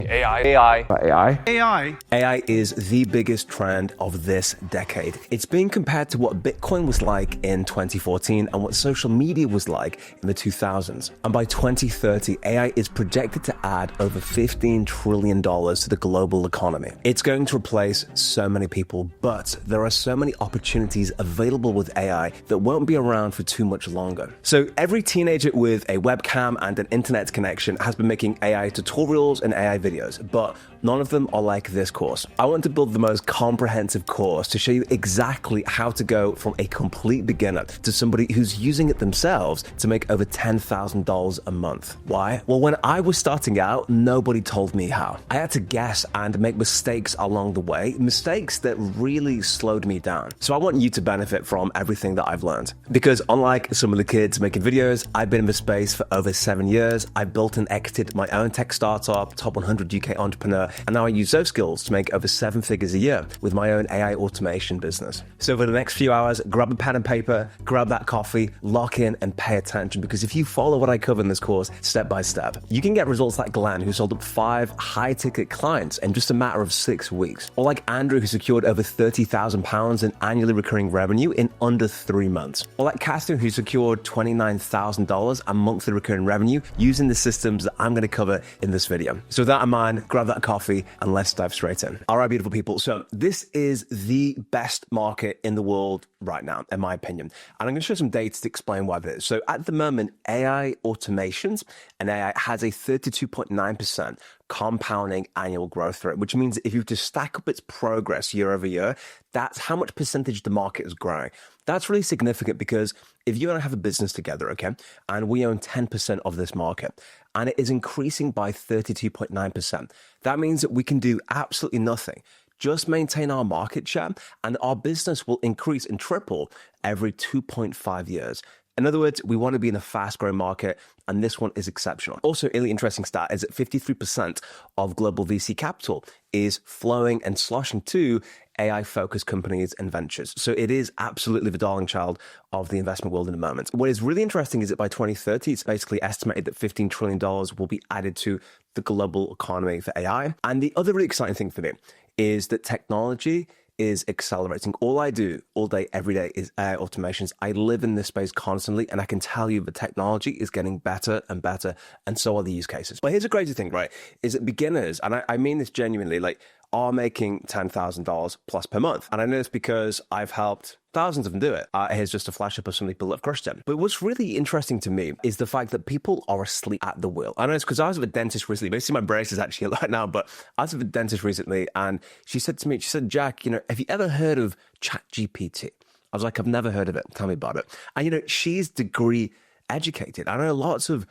AI. AI is the biggest trend of this decade. It's being compared to what Bitcoin was like in 2014 and what social media was like in the 2000s. And by 2030, AI is projected to add over $15 trillion to the global economy. It's going to replace so many people, but there are so many opportunities available with AI that won't be around for too much longer. So every teenager with a webcam and an internet connection has been making AI tutorials and AI videos, but none of them are like this course. I want to build the most comprehensive course to show you exactly how to go from a complete beginner to somebody who's using it themselves to make over $10,000 a month. Why? Well, when I was starting out, nobody told me how. I had to guess and make mistakes along the way, mistakes that really slowed me down. So I want you to benefit from everything that I've learned. Because unlike some of the kids making videos, I've been in the space for over 7 years. I built and exited my own tech startup, top 100 UK entrepreneur, and now I use those skills to make over 7 figures a year with my own AI automation business. So for the next few hours, grab a pen and paper, grab that coffee, lock in and pay attention, because if you follow what I cover in this course step by step, you can get results like Glenn, who sold up 5 high-ticket clients in just a matter of 6 weeks, or like Andrew, who secured over £30,000 in annually recurring revenue in under 3 months, or like Catherine, who secured $29,000 a monthly recurring revenue using the systems that I'm going to cover in this video. So with that in mind, grab that coffee and let's dive straight in. All right, beautiful people. So this is the best market in the world right now, in my opinion. And I'm going to show some data to explain why that is. So at the moment, AI automations and AI has a 32.9% compounding annual growth rate, which means if you were to stack up its progress year over year, that's how much percentage the market is growing. That's really significant because if you and I have a business together, okay, and we own 10% of this market, and it is increasing by 32.9%, that means that we can do absolutely nothing. Just maintain our market share, and our business will increase and triple every 2.5 years. In other words, we want to be in a fast-growing market, and this one is exceptional. Also, a really interesting stat is that 53% of global VC capital is flowing and sloshing to AI-focused companies and ventures. So it is absolutely the darling child of the investment world in the moment. What is really interesting is that by 2030, it's basically estimated that $15 trillion will be added to the global economy for AI. And the other really exciting thing for me is that technology is accelerating. All I do all day, every day is AI automations. I live in this space constantly, and I can tell you the technology is getting better and better, and so are the use cases. But here's a crazy thing, right? Is that beginners, and I mean this genuinely, like, are making $10,000 plus per month. And I know this because I've helped thousands of them do it. Here's just a flash up of some people that have crushed it. But what's really interesting to me is the fact that people are asleep at the wheel. I know it's because I was with a dentist recently. Basically, my brace is actually right now, but I was with a dentist recently, and she said to me, Jack, have you ever heard of ChatGPT? I was like, I've never heard of it. Tell me about it. And, she's degree educated. I know lots of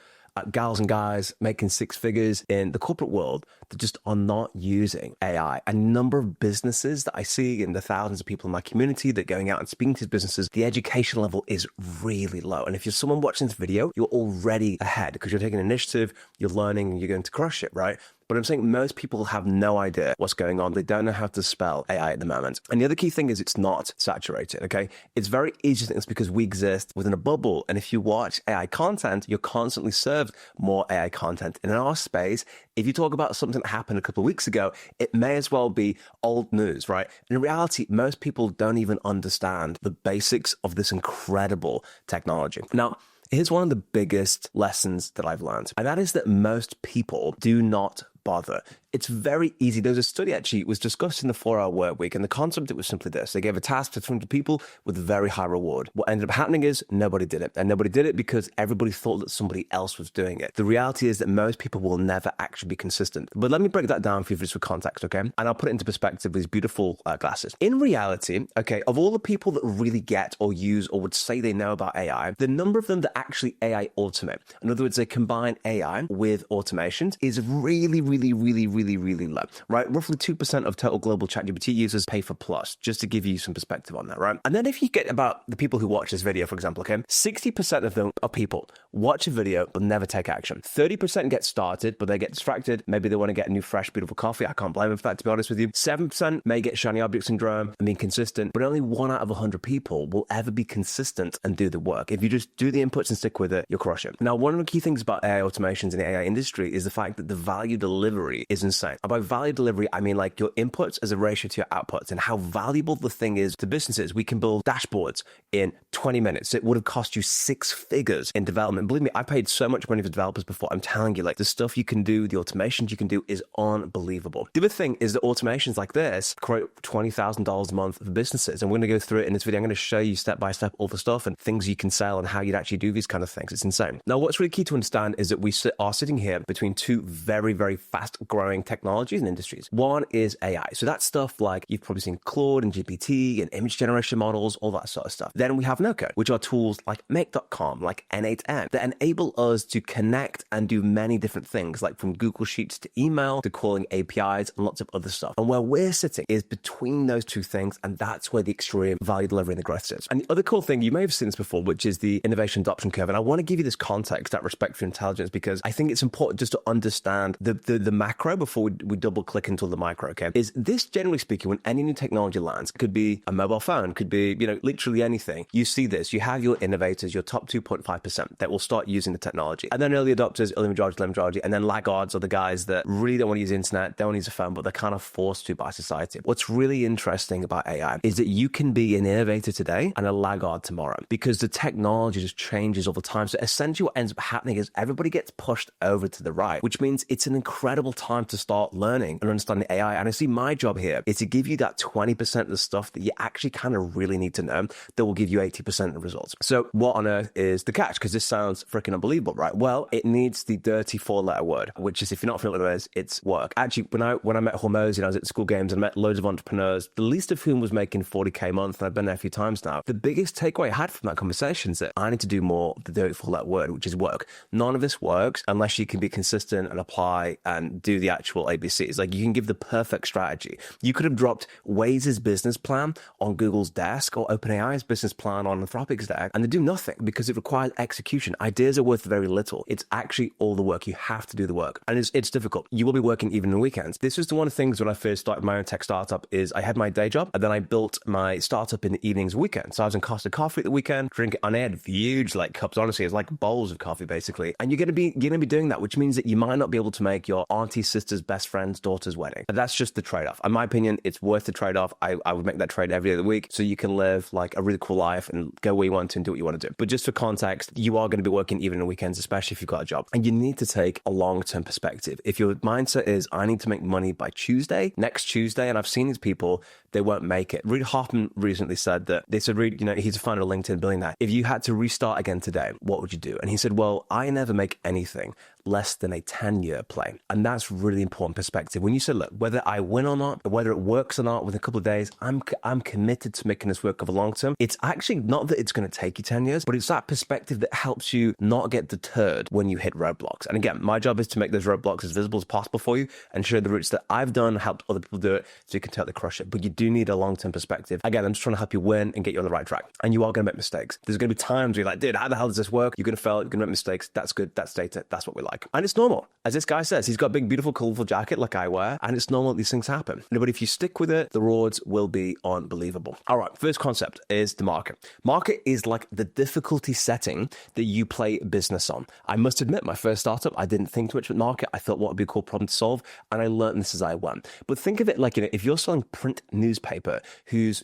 gals and guys making 6 figures in the corporate world that just are not using AI. A number of businesses that I see in the thousands of people in my community that are going out and speaking to businesses, the education level is really low. And if you're someone watching this video, you're already ahead because you're taking initiative, you're learning, and you're going to crush it, right? But I'm saying most people have no idea what's going on. They don't know how to spell AI at the moment. And the other key thing is it's not saturated, okay? It's very easy to think it's because we exist within a bubble. And if you watch AI content, you're constantly served more AI content. And in our space, if you talk about something that happened a couple of weeks ago, it may as well be old news, right? And in reality, most people don't even understand the basics of this incredible technology. Now, here's one of the biggest lessons that I've learned, and that is that most people do not bother. It's very easy. There was a study actually, it was discussed in the 4-hour work week, and the concept, it was simply this. They gave a task to 300 people with a very high reward. What ended up happening is nobody did it. And nobody did it because everybody thought that somebody else was doing it. The reality is that most people will never actually be consistent. But let me break that down for you just for context, okay? And I'll put it into perspective with these beautiful glasses. In reality, okay, of all the people that really get or use or would say they know about AI, the number of them that actually AI automate, in other words, they combine AI with automations, is really low, right? Roughly 2% of total global ChatGPT users pay for Plus, just to give you some perspective on that, right? And then if you get about the people who watch this video, for example, okay, 60% of them are people watch a video but never take action. 30% get started, but they get distracted. Maybe they want to get a new, fresh, beautiful coffee. I can't blame them for that, to be honest with you. 7% may get shiny object syndrome and be consistent, but only 1 out of 100 people will ever be consistent and do the work. If you just do the inputs and stick with it, you'll crush it. Now, one of the key things about AI automations in the AI industry is the fact that the value delivery is insane. And by value delivery, I mean like your inputs as a ratio to your outputs and how valuable the thing is to businesses. We can build dashboards in 20 minutes. It would have cost you 6 figures in development. Believe me, I paid so much money for developers before. I'm telling you, like the stuff you can do, the automations you can do is unbelievable. The other thing is that automations like this create $20,000 a month for businesses. And we're going to go through it in this video. I'm going to show you step by step all the stuff and things you can sell and how you'd actually do these kind of things. It's insane. Now, what's really key to understand is that we are sitting here between two very, very fast growing technologies and industries. One is AI. So that's stuff like you've probably seen Claude and GPT and image generation models, all that sort of stuff. Then we have no-code, which are tools like Make.com, like N8N, that enable us to connect and do many different things, like from Google Sheets to email to calling APIs and lots of other stuff. And where we're sitting is between those two things, and that's where the extreme value delivery and the growth sits. And the other cool thing, you may have seen this before, which is the innovation adoption curve. And I want to give you this context, that respect for intelligence, because I think it's important just to understand the macro before we double click into the micro, okay? Is this, generally speaking, when any new technology lands, could be a mobile phone, could be, literally anything. You see this, you have your innovators, your top 2.5% that will start using the technology. And then early adopters, early majority, and then laggards are the guys that really don't want to use the internet, don't want to use a phone, but they're kind of forced to by society. What's really interesting about AI is that you can be an innovator today and a laggard tomorrow because the technology just changes all the time. So essentially what ends up happening is everybody gets pushed over to the right, which means it's an incredible time to start learning and understanding AI. And I see my job here is to give you that 20% of the stuff that you actually kind of really need to know that will give you 80% of the results. So what on earth is the catch? Because this sounds freaking unbelievable, right? Well, it needs the dirty 4-letter word, which is, if you're not familiar with it, it's work. Actually, when I met Hormozy, I was at school games and met loads of entrepreneurs, the least of whom was making 40K a month, and I've been there a few times now. The biggest takeaway I had from that conversation is that I need to do more the dirty 4-letter word, which is work. None of this works unless you can be consistent and apply and do the actual ABCs. Like, you can give the perfect strategy. You could have dropped Waze's business plan on Google's desk or OpenAI's business plan on Anthropic's desk, and they do nothing because it requires execution. Ideas are worth very little. It's actually all the work. You have to do the work. And it's difficult. You will be working even on weekends. This was the one of the things when I first started my own tech startup is I had my day job and then I built my startup in the evenings and weekends. So I was in Costa Coffee at the weekend, drinking, and I had huge cups, honestly. It's like bowls of coffee basically. And you're gonna be doing that, which means that you might not be able to make your auntie, sister's, best friend's, daughter's wedding. And that's just the trade-off. In my opinion, it's worth the trade-off. I would make that trade every day of the week so you can live like a really cool life and go where you want to and do what you want to do. But just for context, you are going to be working even on weekends, especially if you've got a job. And you need to take a long-term perspective. If your mindset is, I need to make money by next Tuesday, and I've seen these people, they won't make it. Reid Hoffman recently said that, Reid, he's a founder of LinkedIn billionaire. If you had to restart again today, what would you do? And he said, well, I never make anything less than a 10-year play. And that's really important perspective. When you say, look, whether I win or not, whether it works or not within a couple of days, I'm committed to making this work over the long term. It's actually not that it's going to take you 10 years, but it's that perspective that helps you not get deterred when you hit roadblocks. And again, my job is to make those roadblocks as visible as possible for you and show the routes that I've done, helped other people do it, so you can totally crush it. But you do need a long-term perspective. Again, I'm just trying to help you win and get you on the right track. And you are going to make mistakes. There's going to be times where you're like, dude, how the hell does this work? You're going to fail. You're going to make mistakes. That's good. That's data. That's what we like. And it's normal. As this guy says, he's got a big, beautiful, colorful jacket like I wear, and it's normal that these things happen. But if you stick with it, the rewards will be unbelievable. All right, first concept is the market. Market is like the difficulty setting that you play business on. I must admit, my first startup, I didn't think too much about market. I thought what would be a cool problem to solve, and I learned this as I went. But think of it like, if you're selling print newspaper, whose,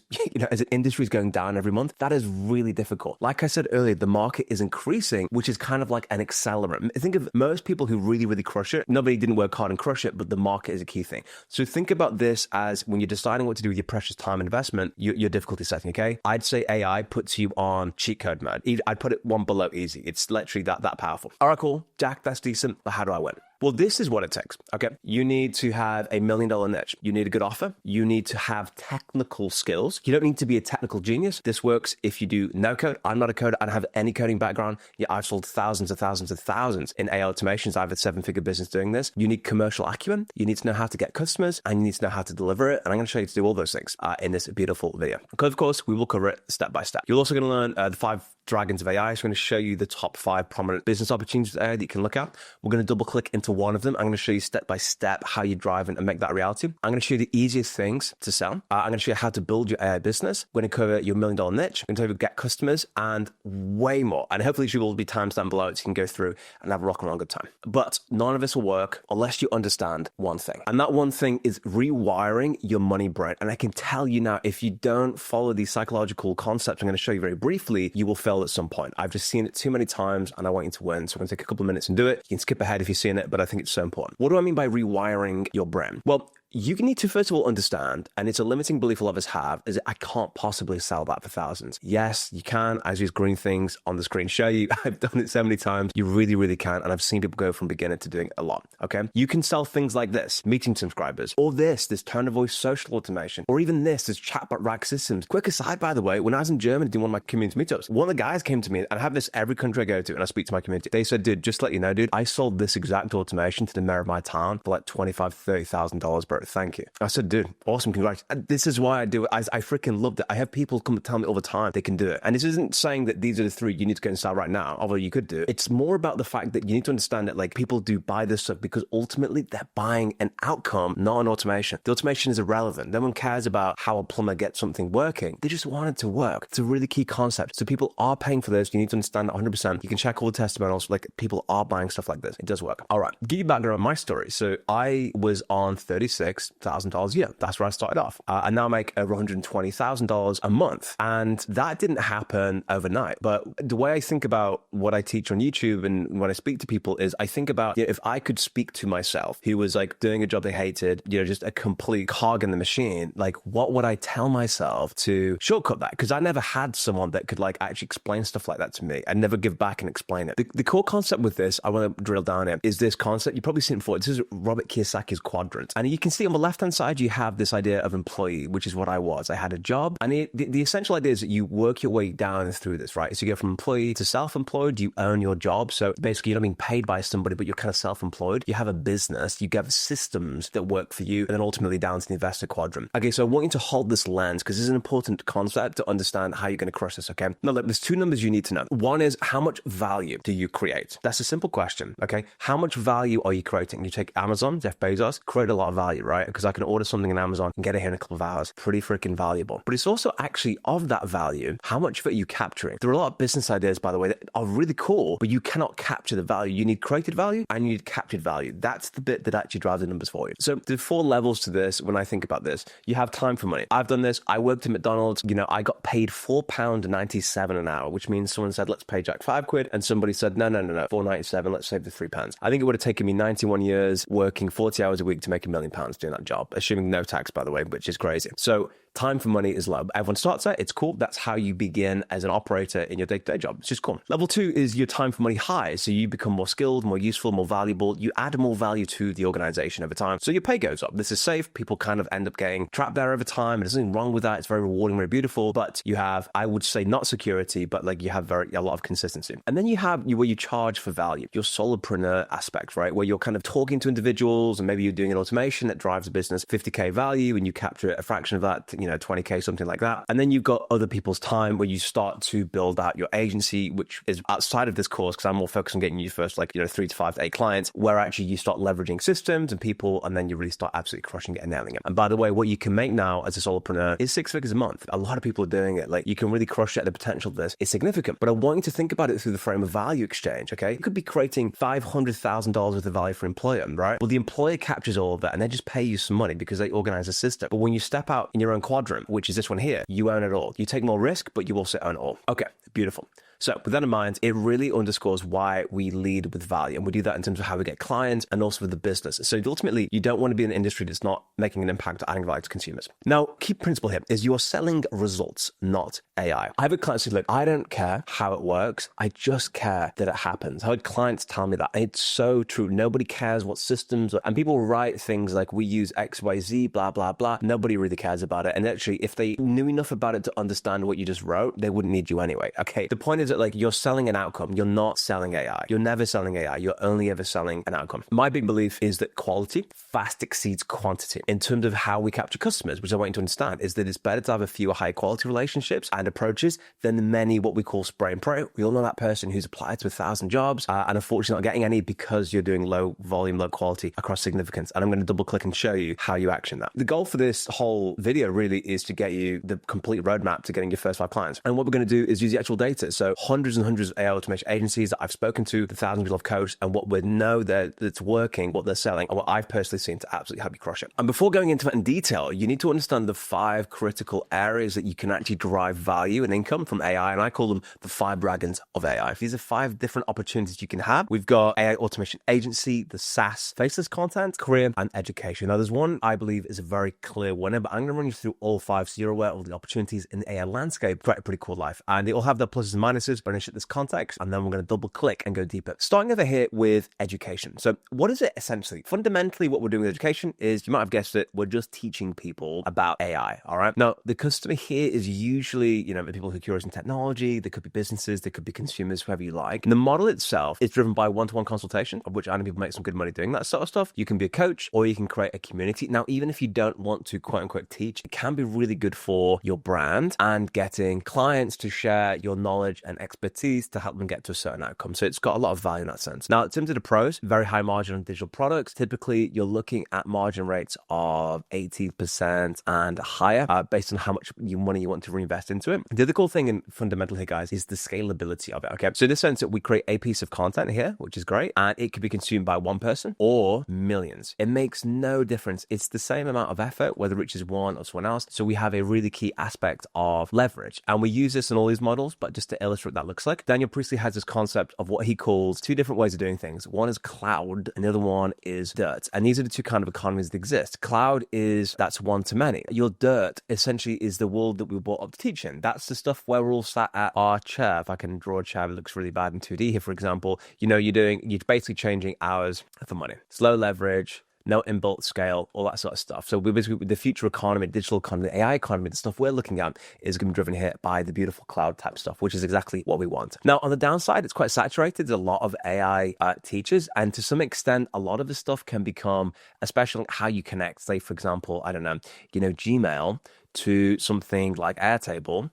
as an industry is going down every month, that is really difficult. Like I said earlier, the market is increasing, which is kind of like an accelerant. Think of most people who really, really crush it. Nobody didn't work hard and crush it, but the market is a key thing. So think about this as when you're deciding what to do with your precious time investment, your difficulty setting, okay? I'd say AI puts you on cheat code mode. I'd put it one below easy. It's literally that powerful. All right, cool. Jack, that's decent, but how do I win? Well, this is what it takes, okay? You need to have $1 million niche. You need a good offer. You need to have technical skills. You don't need to be a technical genius. This works if you do no code. I'm not a coder. I don't have any coding background. Yeah, I've sold thousands and thousands and thousands in AI automations. I have a 7-figure business doing this. You need commercial acumen. You need to know how to get customers, and you need to know how to deliver it. And I'm going to show you to do all those things in this beautiful video. Because, of course, we will cover it step by step. You're also going to learn the 5 dragons of AI. So I'm going to show you the top 5 prominent business opportunities that you can look at. We're going to double click into one of them. I'm going to show you step by step how you drive and make that a reality. I'm going to show you the easiest things to sell. I'm going to show you how to build your AI business. We're going to cover your $1 million niche. We're going to get customers and way more. And hopefully you will be timestamped below so you can go through and have a rock and roll good time. But none of this will work unless you understand one thing. And that one thing is rewiring your money brain. And I can tell you now, if you don't follow these psychological concepts I'm going to show you very briefly, you will fail at some point. I've just seen it too many times and I want you to win. So I'm going to take a couple of minutes and do it. You can skip ahead if you've seen it, but I think it's so important. What do I mean by rewiring your brain? Well, you need to first of all understand, and it's a limiting belief a lot of us have, is that I can't possibly sell that for thousands. Yes, you can, as these green things on the screen show you. I've done it so many times. You really, really can. And I've seen people go from beginner to doing a lot, okay? You can sell things like this, meeting subscribers, or this tone of voice social automation, or even this chatbot rack systems. Quick aside, by the way, when I was in Germany doing one of my community meetups, one of the guys came to me, and I have this every country I go to, and I speak to my community. They said, dude, just to let you know, dude, I sold this exact automation to the mayor of my town for like $25,000, $30,000, bro. Thank you. I said, dude, awesome, congrats. And this is why I do it. I freaking loved it. I have people come and tell me all the time they can do it. And this isn't saying that these are the 3 you need to go and sell right now, although you could do it. It's more about the fact that you need to understand that like people do buy this stuff because ultimately they're buying an outcome, not an automation. The automation is irrelevant. No one cares about how a plumber gets something working. They just want it to work. It's a really key concept. So people are paying for this. You need to understand that 100%. You can check all the testimonials. Like people are buying stuff like this. It does work. All right. Give you background on my story. So I was on $36,000 a year. That's where I started off. I now make over $120,000 a month. And that didn't happen overnight. But the way I think about what I teach on YouTube and when I speak to people is I think about, if I could speak to myself who was like doing a job they hated, just a complete cog in the machine, like what would I tell myself to shortcut that? Because I never had someone that could like actually explain stuff like that to me. I'd never give back and explain it. The core concept with this, I want to drill down in, is this concept. You've probably seen it before. This is Robert Kiyosaki's quadrant. And you can see on the left-hand side, you have this idea of employee, which is what I was. I had a job. And the essential idea is that you work your way down through this, right? So you go from employee to self-employed, you own your job. So basically you're not being paid by somebody, but you're kind of self-employed. You have a business, you have systems that work for you, and then ultimately down to the investor quadrant. Okay, so I want you to hold this lens because this is an important concept to understand how you're going to crush this, okay? Now look, there's 2 numbers you need to know. One is how much value do you create? That's a simple question, okay? How much value are you creating? You take Amazon, Jeff Bezos, create a lot of value, right? Because I can order something on Amazon and get it here in a couple of hours. Pretty freaking valuable. But it's also actually of that value, how much of it are you capturing? There are a lot of business ideas, by the way, that are really cool, but you cannot capture the value. You need created value and you need captured value. That's the bit that actually drives the numbers for you. So there are 4 levels to this when I think about this. You have time for money. I've done this. I worked at McDonald's. I got paid £4.97 an hour, which means someone said, let's pay Jack £5, and somebody said, no, £4.97, let's save the £3. I think it would have taken me 91 years working 40 hours a week to make £1 million doing that job, assuming no tax, by the way, which is crazy. So time for money is low. Everyone starts there. It's cool. That's how you begin as an operator in your day-to-day job. It's just cool. Level 2 is your time for money high. So you become more skilled, more useful, more valuable. You add more value to the organization over time. So your pay goes up. This is safe. People kind of end up getting trapped there over time. There's nothing wrong with that. It's very rewarding, very beautiful. But you have, I would say, not security, but like you have a lot of consistency. And then you have where you charge for value, your solopreneur aspect, right? Where you're kind of talking to individuals and maybe you're doing an automation that drives a business 50K value and you capture a fraction of that, 20K, something like that. And then you've got other people's time where you start to build out your agency, which is outside of this course, because I'm more focused on getting you first, 3 to 5 to 8 clients, where actually you start leveraging systems and people, and then you really start absolutely crushing it and nailing it. And by the way, what you can make now as a solopreneur is 6 figures a month. A lot of people are doing it. Like you can really crush it. The potential of this is significant. But I want you to think about it through the frame of value exchange, okay? You could be creating $500,000 worth of value for an employer, right? Well, the employer captures all of that and they just pay you some money because they organize a system. But when you step out in your own quadrant, which is this one here, you own it all. You take more risk, but you also own it all. Okay, beautiful. So with that in mind, it really underscores why we lead with value. And we do that in terms of how we get clients and also with the business. So ultimately, you don't want to be in an industry that's not making an impact or adding value to consumers. Now, key principle here is you are selling results, not AI. I have a client say, look, I don't care how it works. I just care that it happens. I had clients tell me that. It's so true. Nobody cares what systems, and people write things like we use XYZ, blah, blah, blah. Nobody really cares about it. And actually, if they knew enough about it to understand what you just wrote, they wouldn't need you anyway. Okay. The point is that like you're selling an outcome. You're not selling AI. You're never selling AI. You're only ever selling an outcome. My big belief is that quality fast exceeds quantity in terms of how we capture customers, which I want you to understand is that it's better to have a few high quality relationships and approaches than many what we call spray and pray. We all know that person who's applied to 1,000 jobs and unfortunately not getting any because you're doing low volume, low quality across significance. And I'm going to double click and show you how you action that. The goal for this whole video really is to get you the complete roadmap to getting your first 5 clients. And what we're going to do is use the actual data. So hundreds and hundreds of AI automation agencies that I've spoken to, the thousands people I've coached, and what we know that's working, what they're selling, and what I've personally seen to absolutely help you crush it. And before going into that in detail, you need to understand the 5 critical areas that you can actually derive value and income from AI. And I call them the 5 dragons of AI. These are 5 different opportunities you can have. We've got AI automation agency, the SaaS, faceless content, career, and education. Now, there's one I believe is a very clear winner, but I'm going to run you through all 5 so you're aware of all the opportunities in the AI landscape. Quite a pretty cool life. And they all have their pluses and minuses, but I'm going to shift this context, and then we're going to double click and go deeper. Starting over here with education. So what is it essentially? Fundamentally, what we're doing with education is, you might have guessed it, we're just teaching people about AI, all right? Now, the customer here is usually, the people who are curious in technology. They could be businesses, they could be consumers, whoever you like. And the model itself is driven by one-to-one consultation, of which I know people make some good money doing that sort of stuff. You can be a coach or you can create a community. Now, even if you don't want to quote unquote teach, it can be really good for your brand and getting clients to share your knowledge and expertise to help them get to a certain outcome. So it's got a lot of value in that sense. Now, in terms of the pros, very high margin on digital products. Typically, you're looking at margin rates of 80% and higher based on how much money you want to reinvest into it. The other cool thing and fundamental here, guys, is the scalability of it, okay? So in this sense that we create a piece of content here, which is great, and it could be consumed by one person or millions. It makes no difference. It's the same amount of effort, whether it reaches one or someone else. So we have a really key aspect of leverage. And we use this in all these models, but just to illustrate what that looks like, Daniel Priestley has this concept of what he calls 2 different ways of doing things. One is cloud, and the other one is dirt. And these are the 2 kind of economies that exist. Cloud is, that's one to many. Your dirt essentially is the world that we were brought up to teach in. That's the stuff where we're all sat at our chair. If I can draw a chair that looks really bad in 2D here, for example, you're basically changing hours for money. Slow leverage, no inbuilt scale, all that sort of stuff. So with the future economy, digital economy, the AI economy, the stuff we're looking at is going to be driven here by the beautiful cloud type stuff, which is exactly what we want. Now, on the downside, it's quite saturated. There's a lot of AI teachers, and to some extent, a lot of the stuff can become, especially how you connect, say, for example, I don't know, Gmail to something like Airtable,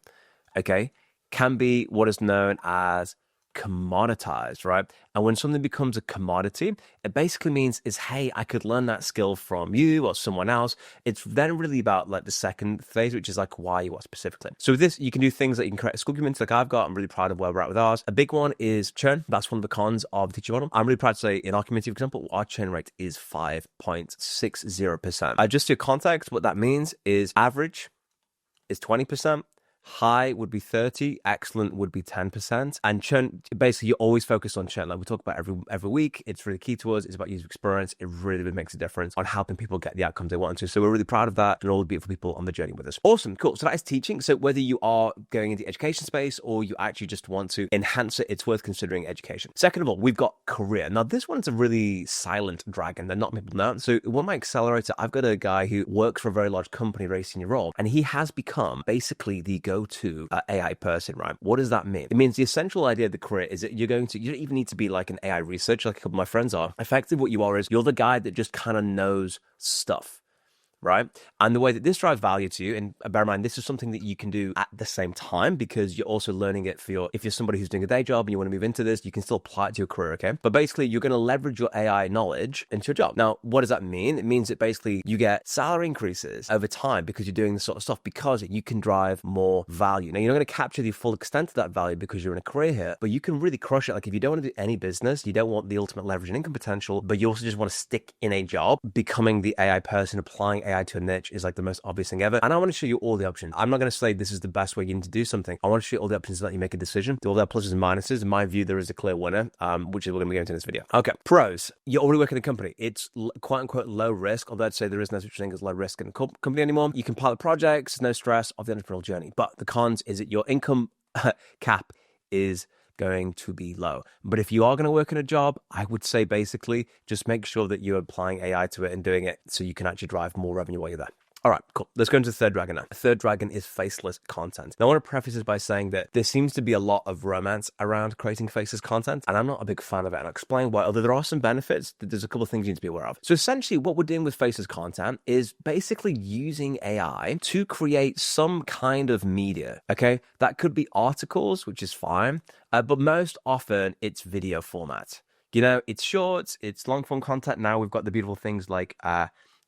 okay, can be what is known as commoditized, right? And when something becomes a commodity, it basically means is, hey, I could learn that skill from you or someone else. It's then really about like the second phase, which is like why you are specifically. So with this, you can do things like you can create a school community like I've got. I'm really proud of where we're at with ours. A big one is churn. That's one of the cons of the teacher model. I'm really proud to say in our community, for example, our churn rate is 5.60%. Just your context, what that means is average is 20%. High would be 30, excellent would be 10. And churn, basically you're always focused on churn. Like we talk about every week, it's really key to us. It's about user experience. It really makes a difference on helping people get the outcomes they want to. So we're really proud of that and all the beautiful people on the journey with us. Awesome, cool. So that is teaching. So whether you are going into the education space or you actually just want to enhance it, it's worth considering education. Second of all, we've got career. Now this one's a really silent dragon that not many people know. So one of my accelerator, I've got a guy who works for a very large company, very senior role, and he has become basically the go-to AI person, right? What does that mean? It means the essential idea of the career is that you don't even need to be like an AI researcher like a couple of my friends are. Effectively, what you are is you're the guy that just kind of knows stuff, right? And the way that this drives value to you, and bear in mind, this is something that you can do at the same time because you're also learning it for if you're somebody who's doing a day job and you want to move into this, you can still apply it to your career, okay? But basically, you're going to leverage your AI knowledge into your job. Now, what does that mean? It means that basically you get salary increases over time because you're doing this sort of stuff because you can drive more value. Now, you're not going to capture the full extent of that value because you're in a career here, but you can really crush it. Like if you don't want to do any business, you don't want the ultimate leverage and income potential, but you also just want to stick in a job, becoming the AI person, applying AI to a niche is like the most obvious thing ever. And I want to show you all the options. I'm not going to say this is the best way you need to do something. I want to show you all the options so that you make a decision. Do all their pluses and minuses. In my view, there is a clear winner, which is what we're going to go into in this video. Okay, pros. You're already working in a company. It's quote unquote low risk, although I'd say there is no such thing as low risk in a company anymore. You can pilot projects, no stress of the entrepreneurial journey. But the cons is that your income cap is going to be low. But if you are going to work in a job, I would say basically just make sure that you're applying AI to it and doing it so you can actually drive more revenue while you're there. All right, cool. Let's go into the third dragon now. The third dragon is faceless content. Now, I want to preface this by saying that there seems to be a lot of romance around creating faceless content, and I'm not a big fan of it. And I'll explain why. Although there are some benefits, there's a couple of things you need to be aware of. So essentially, what we're doing with faceless content is basically using AI to create some kind of media, okay? That could be articles, which is fine, but most often it's video format. You know, it's shorts, it's long-form content. Now we've got the beautiful things like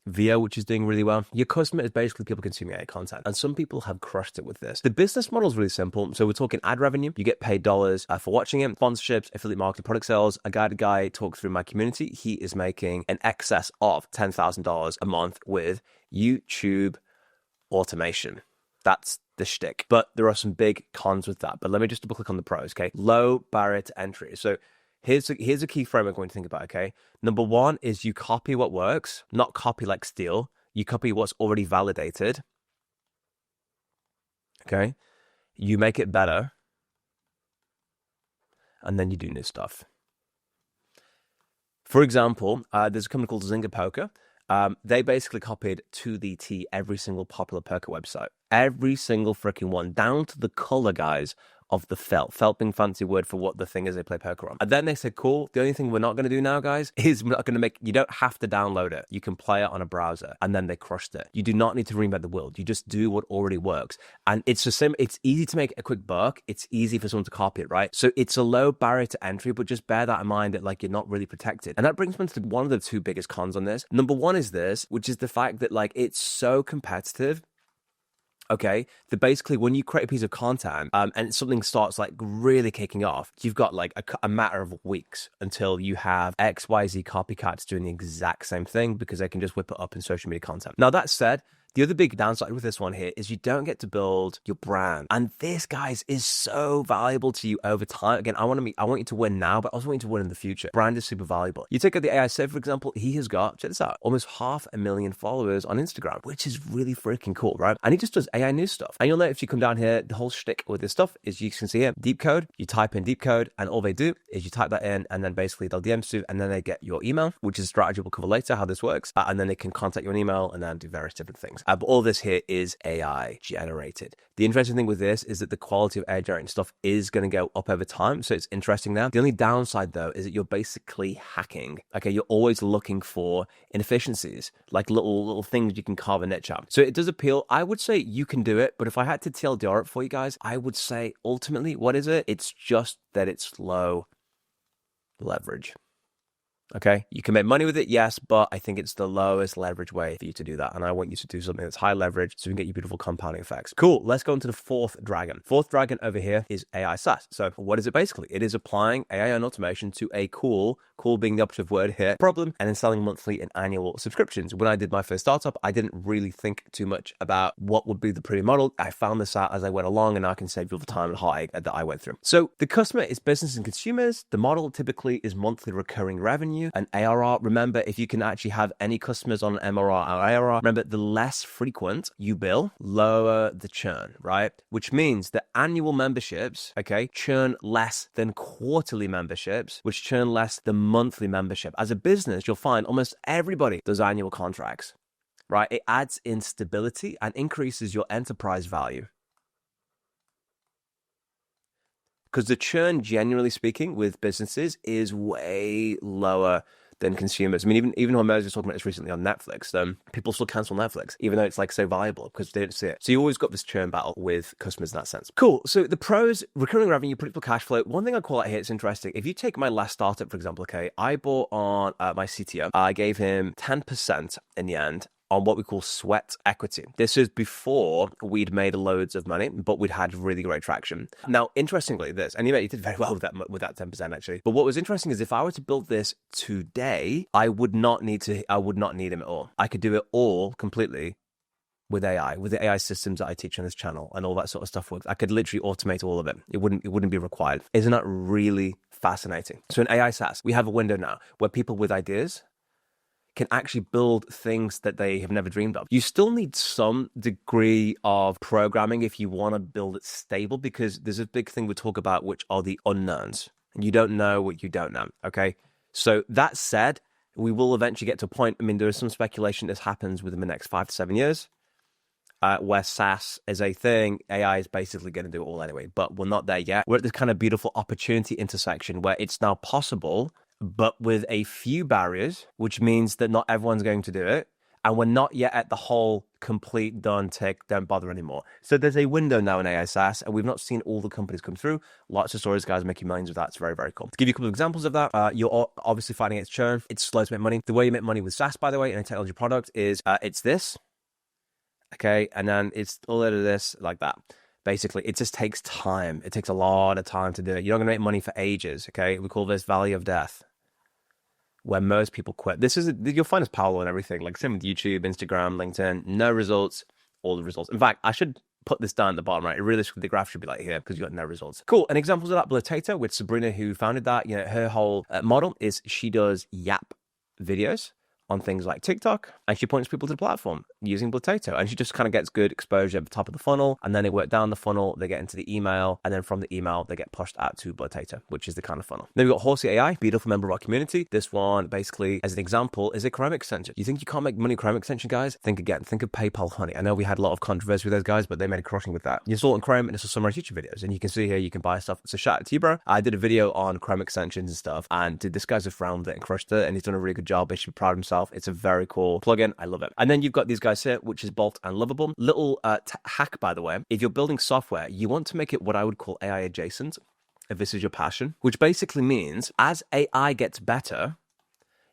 VO, which is doing really well. Your customer is basically people consuming AI content, and some people have crushed it with this. The business model is really simple. So we're talking ad revenue. You get paid dollars for watching it, sponsorships, affiliate marketing, product sales. A guy talked through my community. He is making an excess of $10,000 a month with YouTube automation. That's the shtick. But there are some big cons with that. But let me just double click on the pros, okay? Low barrier to entry. So here's a key framework we're going to think about, okay? Number one is you copy what works, not copy like steal. You copy what's already validated, okay? You make it better, and then you do new stuff. For example, there's a company called Zynga Poker. They basically copied to the T every single popular poker website. Every single freaking one, down to the color, guys, of the felt. Felt being fancy word for what the thing is they play poker on. And then they said, cool, the only thing we're not going to do now, guys, is we're not going to you don't have to download it. You can play it on a browser. And then they crushed it. You do not need to reinvent the wheel. You just do what already works. And it's the same. It's easy to make a quick buck. It's easy for someone to copy it, right? So it's a low barrier to entry, but just bear that in mind that like you're not really protected. And that brings me to one of the two biggest cons on this. Number one is this, which is the fact that like it's so competitive. Okay, that basically when you create a piece of content and something starts like really kicking off, you've got like a matter of weeks until you have XYZ copycats doing the exact same thing because they can just whip it up in social media content. Now, that said, the other big downside with this one here is you don't get to build your brand. And this, guys, is so valuable to you over time. Again, I want you to win now, but I also want you to win in the future. Brand is super valuable. You take out the AI Save, for example, he has got, check this out, almost 500,000 followers on Instagram, which is really freaking cool, right? And he just does AI news stuff. And you'll know if you come down here, the whole shtick with this stuff is you can see here, deep code, you type in deep code, and all they do is you type that in, and then basically they'll DM you, and then they get your email, which is a strategy we'll cover later, how this works. And then they can contact you on email and then do various different things. But all this here is AI generated. The interesting thing with this is that the quality of AI generated stuff is going to go up over time. So it's interesting now. The only downside though is that you're basically hacking. Okay, you're always looking for inefficiencies, like little things you can carve a niche out. So it does appeal. I would say you can do it, but if I had to TLDR it for you guys, I would say ultimately, what is it? It's just that it's low leverage. Okay, you can make money with it, yes, but I think it's the lowest leverage way for you to do that. And I want you to do something that's high leverage so we can get you beautiful compounding effects. Cool, let's go into the fourth dragon. Fourth dragon over here is AI SaaS. So what is it basically? It is applying AI and automation to a cool being the operative word here, problem, and then selling monthly and annual subscriptions. When I did my first startup, I didn't really think too much about what would be the premium model. I found this out as I went along, and I can save you the time and heartache that I went through. So the customer is business and consumers. The model typically is monthly recurring revenue and ARR. Remember, if you can actually have any customers on an MRR or ARR, remember the less frequent you bill, lower the churn, right? Which means that annual memberships, okay, churn less than quarterly memberships, which churn less than monthly membership. As a business, you'll find almost everybody does annual contracts, right? It adds in stability and increases your enterprise value. Because the churn, generally speaking, with businesses is way lower than consumers. I mean, even when Moses was talking about this recently on Netflix, people still cancel Netflix, even though it's like so valuable because they don't see it. So you always got this churn battle with customers in that sense. Cool. So the pros, recurring revenue, predictable cash flow. One thing I call out here, it's interesting. If you take my last startup, for example, okay, I bought on my CTO. I gave him 10% in the end on what we call sweat equity. This is before we'd made loads of money, but we'd had really great traction. Now, interestingly, and he did very well with that 10% actually. But what was interesting is if I were to build this today, I would not need him at all. I could do it all completely with AI, with the AI systems that I teach on this channel and all that sort of stuff works. I could literally automate all of it. It wouldn't be required. Isn't that really fascinating? So in AI SaaS, we have a window now where people with ideas can actually build things that they have never dreamed of. You still need some degree of programming if you want to build it stable, because there's a big thing we talk about, which are the unknowns. And you don't know what you don't know, okay? So that said, we will eventually get to a point, I mean, there is some speculation this happens within the next 5 to 7 years, where SaaS is a thing, AI is basically going to do it all anyway. But we're not there yet. We're at this kind of beautiful opportunity intersection where it's now possible, but with a few barriers, which means that not everyone's going to do it. And we're not yet at the whole complete done tick, don't bother anymore. So there's a window now in AI SaaS, and we've not seen all the companies come through. Lots of stories, guys, making millions of that. It's very, very cool. To give you a couple of examples of that, you're obviously fighting against churn. It's slow to make money. The way you make money with SaaS, by the way, in a technology product is it's this, okay? And then it's a little of this like that. Basically, it just takes time. It takes a lot of time to do it. You're not going to make money for ages, okay? We call this valley of death, where most people quit. You'll find this powerful and everything, like same with YouTube, Instagram, LinkedIn, no results, all the results. In fact, I should put this down at the bottom, right? The graph should be like here because you got no results. Cool. And examples of that, Blitato, with Sabrina, who founded that, her whole model is she does Yap videos on things like TikTok, and she points people to the platform using Blitato, and she just kind of gets good exposure at the top of the funnel, and then they work down the funnel, they get into the email, and then from the email they get pushed out to Blitato, which is the kind of funnel. Then we've got Horsey AI, beautiful member of our community. This one basically, as an example, is a Chrome extension. You think you can't make money with Chrome extension, guys? Think again. Think of PayPal Honey. I know we had a lot of controversy with those guys, but they made a crushing with that. You install it in Chrome and it's a summarize YouTube videos, and you can see here you can buy stuff. So shout out to you, bro. I did a video on Chrome extensions and stuff, and this guy's have found it and crushed it, and he's done a really good job. He should be proud of himself. It's a very cool plugin. I love it. And then you've got these guys here, which is Bolt and Lovable. Little hack, by the way. If you're building software, you want to make it what I would call AI adjacent, if this is your passion, which basically means as AI gets better,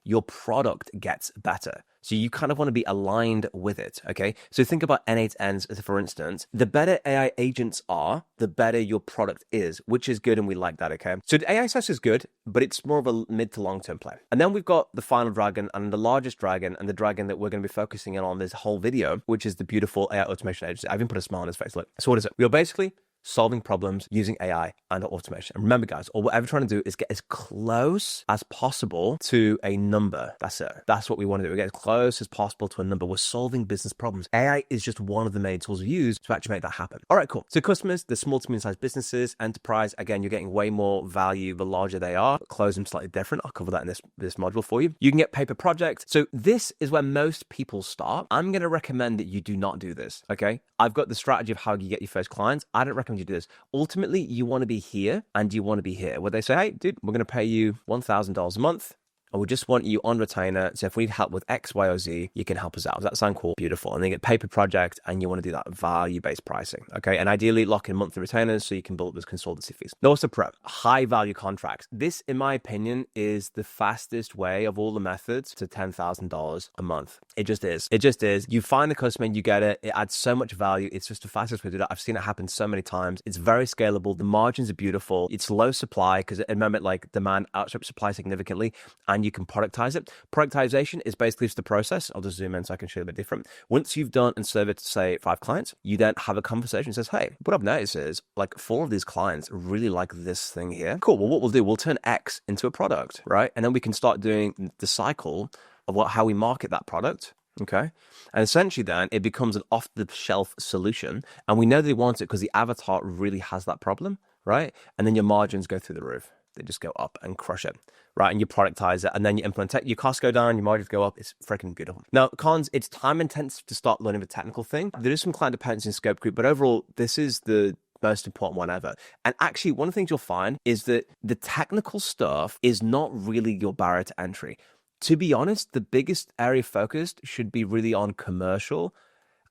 your product gets better. So you kind of want to be aligned with it, okay? So think about N8Ns as, for instance, the better AI agents are, the better your product is, which is good, and we like that, okay? So the AI SaaS is good, but it's more of a mid to long-term play. And then we've got the final dragon and the largest dragon, and the dragon that we're going to be focusing in on this whole video, which is the beautiful AI automation agency. I even put a smile on his face. Look, so what is it? We are basically solving problems using AI and automation. And remember, guys, all we're ever trying to do is get as close as possible to a number. That's it. That's what we want to do. We get as close as possible to a number. We're solving business problems. AI is just one of the main tools we use to actually make that happen. All right, cool. So customers, the small to medium-sized businesses, enterprise, again, you're getting way more value the larger they are. Close them slightly different. I'll cover that in this module for you. You can get paper projects. So this is where most people start. I'm going to recommend that you do not do this, okay? I've got the strategy of how you get your first clients. I don't recommend you do this. Ultimately, you want to be here and you want to be here. Where they say, hey, dude, we're going to pay you $1,000 a month, and we just want you on retainer. So if we need help with X, Y, or Z, you can help us out. Does that sound cool? Beautiful. And then you get paper project, and you want to do that value-based pricing, okay? And ideally, lock in monthly retainers so you can build those consultancy fees. No, also prep, high-value contracts. This, in my opinion, is the fastest way of all the methods to $10,000 a month. It just is. It just is. You find the customer and you get it. It adds so much value. It's just the fastest way to do that. I've seen it happen so many times. It's very scalable. The margins are beautiful. It's low supply because at the moment, like, demand outstrips supply significantly, and you can productize it. Productization is basically just the process. I'll just zoom in so I can show you a bit different. Once you've done and serviced, say, 5 clients, you then have a conversation that says, hey, what I've noticed is like 4 of these clients really like this thing here. Cool. Well, what we'll do, we'll turn X into a product, right? And then we can start doing the cycle of how we market that product. Okay. And essentially then it becomes an off-the-shelf solution. And we know they want it because the avatar really has that problem, right? And then your margins go through the roof. They just go up and crush it, right? And you productize it, and then you implement it. Your costs go down, your margins go up. It's freaking beautiful. Now, cons, it's time intensive to start learning the technical thing. There is some client dependency in scope creep, but overall, this is the most important one ever. And actually, one of the things you'll find is that the technical stuff is not really your barrier to entry. To be honest, the biggest area focused should be really on commercial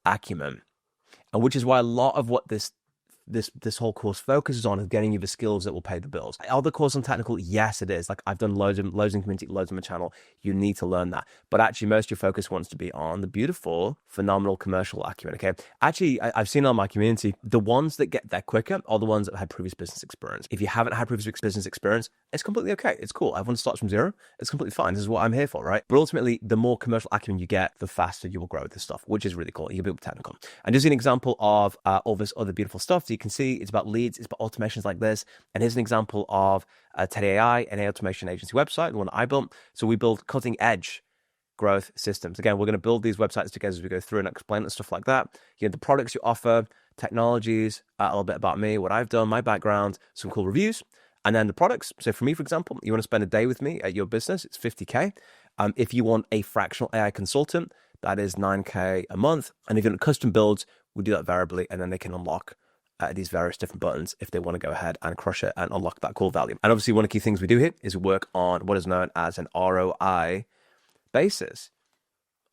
acumen, and which is why a lot of what this whole course focuses on is getting you the skills that will pay the bills. Are the course on technical? Yes, it is. Like, I've done loads in community, loads on my channel. You need to learn that. But actually, most of your focus wants to be on the beautiful, phenomenal commercial acumen, okay? Actually, I've seen on my community, the ones that get there quicker are the ones that had previous business experience. If you haven't had previous business experience, it's completely okay. It's cool. Everyone starts from zero. It's completely fine. This is what I'm here for, right? But ultimately, the more commercial acumen you get, the faster you will grow with this stuff, which is really cool. You'll be technical. And just an example of all this other beautiful stuff. So you can see it's about leads, it's about automations like this. And here's an example of Teddy AI, an AI automation agency website, the one that I built. So we build cutting edge growth systems. Again, we're going to build these websites together as we go through and explain and stuff like that. You know, the products you offer, technologies, a little bit about me, what I've done, my background, some cool reviews, and then the products. So for me, for example, you want to spend a day with me at your business, it's $50K. If you want a fractional AI consultant, That is 9K a month. And if you want custom builds, we do that variably, and then they can unlock these various different buttons if they want to go ahead and crush it and unlock that core value. And obviously, one of the key things we do here is work on what is known as an ROI basis.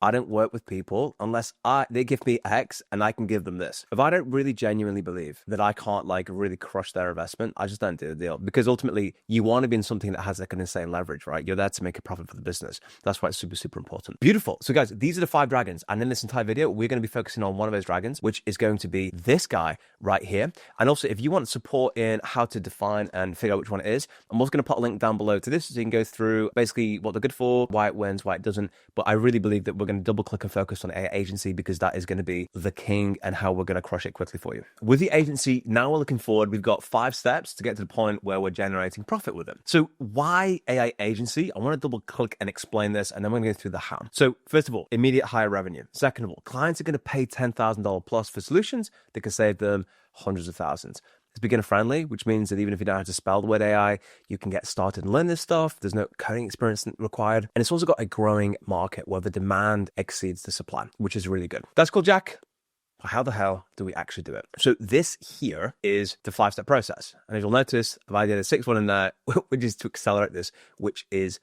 I don't work with people unless they give me X and I can give them this. If I don't really genuinely believe that I can't like really crush their investment, I just don't do the deal, because ultimately you want to be in something that has like an insane leverage, right? You're there to make a profit for the business. That's why it's super, super important. Beautiful. So guys, these are the 5 dragons. And in this entire video, we're going to be focusing on one of those dragons, which is going to be this guy right here. And also, if you want support in how to define and figure out which one it is, I'm also going to put a link down below to this so you can go through basically what they're good for, why it wins, why it doesn't. But I really believe that we're going to double click and focus on AI agency, because that is going to be the king and how we're going to crush it quickly for you. With the agency, now we're looking forward. We've got 5 steps to get to the point where we're generating profit with it. So why AI agency? I want to double click and explain this, and then we're going to go through the how. So first of all, immediate higher revenue. Second of all, clients are going to pay $10,000 plus for solutions that can save them hundreds of thousands. It's beginner friendly, which means that even if you don't know how to spell the word AI, you can get started and learn this stuff. There's no coding experience required. And it's also got a growing market where the demand exceeds the supply, which is really good. That's cool, Jack. How the hell do we actually do it? So this here is the 5-step process. And as you'll notice, I've added a 6th one in there, which is to accelerate this, which is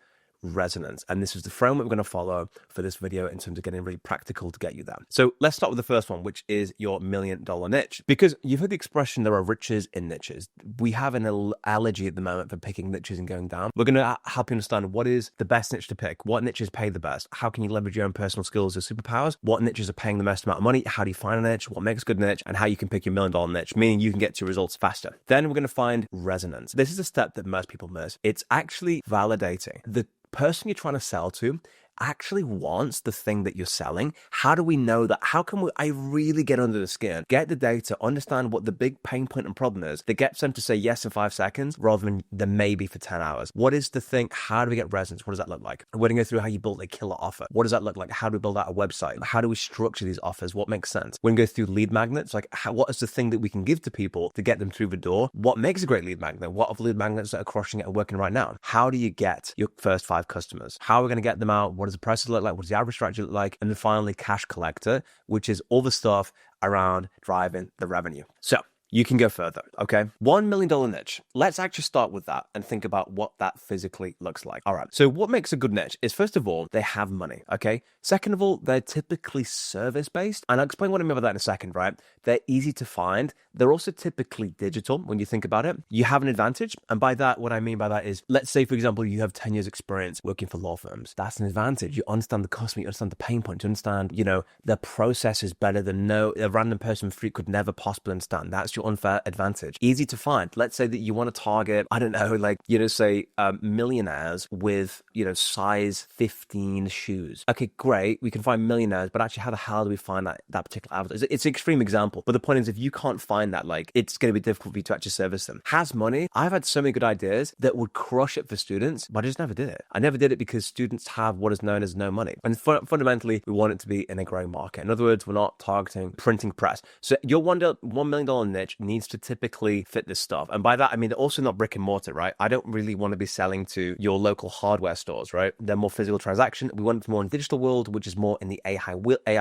resonance. And this is the framework we're going to follow for this video in terms of getting really practical to get you there. So let's start with the first one, which is your $1 million niche. Because you've heard the expression, there are riches in niches. We have an allergy at the moment for picking niches and going down. We're going to help you understand what is the best niche to pick, what niches pay the best, how can you leverage your own personal skills as superpowers, what niches are paying the most amount of money, how do you find a niche, what makes a good niche, and how you can pick your $1 million niche, meaning you can get to your results faster. Then we're going to find resonance. This is a step that most people miss. It's actually validating the person you're trying to sell to actually wants the thing that you're selling. How do we know that? How can I really get under the skin, get the data, understand what the big pain point and problem is that gets them to say yes in 5 seconds rather than the maybe for 10 hours? What is the thing? How do we get resonance? What does that look like? We're going to go through how you build a killer offer. What does that look like? How do we build out a website? How do we structure these offers? What makes sense? We're going to go through lead magnets. Like what is the thing that we can give to people to get them through the door? What makes a great lead magnet? What are the lead magnets that are crushing it and working right now? How do you get your first 5 customers? How are we going to get them out? What does the process look like? What does the average strategy look like? And then finally, cash collector, which is all the stuff around driving the revenue. So you can go further, okay? $1 million niche. Let's actually start with that and think about what that physically looks like. All right, so what makes a good niche is, first of all, they have money, okay? Second of all, they're typically service-based, and I'll explain what I mean by that in a second, right? They're easy to find. They're also typically digital when you think about it. You have an advantage, and by that, what I mean by that is, let's say, for example, you have 10 years experience working for law firms. That's an advantage. You understand the customer, you understand the pain point, you understand, the process is better than a random person could never possibly understand. That's your unfair advantage. Easy to find. Let's say that you want to target, I don't know, say millionaires with, size 15 shoes. Okay, great. We can find millionaires, but actually how the hell do we find that particular avatar? It's an extreme example, but the point is, if you can't find that, it's going to be difficult for you to actually service them. Has money. I've had so many good ideas that would crush it for students, but I just never did it. I never did it because students have what is known as no money. And fundamentally, we want it to be in a growing market. In other words, we're not targeting printing press. So your $1 million niche needs to typically fit this stuff. And by that, I mean, they're also not brick and mortar, right? I don't really want to be selling to your local hardware stores, right? They're more physical transaction. We want it more in the digital world, which is more in the AI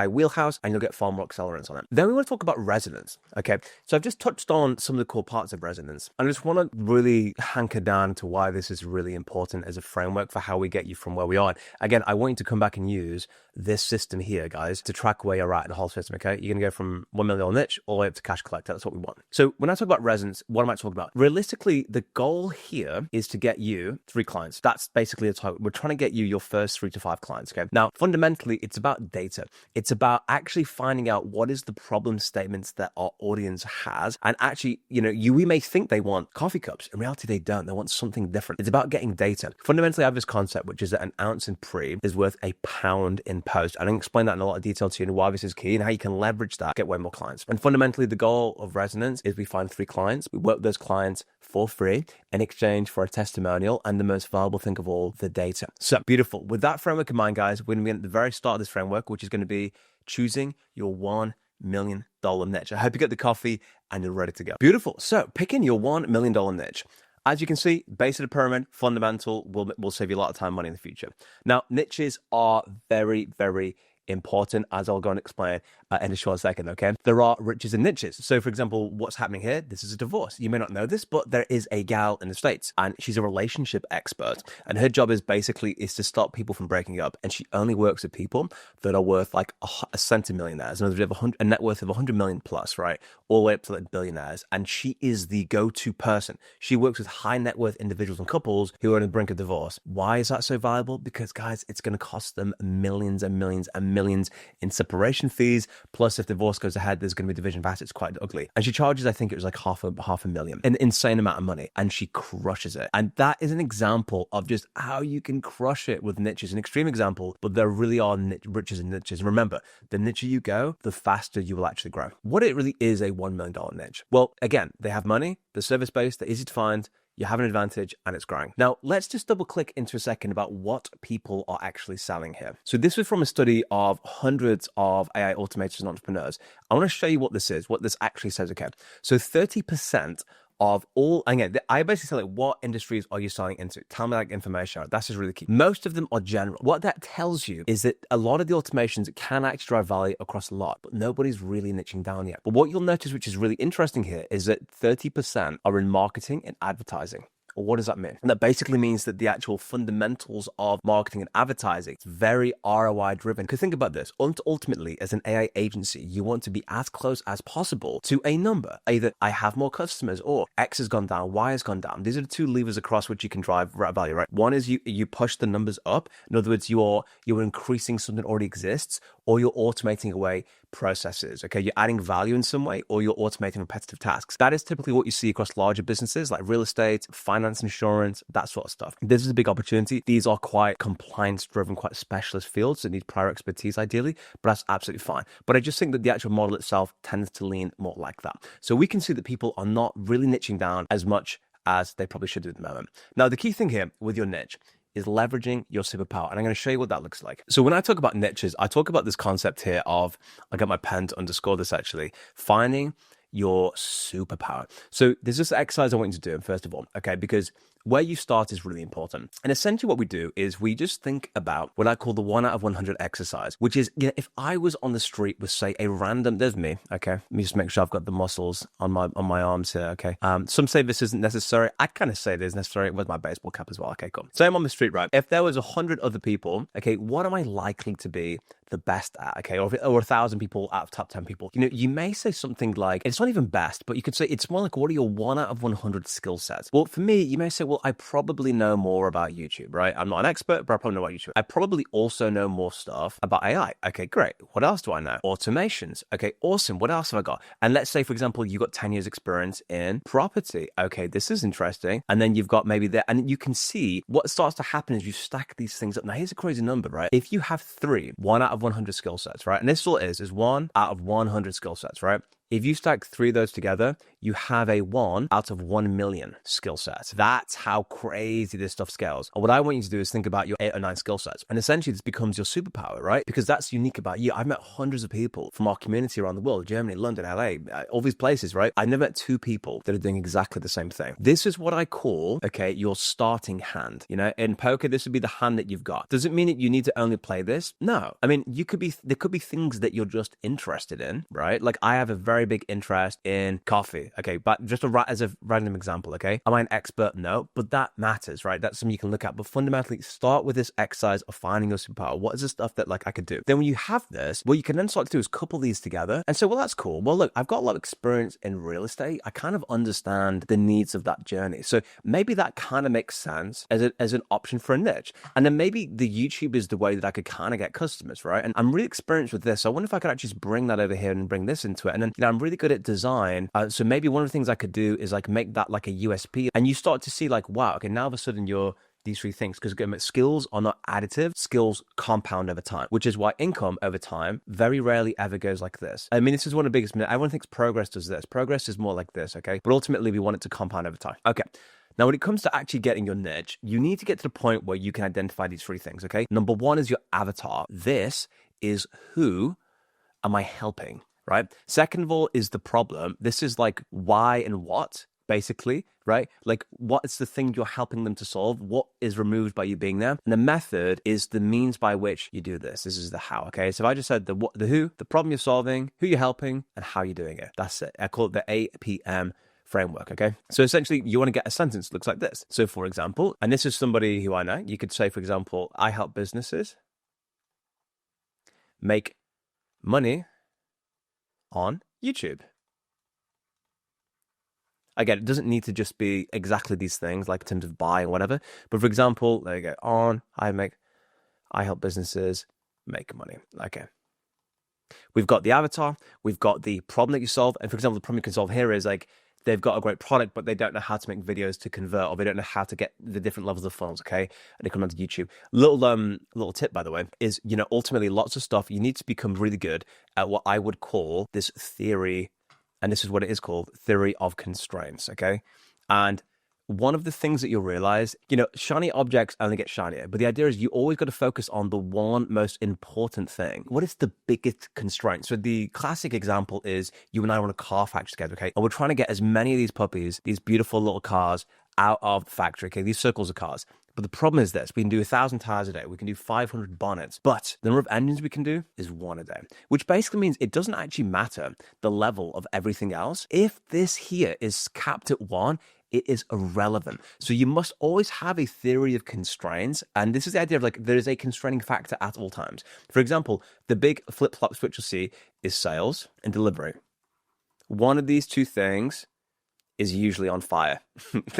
wheelhouse, and you'll get far more accelerants on it. Then we want to talk about resonance, okay? So I've just touched on some of the core parts of resonance. I just want to really hanker down to why this is really important as a framework for how we get you from where we are. Again, I want you to come back and use this system here, guys, to track where you're at in the whole system, okay? You're going to go from $1 million niche all the way up to cash collector. That's what we want. So when I talk about resonance, what am I talking about? Realistically, the goal here is to get you 3 clients. That's basically the target. We're trying to get you your first 3 to 5 clients, okay? Now, fundamentally, it's about data. It's about actually finding out what is the problem statements that our audience has. And actually, we may think they want coffee cups. In reality, they don't. They want something different. It's about getting data. Fundamentally, I have this concept, which is that an ounce in pre is worth a pound in post. I can explain that in a lot of detail to you and why this is key and how you can leverage that, get way more clients. And fundamentally, the goal of resonance is we find 3 clients. We work with those clients for free in exchange for a testimonial and the most valuable thing of all, the data. So beautiful. With that framework in mind, guys, we're going to be at the very start of this framework, which is going to be choosing your $1 million niche. I hope you get the coffee and you're ready to go. Beautiful. So picking your $1 million niche. As you can see, base of the pyramid, fundamental, will save you a lot of time, money in the future. Now, niches are very, very important, as I'll go and explain in a short second, okay? There are riches and niches. So, for example, what's happening here? This is a divorce. You may not know this, but there is a gal in the States, and she's a relationship expert, and her job is to stop people from breaking up, and she only works with people that are worth like a centimillionaires. In other words, they have a net worth of 100 million plus, right? All the way up to like billionaires, and she is the go-to person. She works with high net worth individuals and couples who are on the brink of divorce. Why is that so valuable? Because, guys, it's going to cost them millions and millions and millions in separation fees. Plus, if divorce goes ahead, there's going to be division of assets, quite ugly. And she charges, I think it was like half a million, an insane amount of money, and she crushes it. And that is an example of just how you can crush it with niches. An extreme example, but there really are riches and niches. And remember, the nicher you go, the faster you will actually grow. What it really is a $1 million niche. Well, again, they have money, they're service-based, they're easy to find, you have an advantage, and it's growing. Now, let's just double click into a second about what people are actually selling here. So this was from a study of hundreds of AI automators and entrepreneurs. I want to show you what this is, what this actually says. Okay, so 30% of all, again, I basically say, like, what industries are you selling into? Tell me, like, information. That's just really key. Most of them are general. What that tells you is that a lot of the automations can actually drive value across a lot, but nobody's really niching down yet. But what you'll notice, which is really interesting here, is that 30% are in marketing and advertising. Or what does that mean? And that basically means that the actual fundamentals of marketing and advertising is very ROI driven. Because think about this, ultimately, as an AI agency, you want to be as close as possible to a number. Either I have more customers, or X has gone down, Y has gone down. These are the two levers across which you can drive value, right? One is you push the numbers up. In other words, you're increasing something that already exists, or you're automating away processes. Okay, you're adding value in some way, or you're automating repetitive tasks. That is typically what you see across larger businesses like real estate, finance, insurance, that sort of stuff. This is a big opportunity. These are quite compliance driven, quite specialist fields that need prior expertise ideally, but that's absolutely fine. But I just think that the actual model itself tends to lean more like that. So we can see that people are not really niching down as much as they probably should do at the moment. Now, the key thing here with your niche is leveraging your superpower. And I'm going to show you what that looks like. So when I talk about niches, I talk about this concept here of, I got my pen to underscore this actually, finding your superpower. So there's this exercise I want you to do, first of all, okay, because where you start is really important. And essentially what we do is we just think about what I call the 1 out of 100 exercise, which is, you know, if I was on the street with, say, a random, there's me, okay, let me just make sure I've got the muscles on my arms here, okay. Some say this isn't necessary. I kind of say it is necessary with my baseball cap as well. Okay, cool. So I'm on the street, right? If there was 100 other people, okay, what am I likely to be the best at, okay, or 1,000 people out of top 10 people? You know, you may say something like, it's not even best, but you could say it's more like, what are your 1 out of 100 skill sets? Well, for me, you may say, well, I probably know more about YouTube, right? I'm not an expert, but I probably know about YouTube. I probably also know more stuff about AI. Okay, great. What else do I know? Automations. Okay, awesome. What else have I got? And let's say, for example, you got 10 years experience in property. Okay, this is interesting. And then you've got maybe that, and you can see what starts to happen is you stack these things up. Now, here's a crazy number, right? If you have 1 out of 100 skill sets, right? And this all is 1 out of 100 skill sets, right? If you stack 3 of those together, you have a 1 out of 1 million skill sets. That's how crazy this stuff scales. And what I want you to do is think about your 8 or 9 skill sets. And essentially this becomes your superpower, right? Because that's unique about you. I've met hundreds of people from our community around the world, Germany, London, LA, all these places, right? I've never met 2 people that are doing exactly the same thing. This is what I call, okay, your starting hand. You know, in poker, this would be the hand that you've got. Does it mean that you need to only play this? No. I mean, there could be things that you're just interested in, right? Like I have a very big interest in coffee, okay, but just as a random example, okay, am I an expert? No, but that matters, right? That's something you can look at. But fundamentally, start with this exercise of finding your superpower. What is the stuff that like I could do? Then when you have this, what you can then start to do is couple these together and say, well, that's cool. Well, look, I've got a lot of experience in real estate. I kind of understand the needs of that journey. So maybe that kind of makes sense as an option for a niche. And then maybe the YouTube is the way that I could kind of get customers, right? And I'm really experienced with this. So I wonder if I could actually just bring that over here and bring this into it. And then, you know, I'm really good at design. So maybe one of the things I could do is like make that like a USP. And you start to see like, wow, okay, now all of a sudden you're these 3 things, because skills are not additive, skills compound over time, which is why income over time very rarely ever goes like this. I mean, this is one of the biggest, everyone thinks progress does this. Progress is more like this, okay? But ultimately we want it to compound over time. Okay. Now, when it comes to actually getting your niche, you need to get to the point where you can identify these 3 things, okay? Number 1 is your avatar. This is who am I helping, right? Second of all is the problem. This is like why and what, basically, right? Like, what is the thing you're helping them to solve? What is removed by you being there? And the method is the means by which you do this. This is the how, okay? So if I just said the what, the who, the problem you're solving, who you're helping, and how you're doing it. That's it. I call it the APM framework, okay? So essentially, you want to get a sentence that looks like this. So for example, and this is somebody who I know, you could say, for example, I help businesses make money on YouTube. Again, it doesn't need to just be exactly these things, like in terms of buy and whatever. But for example, there you go. I help businesses make money. Okay. We've got the avatar. We've got the problem that you solve. And for example, the problem you can solve here is like, they've got a great product, but they don't know how to make videos to convert, or they don't know how to get the different levels of funnels, okay? And they come onto YouTube. Little tip, by the way, is, ultimately lots of stuff, you need to become really good at what I would call this theory, and this is what it is called, theory of constraints, okay? And one of the things that you'll realize, shiny objects only get shinier, but the idea is you always got to focus on the one most important thing. What is the biggest constraint? So the classic example is you and I run a car factory together, okay? And we're trying to get as many of these puppies, these beautiful little cars, out of the factory, okay? These circles of cars. But the problem is this, we can do 1,000 tires a day, we can do 500 bonnets, but the number of engines we can do is one a day, which basically means it doesn't actually matter the level of everything else. If this here is capped at 1, it is irrelevant. So you must always have a theory of constraints. And this is the idea of like, there is a constraining factor at all times. For example, the big flip-flop switch you'll see is sales and delivery. One of these two things is usually on fire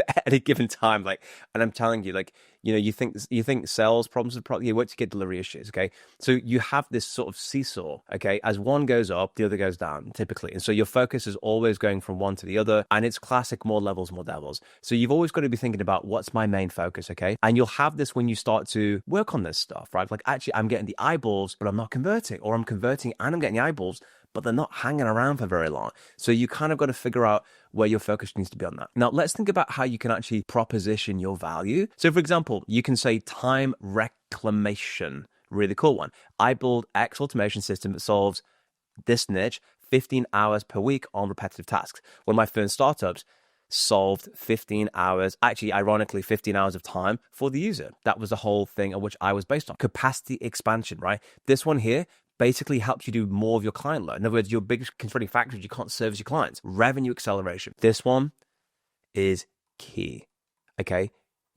at any given time. And I'm telling you, you think sales problems are probably, you wait to get delivery issues, okay? So you have this sort of seesaw, okay? As one goes up, the other goes down, typically. And so your focus is always going from one to the other, and it's classic, more levels, more devils. So you've always got to be thinking about what's my main focus, okay? And you'll have this when you start to work on this stuff, right? Like, actually, I'm getting the eyeballs, but I'm not converting, or I'm converting and I'm getting the eyeballs, but they're not hanging around for very long. So you kind of got to figure out where your focus needs to be on that. Now, let's think about how you can actually proposition your value. So for example, you can say time reclamation, really cool one. I build X automation system that solves this niche, 15 hours per week on repetitive tasks. One of my first startups solved 15 hours, actually, ironically, 15 hours of time for the user. That was the whole thing on which I was based on. Capacity expansion, right? This one here basically helps you do more of your client load. In other words, your biggest constraining factor is you can't service your clients. Revenue acceleration. This one is key, okay?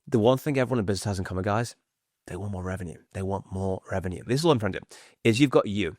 The one thing everyone in business has in common, guys, they want more revenue. They want more revenue. This is what I'm trying to do, is you've got you,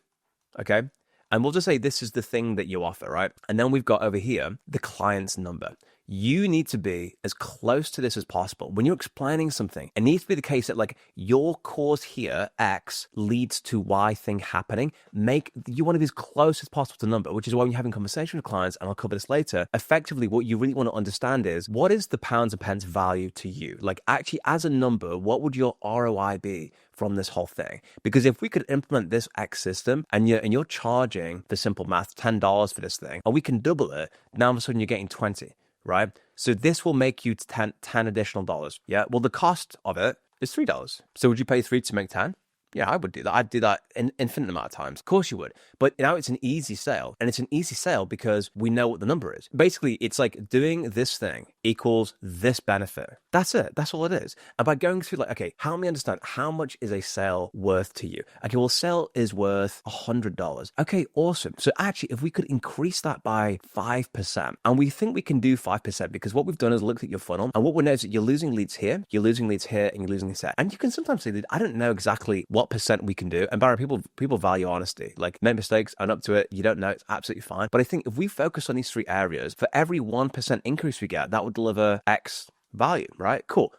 okay? And we'll just say this is the thing that you offer, right? And then we've got over here the client's number. You need to be as close to this as possible. When you're explaining something, it needs to be the case that your cause here, X, leads to Y thing happening. You want to be as close as possible to number, which is why when you're having conversation with clients, and I'll cover this later, effectively what you really want to understand is, what is the pounds and pence value to you? Actually, as a number, what would your ROI be from this whole thing? Because if we could implement this X system and you're charging, for simple math, $10 for this thing, and we can double it, now all of a sudden you're getting 20. Right? So this will make you 10 additional dollars. Yeah. Well, the cost of it is $3. So would you pay 3 to make 10? Yeah, I would do that. I'd do that an infinite amount of times. Of course you would. But now it's an easy sale. And it's an easy sale because we know what the number is. Basically, it's like doing this thing equals this benefit. That's it. That's all it is. And by going through okay, help me understand, how much is a sale worth to you? Okay, well, sale is worth $100. Okay, awesome. So actually, if we could increase that by 5%, and we think we can do 5% because what we've done is looked at your funnel, and what we know is that you're losing leads here, you're losing leads here, and you're losing leads here. And you can sometimes say that I don't know exactly what percent we can do. And Barry, people value honesty. Make mistakes, own up to it. You don't know, it's absolutely fine. But I think if we focus on these 3 areas, for every 1% increase we get, that would deliver X value, right? Cool.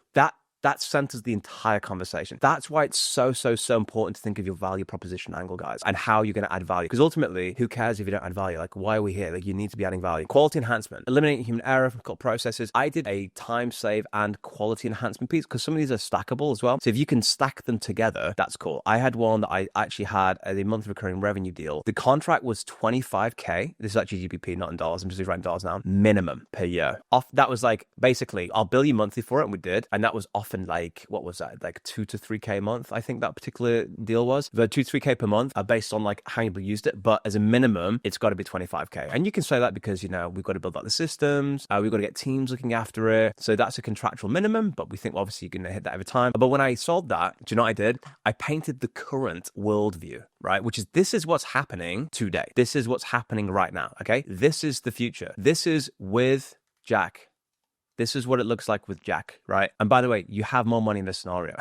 That centers the entire conversation. That's why it's so important to think of your value proposition angle, guys, and how you're going to add value. Because ultimately, who cares if you don't add value? Why are we here? You need to be adding value. Quality enhancement, eliminating human error from processes. I did a time save and quality enhancement piece because some of these are stackable as well. So if you can stack them together, that's cool. I had one that I actually had a monthly recurring revenue deal. The contract was $25K. This is actually GBP, not in dollars. I'm just writing dollars now. Minimum per year. That was basically, I'll bill you monthly for it, and we did. And that was off off and like, what was that? Like 2 to 3K a month, I think that particular deal was. The 2 to 3K per month are based on like how you used it. But as a minimum, it's got to be 25K. And you can say that because, you know, we've got to build out the systems. We've got to get teams looking after it. So that's a contractual minimum, but we think obviously you're going to hit that every time. But when I sold that, do you know what I did? I painted the current worldview, right? Which is, this is what's happening today. This is what's happening right now, okay? This is the future. This is with Jack. This is what it looks like with Jack, right? And by the way, you have more money in this scenario.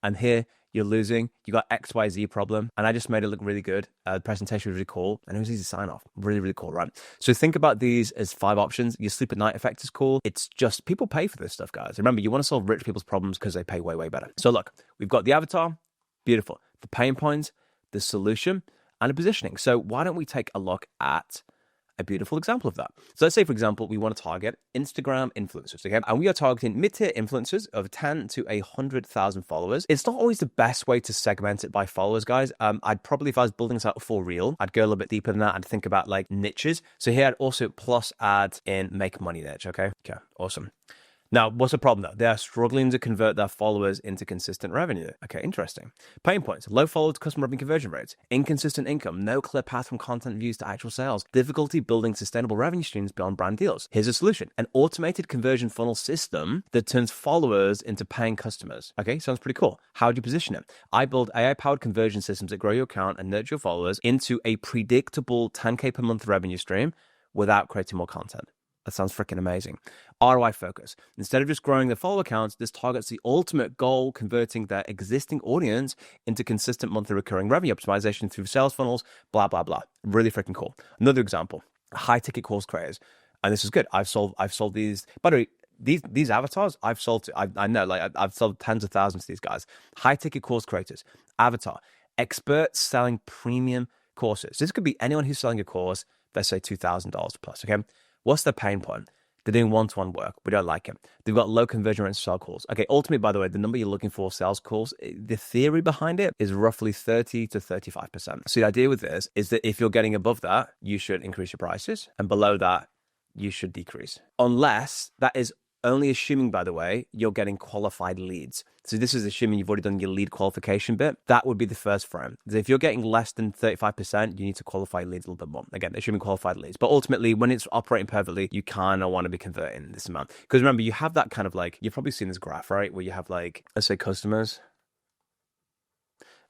And here, you're losing. You got XYZ problem. And I just made it look really good. The presentation was really cool. And it was easy to sign off. Really, really cool, right? So think about these as 5 options. Your sleep at night effect is cool. It's just, people pay for this stuff, guys. Remember, you want to solve rich people's problems because they pay way, way better. So look, we've got the avatar. Beautiful. The pain points, the solution, and the positioning. So why don't we take a look at a beautiful example of that? So let's say, for example, we want to target Instagram influencers, okay? And we are targeting mid-tier influencers of 10 to 100,000 followers. It's not always the best way to segment it by followers, guys. I'd probably, if I was building this out for real, I'd go a little bit deeper than that. I'd think about like niches. So here I'd also plus add in make money niche, okay? Okay, awesome. Now, what's the problem though? They are struggling to convert their followers into consistent revenue. Okay, interesting. Pain points: low follow to customer revenue conversion rates, inconsistent income, no clear path from content views to actual sales, difficulty building sustainable revenue streams beyond brand deals. Here's a solution: an automated conversion funnel system that turns followers into paying customers. Okay, sounds pretty cool. How do you position it? I build AI-powered conversion systems that grow your account and nurture your followers into a predictable 10K per month revenue stream without creating more content. That sounds freaking amazing. ROI focus. Instead of just growing their follower accounts, this targets the ultimate goal, converting their existing audience into consistent monthly recurring revenue optimization through sales funnels, blah, blah, blah. Really freaking cool. Another example, high ticket course creators. And this is good. I've sold these. By the way, these avatars I've sold to, I know, like I've sold tens of thousands to these guys. High ticket course creators. Avatar. Experts selling premium courses. This could be anyone who's selling a course, let's say $2,000 plus, okay? What's the pain point? They're doing one-to-one work. We don't like it. They've got low conversion rates sales calls. Okay, ultimately, by the way, the number you're looking for sales calls, the theory behind it is roughly 30 to 35%. So the idea with this is that if you're getting above that, you should increase your prices. And below that, you should decrease. Unless that is only assuming, by the way, you're getting qualified leads. So this is assuming you've already done your lead qualification bit. That would be the first frame. If you're getting less than 35%, you need to qualify leads a little bit more. Again, assuming qualified leads. But ultimately, when it's operating perfectly, you kind of want to be converting this amount. Because remember, you have that kind of like, you've probably seen this graph, right? Where you have like, let's say customers,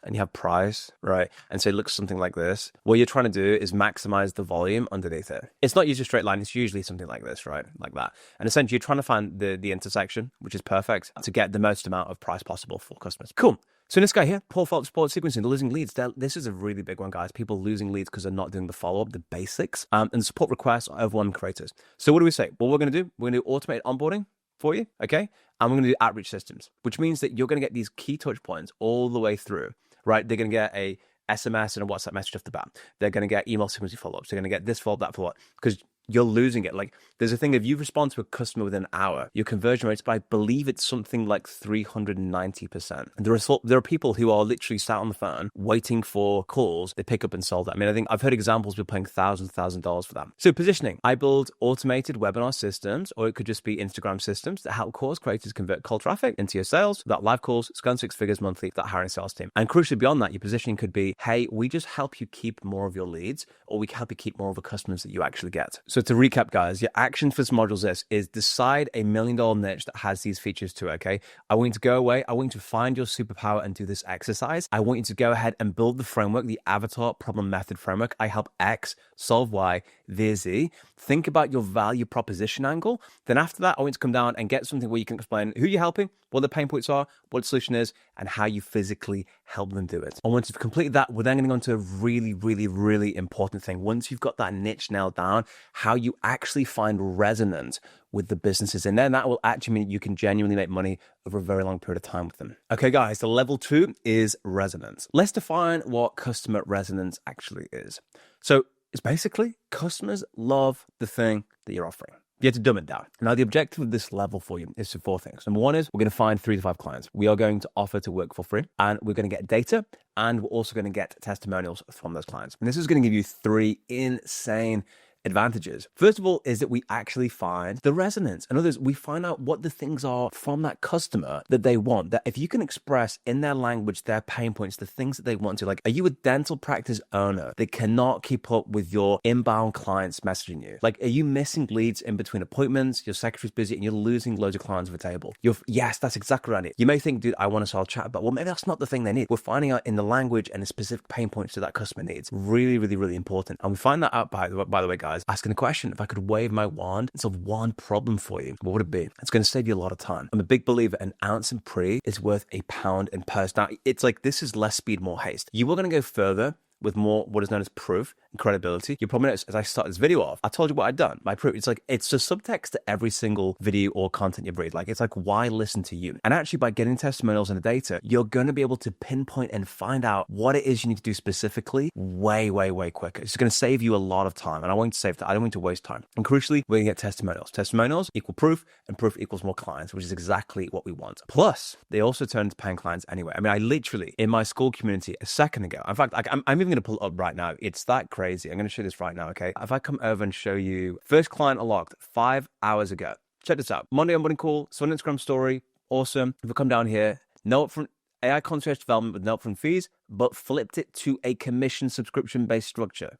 and you have price, right? And so it looks something like this. What you're trying to do is maximize the volume underneath it. It's not usually a straight line. It's usually something like this, right? Like that. And essentially you're trying to find the intersection, which is perfect, to get the most amount of price possible for customers. Cool. So this guy here, poor fault support sequencing, the losing leads. This is a really big one, guys. People losing leads because they're not doing the follow-up, the basics, and support requests are overwhelming creators. So what do we say? Well, we're going to do, we're going to do automated onboarding for you, okay? And we're going to do outreach systems, which means that you're going to get these key touch points all the way through. Right? They're going to get a SMS and a WhatsApp message off the bat. They're going to get email sequence follow-ups. They're going to get this follow-up, that follow-up. Because you're losing it. Like, there's a thing, if you respond to a customer within an hour, your conversion rates, but I believe it's something like 390%. There are people who are literally sat on the phone waiting for calls. They pick up and solve that. I mean, I think I've heard examples of paying thousands of dollars for that. So positioning, I build automated webinar systems, or it could just be Instagram systems that help course creators convert cold traffic into your sales, that live calls, spend 6 figures monthly, that hiring sales team. And crucially beyond that, your positioning could be, hey, we just help you keep more of your leads, or we can help you keep more of the customers that you actually get. So to recap, guys, your action for this module is decide $1 million niche that has these features to it, okay? I want you to go away. I want you to find your superpower and do this exercise. I want you to go ahead and build the framework, the avatar problem method framework. I help X solve Y via Z. Think about your value proposition angle. Then after that, I want you to come down and get something where you can explain who you're helping, what the pain points are, what the solution is, and how you physically help them do it. And once you've completed that, we're then going to go into a really, really, really important thing. Once you've got that niche nailed down, how you actually find resonance with the businesses. And then that will actually mean you can genuinely make money over a very long period of time with them. Okay, guys, the level 2 is resonance. Let's define what customer resonance actually is. So it's basically customers love the thing that you're offering. You have to dumb it down. Now, the objective of this level for you is 4 things. Number 1 is we're going to find 3 to 5 clients. We are going to offer to work for free, and we're going to get data, and we're also going to get testimonials from those clients. And this is going to give you 3 insane advantages. First of all is that we actually find the resonance. In other words, we find out what the things are from that customer that they want. That if you can express in their language their pain points, the things that they want to, like, are you a dental practice owner that cannot keep up with your inbound clients messaging you? Like, are you missing leads in between appointments? Your secretary's busy and you're losing loads of clients off the table. Yes, that's exactly right. You may think, dude, I want to sell chatbot. Well, maybe that's not the thing they need. We're finding out in the language and the specific pain points that customer needs. Really, really, really important. And we find that out by the way, guys, asking the question, if I could wave my wand and solve one problem for you, what would it be? It's going to save you a lot of time. I'm a big believer an ounce in pre is worth a pound in purse. Now, it's like, this is less speed, more haste. You are going to go further with more what is known as proof and credibility. You probably noticed as I started this video off, I told you what I'd done. My proof, it's like, it's a subtext to every single video or content you read. Like, it's like, why listen to you? And actually by getting testimonials and the data, you're going to be able to pinpoint and find out what it is you need to do specifically way, way, way quicker. It's going to save you a lot of time. And I want you to save that. I don't want you to waste time. And crucially, we're going to get testimonials. Testimonials equal proof, and proof equals more clients, which is exactly what we want. Plus, they also turn into paying clients anyway. I mean, I literally, in my school community a second ago, in fact, I'm even going to pull it up right now. It's that crazy. I'm going to show you this right now, okay? If I come over and show you first client unlocked 5 hours ago. Check this out. Monday onboarding call, saw an Instagram story. Awesome. If we come down here, no upfront AI concierge development with no upfront fees, but flipped it to a commission subscription-based structure.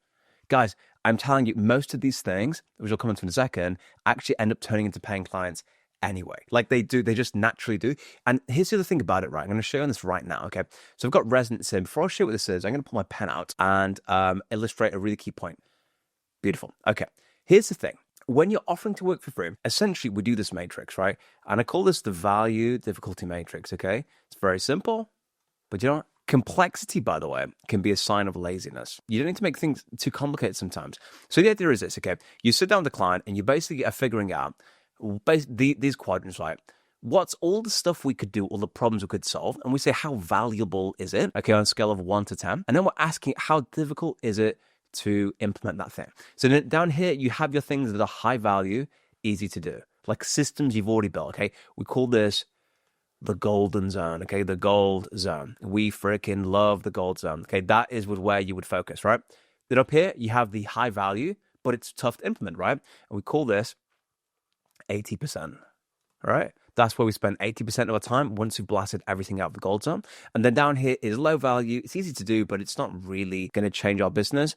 Guys, I'm telling you, most of these things, which I'll come into in a second, actually end up turning into paying clients anyway. Like they do, they just naturally do. And here's the other thing about it, right? I'm going to show you this right now, okay? So I've got resonance in. Before I show you what this is, I'm going to pull my pen out and illustrate a really key point. Beautiful. Okay, here's the thing. When you're offering to work for free, essentially we do this matrix, right? And I call this the value difficulty matrix, okay? It's very simple, but you know what? Complexity, by the way, can be a sign of laziness. You don't need to make things too complicated sometimes. So the idea is this, okay? You sit down with the client and you basically are figuring out these quadrants, right? What's all the stuff we could do, all the problems we could solve? And we say, how valuable is it? Okay, on a scale of 1 to 10. And then we're asking, how difficult is it to implement that thing? So then down here, you have your things that are high value, easy to do, like systems you've already built, okay? We call this the golden zone, okay? The gold zone. We freaking love the gold zone, okay? That is where you would focus, right? Then up here, you have the high value, but it's tough to implement, right? And we call this 80%, all right? That's where we spend 80% of our time once we've blasted everything out of the gold zone. And then down here is low value. It's easy to do, but it's not really going to change our business.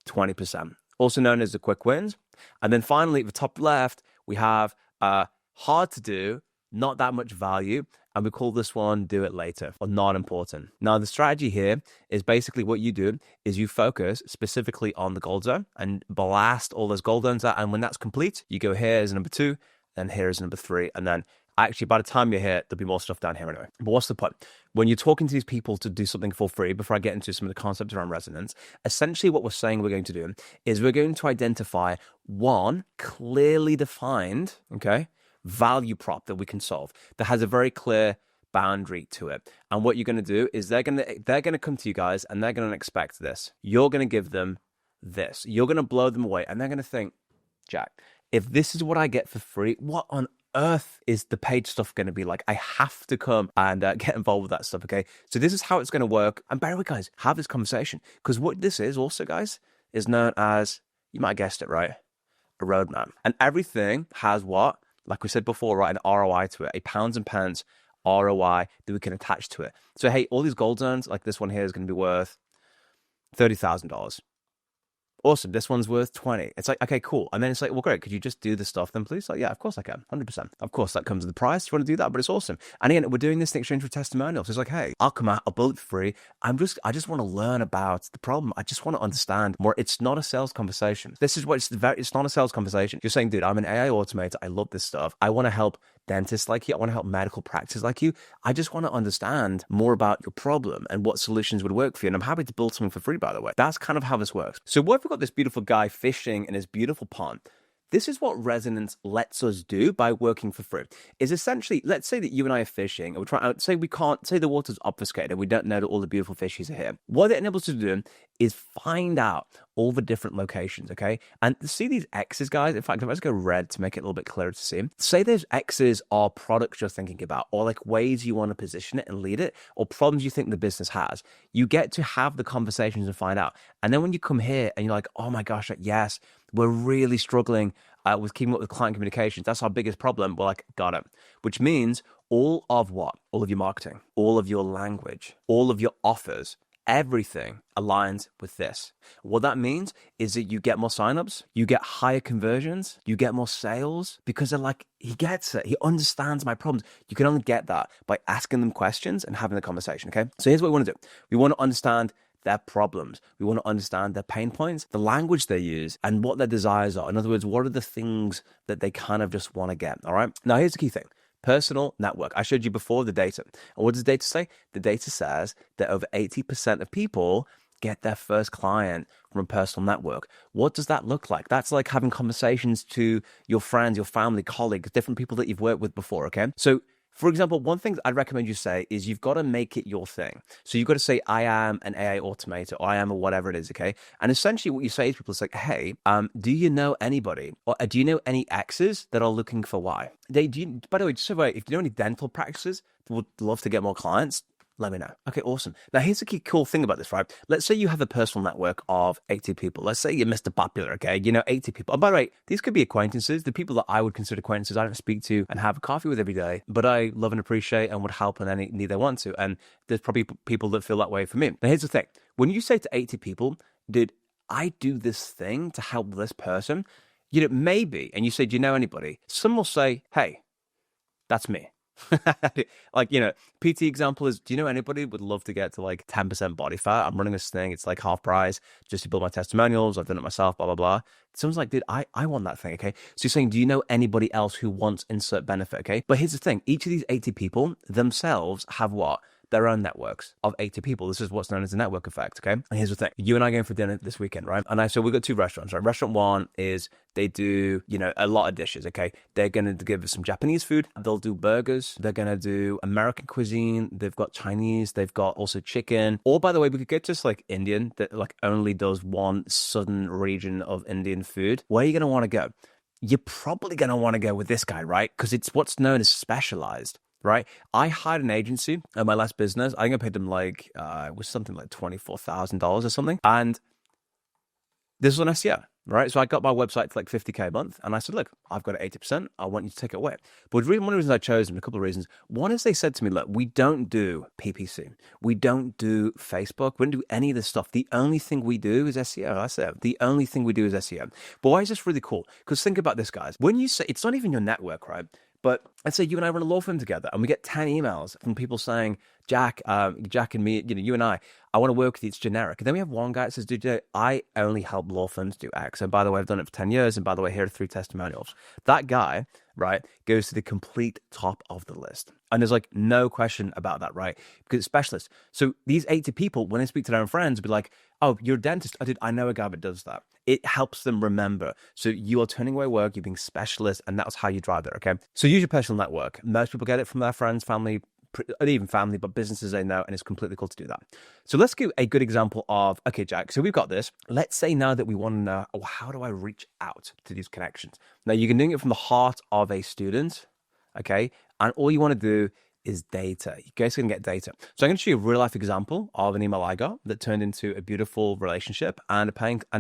20%, also known as the quick wins. And then finally, at the top left, we have hard to do, not that much value, and we call this one do it later, or not important. Now, the strategy here is basically what you do is you focus specifically on the gold zone and blast all those gold zones out. And when that's complete, you go here as number 2, and here is number 3. And then actually, by the time you're here, there'll be more stuff down here anyway. But what's the point? When you're talking to these people to do something for free, before I get into some of the concepts around resonance, essentially what we're saying we're going to do is we're going to identify one clearly defined, okay, value prop that we can solve that has a very clear boundary to it. And what you're going to do is they're going to come to you guys and they're going to expect this. You're going to give them this. You're going to blow them away, and they're going to think, Jack, if this is what I get for free, what on earth is the paid stuff going to be like? I have to come and get involved with that stuff, okay? So this is how it's going to work. And by the way, guys, have this conversation, because what this is also, guys, is known as, you might have guessed it, right? A roadmap. And everything has what? Like we said before, right? An ROI to it, a pounds and pence ROI that we can attach to it. So, hey, all these gold zones, like this one here is going to be worth $30,000. Awesome, this one's worth 20. It's like, okay, cool. And then it's like, well, great, could you just do the stuff then, please? Like, yeah, of course I can, 100%. Of course, that comes with the price. You want to do that, but it's awesome. And again, we're doing this in exchange for testimonials. It's like, hey, I'll come out, I'll build it for free. I just want to learn about the problem. I just want to understand more. It's not a sales conversation. This is what it's not a sales conversation. You're saying, dude, I'm an AI automator. I love this stuff. I want to help dentists like you. I want to help medical practices like you. I just want to understand more about your problem and what solutions would work for you. And I'm happy to build something for free, by the way. That's kind of how this works. So what if we've got this beautiful guy fishing in his beautiful pond? This is what resonance lets us do by working for free. Is essentially, let's say that you and I are fishing, and we're trying to say the water's obfuscated, we don't know that all the beautiful fishes are here. What it enables us to do is find out all the different locations, okay? And see these X's, guys? In fact, if I just go red to make it a little bit clearer to see, say those X's are products you're thinking about, or like ways you want to position it and lead it, or problems you think the business has. You get to have the conversations and find out. And then when you come here and you're like, oh my gosh, yes, we're really struggling with keeping up with client communications. That's our biggest problem. We're like, got it. Which means all of what? All of your marketing, all of your language, all of your offers, everything aligns with this. What that means is that you get more signups, you get higher conversions, you get more sales because they're like, he gets it. He understands my problems. You can only get that by asking them questions and having the conversation. Okay. So here's what we want to do. We want to understand their problems. We want to understand their pain points, the language they use, and what their desires are. In other words, what are the things that they kind of just want to get? All right. Now, here's the key thing. Personal network. I showed you before the data. And what does the data say? The data says that over 80% of people get their first client from a personal network. What does that look like? That's like having conversations to your friends, your family, colleagues, different people that you've worked with before, okay? So for example, one thing I'd recommend you say is you've got to make it your thing. So you've got to say, I am an AI automator, or I am a whatever it is, okay? And essentially what you say to people is like, hey, do you know anybody, or do you know any X's that are looking for Y? By the way, just so if you know any dental practices that would love to get more clients, let me know. Okay, awesome. Now, here's the key cool thing about this, right? Let's say you have a personal network of 80 people. Let's say you're Mr. Popular, okay? You know, 80 people. Oh, by the way, these could be acquaintances, the people that I would consider acquaintances I don't speak to and have a coffee with every day, but I love and appreciate and would help in any need they want to. And there's probably people that feel that way for me. Now, here's the thing. When you say to 80 people, did I do this thing to help this person? You know, maybe, and you say, do you know anybody? Some will say, hey, that's me. Like, you know, PT example is, do you know anybody would love to get to like 10% body fat? I'm running this thing. It's like half price just to build my testimonials. I've done it myself, blah, blah, blah. Someone's like, dude, I want that thing. Okay. So you're saying, do you know anybody else who wants insert benefit? Okay. But here's the thing. Each of these 80 people themselves have what? Their own networks of 80 people. This is what's known as the network effect, okay? And here's the thing. You and I are going for dinner this weekend, right? And so we've got two restaurants, right? Restaurant one is they do, you know, a lot of dishes, okay? They're going to give us some Japanese food. They'll do burgers. They're going to do American cuisine. They've got Chinese. They've got also chicken. Or, by the way, we could get just like Indian that like only does one southern region of Indian food. Where are you going to want to go? You're probably going to want to go with this guy, right? Because it's what's known as specialized. Right. I hired an agency at my last business. I think I paid them like, it was something like $24,000 or something. And this was on SEO, right? So I got my website to like 50K a month. And I said, look, I've got 80%. I want you to take it away. But one of the reasons I chose them, a couple of reasons. One is they said to me, look, we don't do PPC. We don't do Facebook. We don't do any of this stuff. The only thing we do is SEO. I said, the only thing we do is SEO. But why is this really cool? Because think about this, guys. When you say, it's not even your network, right? But let's say you and I run a law firm together and we get 10 emails from people saying, Jack and me, you know, you and I want to work with you. It's generic. And then we have one guy that says, dude, I only help law firms do X. And by the way, I've done it for 10 years. And by the way, here are 3 testimonials. That guy, right, goes to the complete top of the list. And there's like no question about that, right? Because it's specialist. So these 80 people, when they speak to their own friends, be like, oh, you're a dentist. I know a guy that does that. It helps them remember. So you are turning away work, you're being specialist, and that's how you drive there, okay? So use your personal network. Most people get it from their friends, family, even family, but businesses they know, and it's completely cool to do that. So let's give a good example of, okay, Jack, so we've got this. Let's say now that we want to know, oh, how do I reach out to these connections? Now, you can do it from the heart of a student, okay? And all you want to do is data. You guys can get data. So I'm going to show you a real life example of an email I got that turned into a beautiful relationship and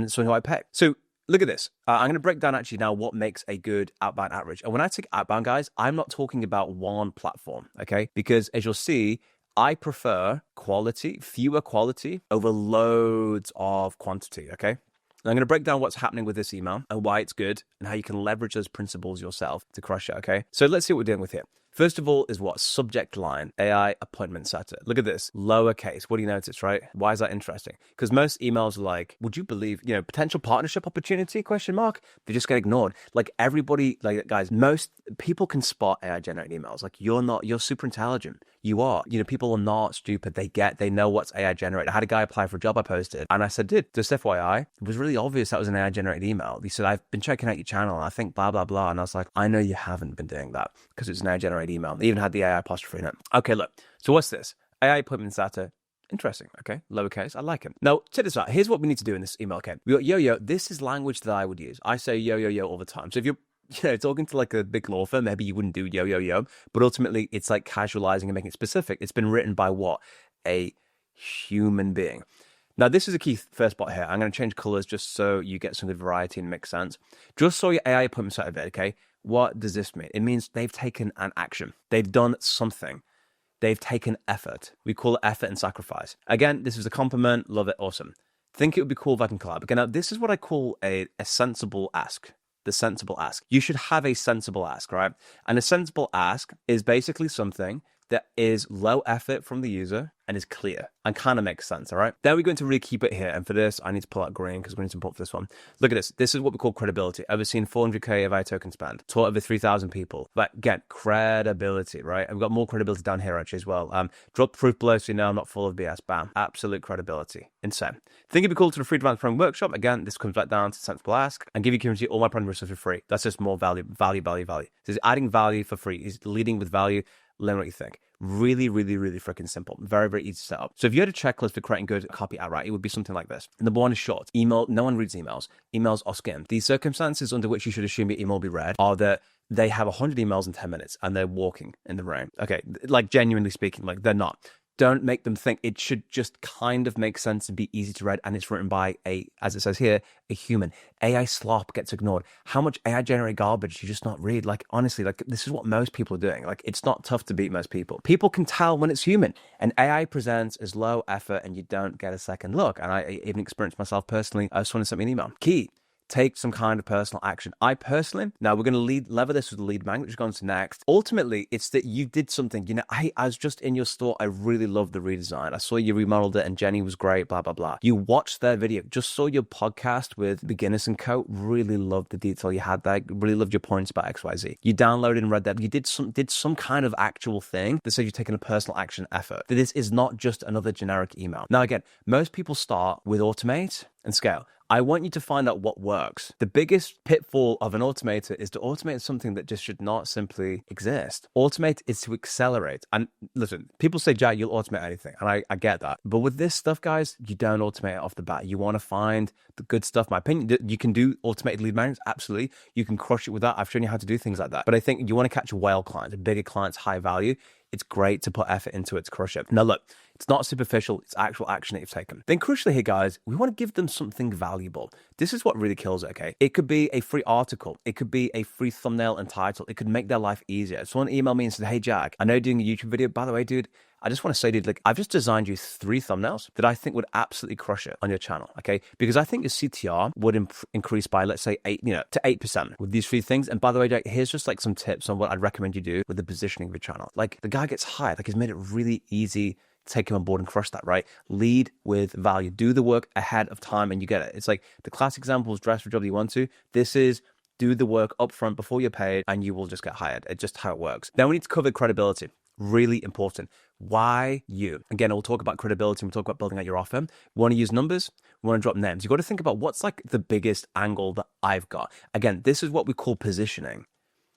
someone who I pay. So look at this. I'm going to break down actually now what makes a good outbound outreach. And when I take outbound, guys, I'm not talking about one platform, okay? Because as you'll see, I prefer quality, fewer quality over loads of quantity, okay? And I'm going to break down what's happening with this email and why it's good and how you can leverage those principles yourself to crush it, okay? So let's see what we're doing with here. First of all is what? Subject line, AI appointment setter. Look at this, lowercase. What do you notice, right? Why is that interesting? Because most emails are like, would you believe, you know, potential partnership opportunity, question mark? They just get ignored. Like everybody, like guys, most people can spot AI generated emails. Like you're super intelligent. You are, you know, people are not stupid. They know what's AI generated. I had a guy apply for a job I posted and I said, dude, just FYI, it was really obvious that was an AI generated email. He said, I've been checking out your channel and I think blah, blah, blah. And I was like, I know you haven't been doing that because it's an AI generated email. They even had the AI apostrophe in it. Okay, look. So what's this? AI appointment data. Interesting. Okay. Lowercase. I like it. Now, check this out. Here's what we need to do in this email. Okay. We got yo. This is language that I would use. I say yo all the time. So if you're talking to like a big law firm, maybe you wouldn't do yo. But ultimately, it's like casualizing and making it specific. It's been written by what? A human being. Now, this is a key first spot here. I'm going to change colors just so you get some good variety and makes sense. Just saw your AI appointment side of it, okay? What does this mean? It means they've taken an action. They've done something. They've taken effort. We call it effort and sacrifice. Again, this is a compliment. Love it. Awesome. Think it would be cool if I can collab. Again, now this is what I call a sensible ask. The sensible ask. You should have a sensible ask, right? And a sensible ask is basically something that is low effort from the user and is clear and kind of makes sense, all right? Then we're going to really keep it here. And for this, I need to pull out green because we need to import for this one. Look at this. This is what we call credibility. Overseen 400K of AI token spend. Taught over 3,000 people. But again, credibility, right? And we've got more credibility down here actually as well. Drop proof below so you know I'm not full of BS. Bam. Absolute credibility. Insane. Think it'd be cool to the free advanced program workshop. Again, this comes back down to sensible ask and give you community all my program resources for free. That's just more value. This is adding value for free. Is leading with value. Learn what you think. Really, really, really freaking simple. Very, very easy to set up. So if you had a checklist for creating good copy outright, it would be something like this. Number one is short. Email, no one reads emails. Emails are skimmed. These circumstances under which you should assume your email will be read are that they have 100 emails in 10 minutes and they're walking in the rain. Okay, like genuinely speaking, like they're not. Don't make them think. It should just kind of make sense and be easy to read. And it's written by as it says here, a human. AI slop gets ignored. How much AI generated garbage you just not read? Like, honestly, like this is what most people are doing. Like, it's not tough to beat most people. People can tell when it's human. And AI presents as low effort and you don't get a second look. And I even experienced myself personally. Someone sent me an email. Key. Take some kind of personal action. I personally, now we're going to lever this with the lead magnet, which goes to next. Ultimately, it's that you did something. You know, I was just in your store. I really loved the redesign. I saw you remodeled it and Jenny was great, blah, blah, blah. You watched their video, just saw your podcast with Beginners and Co. Really loved the detail you had there. Really loved your points about XYZ. You downloaded and read that. You did some kind of actual thing that said you've taken a personal action effort. That this is not just another generic email. Now, again, most people start with automate and scale. I want you to find out what works. The biggest pitfall of an automator is to automate something that just should not simply exist. Automate is to accelerate. And listen, people say, Jack, you'll automate anything. And I get that. But with this stuff, guys, you don't automate it off the bat. You want to find the good stuff. My opinion, you can do automated lead magnets. Absolutely. You can crush it with that. I've shown you how to do things like that. But I think you want to catch whale clients, bigger clients, high value. It's great to put effort into it to crush it. Now, look, it's not superficial. It's actual action that you've taken. Then crucially here, guys, we want to give them something valuable. This is what really kills it, okay? It could be a free article. It could be a free thumbnail and title. It could make their life easier. Someone emailed me and said, hey, Jack, I know you're doing a YouTube video. By the way, dude, I just want to say, dude, like I've just designed you 3 thumbnails that I think would absolutely crush it on your channel, okay? Because I think your CTR would increase by, let's say, 8% with these 3 things. And by the way, Jack, here's just like some tips on what I'd recommend you do with the positioning of your channel. Like the guy gets hired, like he's made it really easy to take him on board and crush that, right? Lead with value. Do the work ahead of time and you get it. It's like the classic example is dress for a job that you want to. This is do the work up front before you're paid and you will just get hired. It's just how it works. Then we need to cover credibility. Really important. Why you? Again, we'll talk about credibility. We'll talk about building out your offer. We want to use numbers. We want to drop names. You've got to think about what's like the biggest angle that I've got. Again, this is what we call positioning.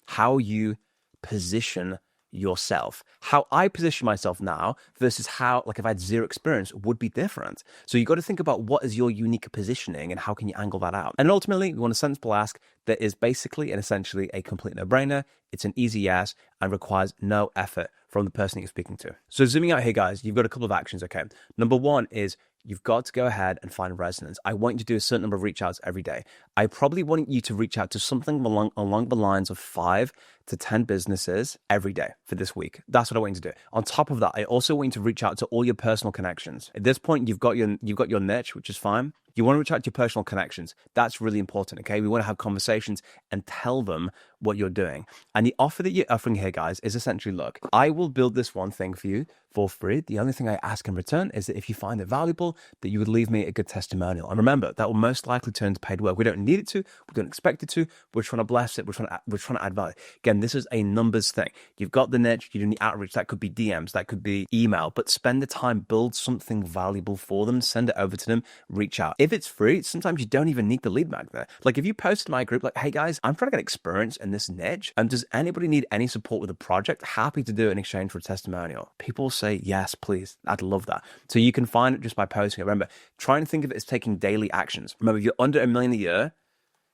How you position yourself. How I position myself now versus how, like if I had zero experience, would be different. So you got to think about what is your unique positioning and how can you angle that out. And ultimately, we want a sensible ask that is basically and essentially a complete no-brainer. It's an easy yes and requires no effort from the person you're speaking to. So zooming out here, guys, you've got a couple of actions, okay? Number one is you've got to go ahead and find resonance. I want you to do a certain number of reach outs every day. I probably want you to reach out to something along the lines of 5 to 10 businesses every day for this week. That's what I want you to do. On top of that, I also want you to reach out to all your personal connections. At this point, you've got your niche, which is fine. You want to reach out to your personal connections. That's really important, okay? We want to have conversations and tell them what you're doing. And the offer that you're offering here, guys, is essentially, look, I will build this one thing for you for free. The only thing I ask in return is that if you find it valuable, that you would leave me a good testimonial. And remember, that will most likely turn into paid work. We don't need it to. We don't expect it to. We're trying to bless it. We're trying to add value. Again, this is a numbers thing. You've got the niche. You're doing the outreach. That could be DMs. That could be email. But spend the time, build something valuable for them. Send it over to them. Reach out. If it's free, sometimes you don't even need the lead magnet. Like if you post in my group, like, hey guys, I'm trying to get experience in this niche. And does anybody need any support with a project? Happy to do it in exchange for a testimonial. People say, yes, please. I'd love that. So you can find it just by posting it. Remember, try and think of it as taking daily actions. Remember, if you're under $1 million a year,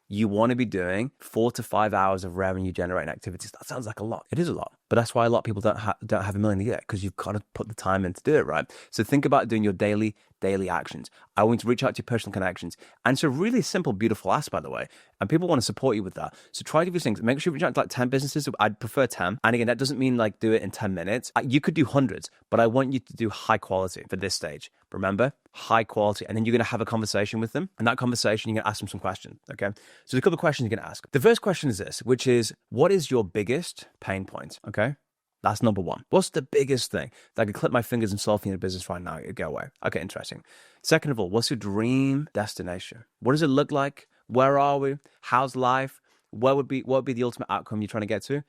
you want to be doing 4 to 5 hours of revenue generating activities. That sounds like a lot. It is a lot. But that's why a lot of people don't have $1 million a year, because you've got to put the time in to do it, right? So think about doing your daily daily actions. I want you to reach out to your personal connections. And it's a really simple, beautiful ask, by the way. And people want to support you with that. So try to do these things. Make sure you reach out to like 10 businesses. I'd prefer 10. And again, that doesn't mean like do it in 10 minutes. You could do hundreds, but I want you to do high quality for this stage. Remember, high quality. And then you're going to have a conversation with them. And that conversation, you're going to ask them some questions. Okay. So there's a couple of questions you're going to ask. The first question is this, which is, what is your biggest pain point? Okay. That's number one. What's the biggest thing that I could clip my fingers and solve in your business right now? It'd go away. Okay, interesting. Second of all, what's your dream destination? What does it look like? Where are we? How's life? What would be the ultimate outcome you're trying to get to?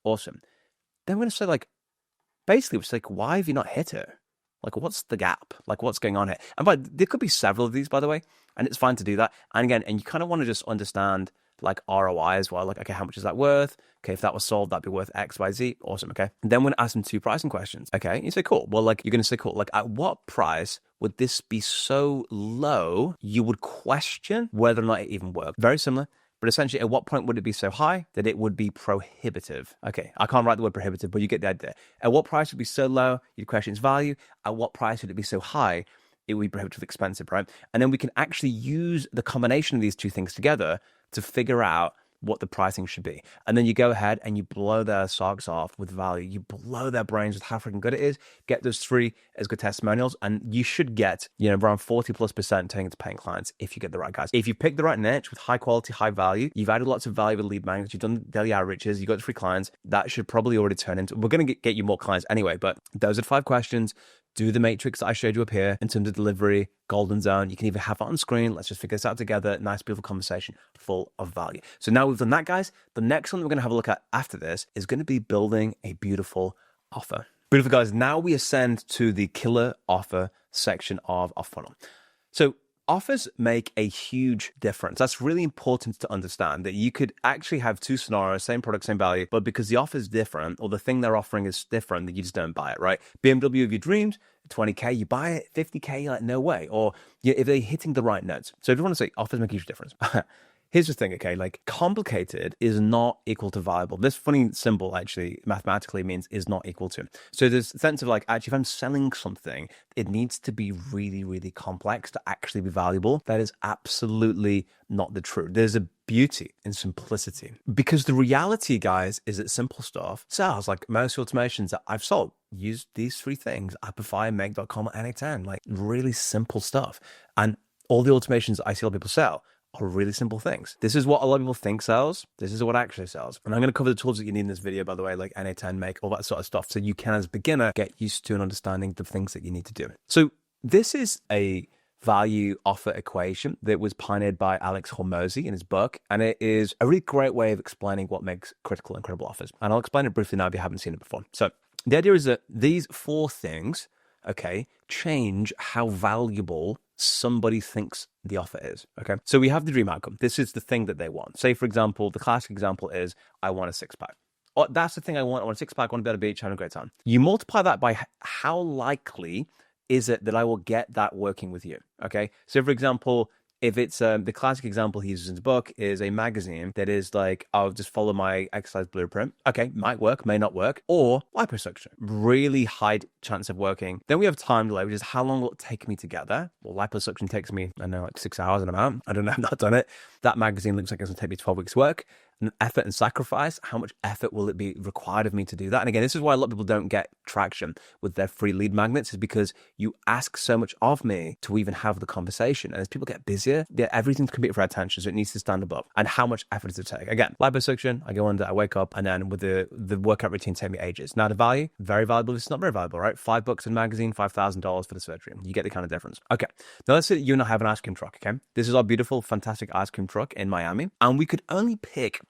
Awesome. Then we're going to say like, basically, it's like, why have you not hit it? Like, what's the gap? Like, what's going on here? And there could be several of these, by the way, and it's fine to do that. And again, you kind of want to just understand like ROI as well. Like, okay, how much is that worth? Okay, if that was sold, that'd be worth X, Y, Z. Awesome. Okay. And then we're going to ask them 2 pricing questions. Okay. You say, cool. Well, like, you're going to say, cool. Like, at what price would this be so low you would question whether or not it even worked? Very similar. But essentially, at what point would it be so high that it would be prohibitive? Okay, I can't write the word prohibitive, but you get the idea. At what price would it be so low you'd question its value? At what price would it be so high it would be prohibitively expensive, right? And then we can actually use the combination of these 2 things together to figure out what the pricing should be. And then you go ahead and you blow their socks off with value. You blow their brains with how freaking good it is. Get those 3 as good testimonials, and you should get, around 40+% turning into paying clients if you get the right guys. If you pick the right niche with high quality, high value, you've added lots of value with lead magnets, you've done daily outreaches, you got 3 clients, that should probably already turn into, we're going to get you more clients anyway, but those are 5 questions. Do the matrix that I showed you up here in terms of delivery, golden zone. You can even have it on screen. Let's just figure this out together. Nice, beautiful conversation full of value. So now we've done that, guys. The next one we're going to have a look at after this is going to be building a beautiful offer. Beautiful, guys. Now we ascend to the killer offer section of our funnel. So offers make a huge difference. That's really important to understand, that you could actually have 2 scenarios, same product, same value, but because the offer is different or the thing they're offering is different, that you just don't buy it, right? BMW of your dreams, 20K, you buy it, 50K, you're like, no way. Or if they're hitting the right notes. So if you want to say offers make a huge difference. Here's the thing, okay? Like, complicated is not equal to valuable. This funny symbol actually mathematically means is not equal to. So there's a sense of like, actually, if I'm selling something, it needs to be really, really complex to actually be valuable. That is absolutely not the truth. There's a beauty in simplicity, because the reality, guys, is that simple stuff sells. Like most automations that I've sold use these 3 things: Appify, Make.com, and NA10, like really simple stuff. And all the automations that I see other people sell are really simple things. This is what a lot of people think sells. This is what actually sells. And I'm going to cover the tools that you need in this video, by the way, like NA10, Make, all that sort of stuff. So you can, as a beginner, get used to and understanding the things that you need to do. So this is a value offer equation that was pioneered by Alex Hormozy in his book. And it is a really great way of explaining what makes critical and credible offers. And I'll explain it briefly now if you haven't seen it before. So the idea is that these 4 things, okay, change how valuable somebody thinks the offer is. Okay. So we have the dream outcome. This is the thing that they want. Say, for example, the classic example is, I want a 6-pack. Oh, that's the thing I want. I want a 6-pack. I want to be at a beach, having a great time. You multiply that by how likely is it that I will get that working with you? Okay. So for example, if it's the classic example he uses in his book is a magazine that is like, I'll just follow my exercise blueprint. Okay, might work, may not work. Or liposuction, really high chance of working. Then we have time delay, which is how long will it take me to get there? Well, liposuction takes me, I don't know, like 6 hours and I'm out. I don't know, I've not done it. That magazine looks like it's going to take me 12 weeks work. And effort and sacrifice, how much effort will it be required of me to do that? And again, this is why a lot of people don't get traction with their free lead magnets, is because you ask so much of me to even have the conversation. And as people get busier, everything's competing for attention, so it needs to stand above. And how much effort does it take? Again, liposuction, I go under, I wake up, and then with the workout routine take me ages. Now the value, very valuable. It's not very valuable, right? $5 in magazine, $5,000 for the surgery. You get the kind of difference. Okay. Now let's say that you and I have an ice cream truck, okay? This is our beautiful, fantastic ice cream truck in Miami. And we could only pick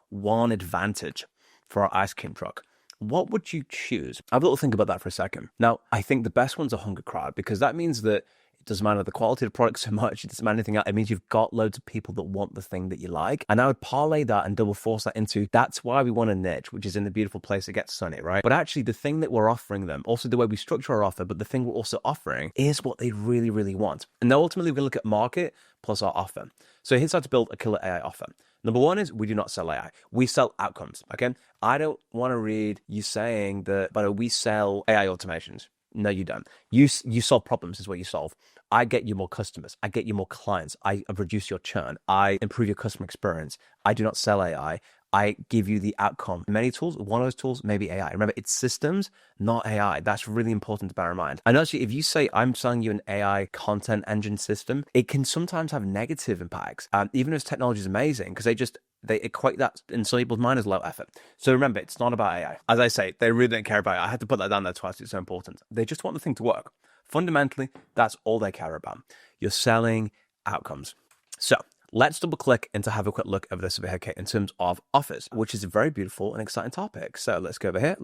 one advantage for our ice cream truck. What would you choose? Have a little think about that for a second. Now, I think the best one's a hunger crowd, because that means that it doesn't matter the quality of the product so much, it doesn't matter anything else. It means you've got loads of people that want the thing that you like. And I would parlay that and double force that into, that's why we want a niche, which is in the beautiful place that gets sunny, right? But actually the thing that we're offering them, also the way we structure our offer, but the thing we're also offering is what they really, really want. And now ultimately we're going to look at market plus our offer. So here's how to build a killer AI offer. Number one is we do not sell AI. We sell outcomes, okay? I don't want to read you saying that, but we sell AI automations. No, you don't. You solve problems is what you solve. I get you more customers. I get you more clients. I reduce your churn. I improve your customer experience. I do not sell AI. I give you the outcome. Many tools, one of those tools may be AI. Remember, it's systems, not AI. That's really important to bear in mind. And actually, if you say I'm selling you an AI content engine system, it can sometimes have negative impacts, even if technology is amazing, because they equate that in some people's mind as low effort. So remember, it's not about AI. As I say, they really don't care about it. I had to put that down there twice. It's so important. They just want the thing to work. Fundamentally, that's all they care about. You're selling outcomes. So let's double click and to have a quick look over this over here, okay, in terms of offers, which is a very beautiful and exciting topic. So let's go over here.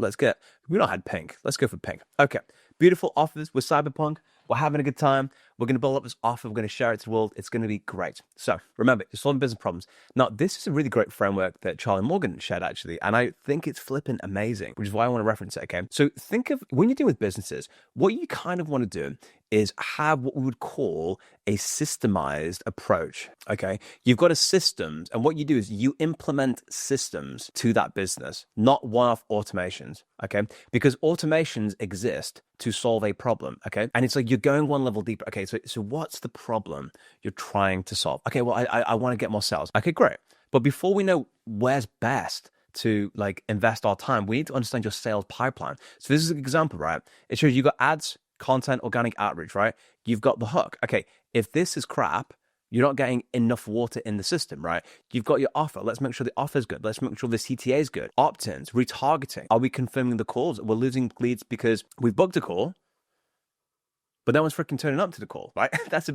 We don't had pink. Let's go for pink. Okay. Beautiful offers with Cyberpunk. We're having a good time. We're going to build up this offer. We're going to share it to the world. It's going to be great. So remember, you're solving business problems. Now, this is a really great framework that Charlie Morgan shared, actually. And I think it's flipping amazing, which is why I want to reference it, okay? So think of when you're dealing with businesses, what you kind of want to do is have what we would call a systemized approach, okay? You've got a systems, and what you do is you implement systems to that business, not one-off automations, okay? Because automations exist to solve a problem, okay? And it's like you're going one level deeper. Okay, so what's the problem you're trying to solve? Okay, well, I want to get more sales. Okay, great. But before we know where's best to like invest our time, we need to understand your sales pipeline. So this is an example, right? It shows you got ads, content, organic outreach, right? You've got the hook. Okay, if this is crap, you're not getting enough water in the system, right? You've got your offer. Let's make sure the offer is good. Let's make sure the CTA is good. Opt-ins, retargeting. Are we confirming the calls? We're losing leads because we've booked a call, but no one's freaking turning up to the call, right? That's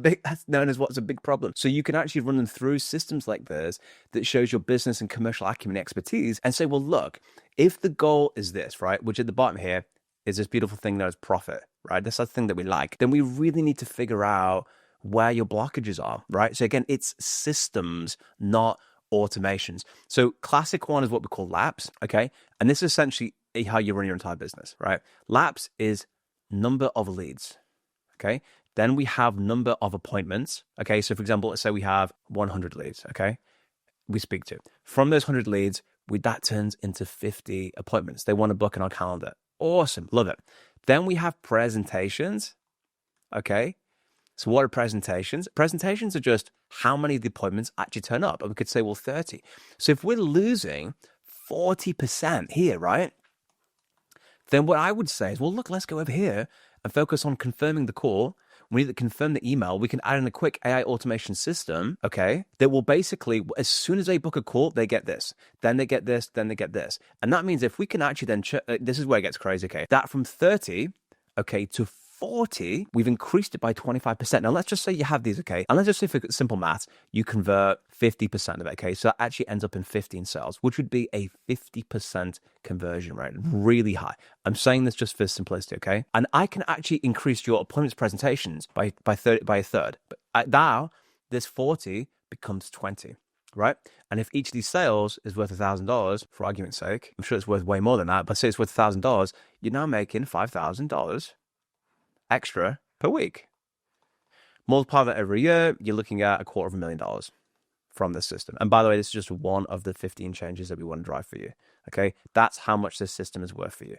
known as what's a big problem. So you can actually run them through systems like this that shows your business and commercial acumen and expertise and say, well, look, if the goal is this, right, which at the bottom here is this beautiful thing known as profit, right? That's the thing that we like. Then we really need to figure out where your blockages are, right? So again, it's systems, not automations. So classic one is what we call laps, okay? And this is essentially how you run your entire business, right? Laps is number of leads, okay? Then we have number of appointments, okay? So for example, let's say we have 100 leads, okay? We speak to. From those 100 leads, that turns into 50 appointments. They want to book in our calendar. Awesome, love it. Then we have presentations, okay? So what are presentations? Presentations are just how many of the appointments actually turn up. And we could say, well, 30. So if we're losing 40% here, right? Then what I would say is, well, look, let's go over here and focus on confirming the call. We need to confirm the email. We can add in a quick AI automation system, okay, that will basically, as soon as they book a call, they get this. Then they get this, then they get this. And that means if we can actually then, this is where it gets crazy, okay, that from 30, okay, to 40, we've increased it by 25%. Now, let's just say you have these, okay? And let's just say for simple maths, you convert 50% of it, okay? So that actually ends up in 15 sales, which would be a 50% conversion rate, really high. I'm saying this just for simplicity, okay? And I can actually increase your appointments presentations by a third. But now, this 40 becomes 20. Right? And if each of these sales is worth $1,000, for argument's sake, I'm sure it's worth way more than that, but say it's worth $1,000, you're now making $5,000 extra per week. Multiply that every year, you're looking at $250,000 from this system. And by the way, this is just one of the 15 changes that we want to drive for you. Okay? That's how much this system is worth for you.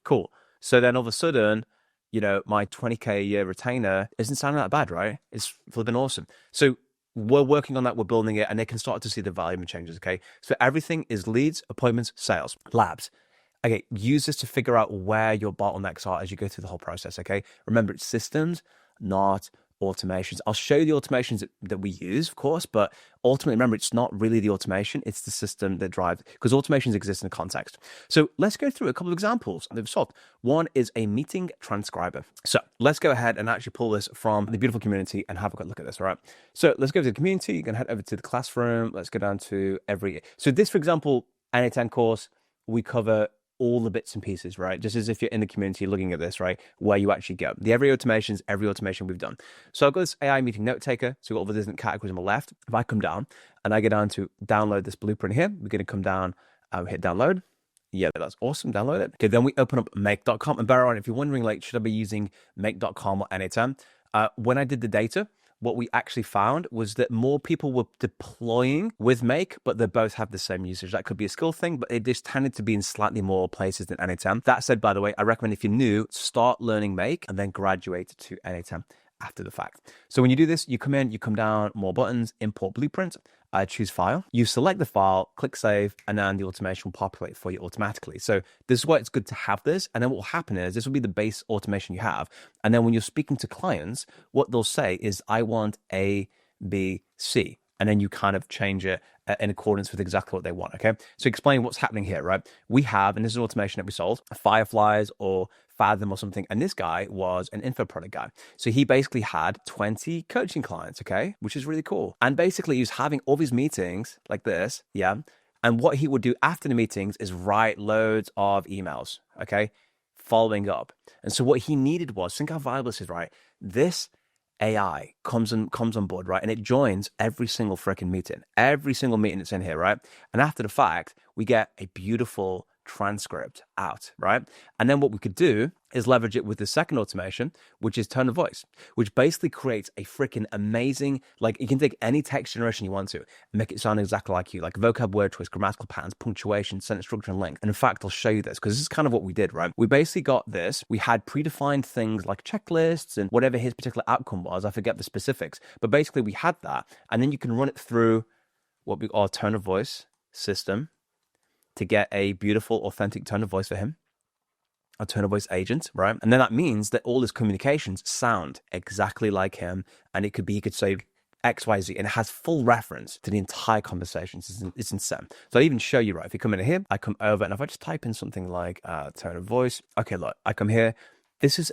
Cool. So then all of a sudden, my 20K a year retainer isn't sounding that bad, right? It's flipping awesome. So we're working on that, we're building it, and they can start to see the volume changes, okay? So everything is leads, appointments, sales, labs. Okay, use this to figure out where your bottlenecks are as you go through the whole process, okay? Remember, it's systems, not automations. I'll show you the automations that we use, of course, but ultimately, remember, it's not really the automation, it's the system that drives, because automations exist in a context. So let's go through a couple of examples that we've solved. One is a meeting transcriber. So let's go ahead and actually pull this from the beautiful community and have a quick look at this, all right? So let's go to the community. You can head over to the classroom. Let's go down to so this, for example, NA10 course, we cover all the bits and pieces, right? Just as if you're in the community looking at this, right? Where you actually go. Every automation we've done. So I've got this AI meeting note taker. So we've got all the different categories on the left. If I come down and I go down to download this blueprint here, we're going to come down, hit download. Yeah, that's awesome. Download it. Okay, then we open up make.com. And bear on, if you're wondering, like, should I be using make.com or NA10? When I did the data, what we actually found was that more people were deploying with Make, but they both have the same usage. That could be a skill thing, but it just tended to be in slightly more places than NA10. That said, by the way, I recommend if you're new, start learning Make and then graduate to NA10. after the fact. So when you do this, you come in, you come down, more buttons, import blueprint, choose file, you select the file, click save, and then the automation will populate for you automatically. So this is why it's good to have this. And then what will happen is this will be the base automation you have. And then when you're speaking to clients, what they'll say is, I want A, B, C. And then you kind of change it in accordance with exactly what they want, okay? So explain what's happening here, right? We have, and this is an automation that we sold, Fireflies or Fathom or something. And this guy was an info product guy. So he basically had 20 coaching clients, okay? Which is really cool. And basically he was having all these meetings like this, yeah? And what he would do after the meetings is write loads of emails, okay? Following up. And so what he needed was, think how valuable this is, right? This AI comes on board, right? And it joins every single freaking meeting that's in here, right? And after the fact, we get a beautiful transcript out, right? And then what we could do is leverage it with the second automation, which is tone of voice, which basically creates a freaking amazing, like you can take any text generation you want to and make it sound exactly like you, like vocab, word choice, grammatical patterns, punctuation, sentence structure, and length. And in fact, I'll show you this because this is kind of what we did, right? We basically got this. We had predefined things like checklists and whatever his particular outcome was. I forget the specifics, but basically we had that. And then you can run it through what we call tone of voice system to get a beautiful, authentic tone of voice for him, a tone of voice agent, right? And then that means that all his communications sound exactly like him. And it could be, he could say X, Y, Z, and it has full reference to the entire conversation. It's insane. So I even show you, right? If you come in here, I come over, and if I just type in something like tone of voice, okay, look, I come here. This is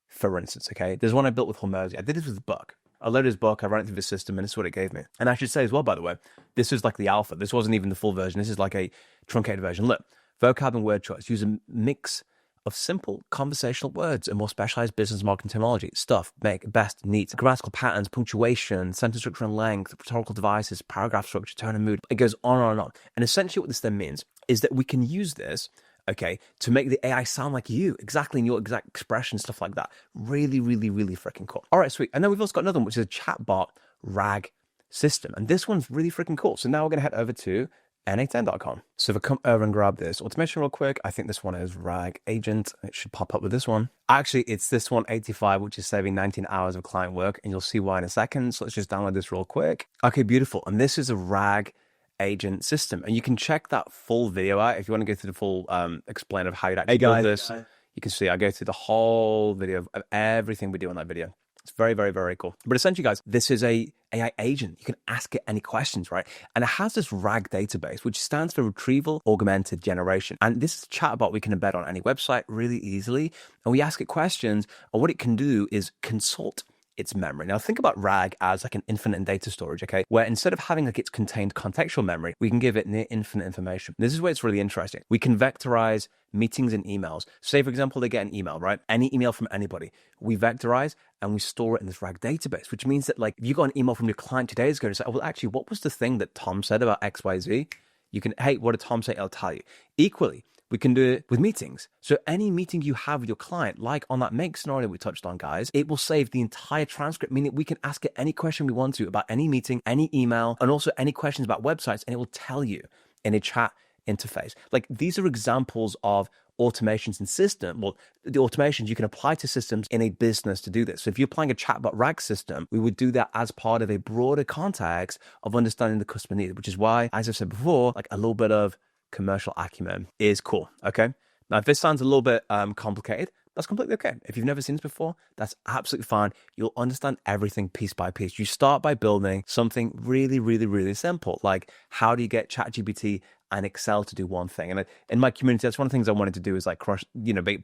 for instance, okay, there's one I built with Hormozy. I did this with the book. I loaded his book, I ran it through the system, and this is what it gave me. And I should say as well, by the way, this is like the alpha. This wasn't even the full version. This is like a truncated version. Look, vocab and word choice. Use a mix of simple conversational words and more specialized business marketing terminology. Stuff, make, best, neat, grammatical patterns, punctuation, sentence structure and length, rhetorical devices, paragraph structure, tone and mood. It goes on and on and on. And essentially what this then means is that we can use this, okay, to make the AI sound like you, exactly in your exact expression, stuff like that. Really, really, really freaking cool. All right, sweet. And then we've also got another one, which is a chatbot RAG system. And this one's really freaking cool. So now we're going to head over to na10.com. So if I come over and grab this automation real quick, I think this one is RAG agent. It should pop up with this one. Actually, it's this one, 85, which is saving 19 hours of client work. And you'll see why in a second. So let's just download this real quick. Okay, beautiful. And this is a RAG agent system, and you can check that full video out if you want to go through the full explain of how you'd actually build this. You can see I go through the whole video of everything we do on that video. It's very, very, very cool. But essentially, guys, this is a AI agent. You can ask it any questions, right? And it has this RAG database, which stands for Retrieval Augmented Generation. And this is a chatbot we can embed on any website really easily. And we ask it questions, and what it can do is consult its memory. Now think about RAG as like an infinite data storage, okay? Where instead of having like its contained contextual memory, we can give it near infinite information. This is where it's really interesting. We can vectorize meetings and emails. Say, for example, they get an email, right? Any email from anybody. We vectorize and we store it in this RAG database, which means that like if you got an email from your client 2 days ago and say, oh, well, actually, what was the thing that Tom said about XYZ? You can, hey, what did Tom say? I'll tell you. Equally, we can do it with meetings. So any meeting you have with your client, like on that make scenario we touched on, guys, it will save the entire transcript, meaning we can ask it any question we want to about any meeting, any email, and also any questions about websites, and it will tell you in a chat interface. Like these are examples of automations and system. Well, the automations you can apply to systems in a business to do this. So if you're applying a chatbot RAG system, we would do that as part of a broader context of understanding the customer need, which is why, as I've said before, like a little bit of commercial acumen is cool, okay? Now, if this sounds a little bit complicated, that's completely okay. If you've never seen this before, that's absolutely fine. You'll understand everything piece by piece. You start by building something really, really, really simple, like how do you get ChatGPT and Excel to do one thing? And in my community, that's one of the things I wanted to do is like crush,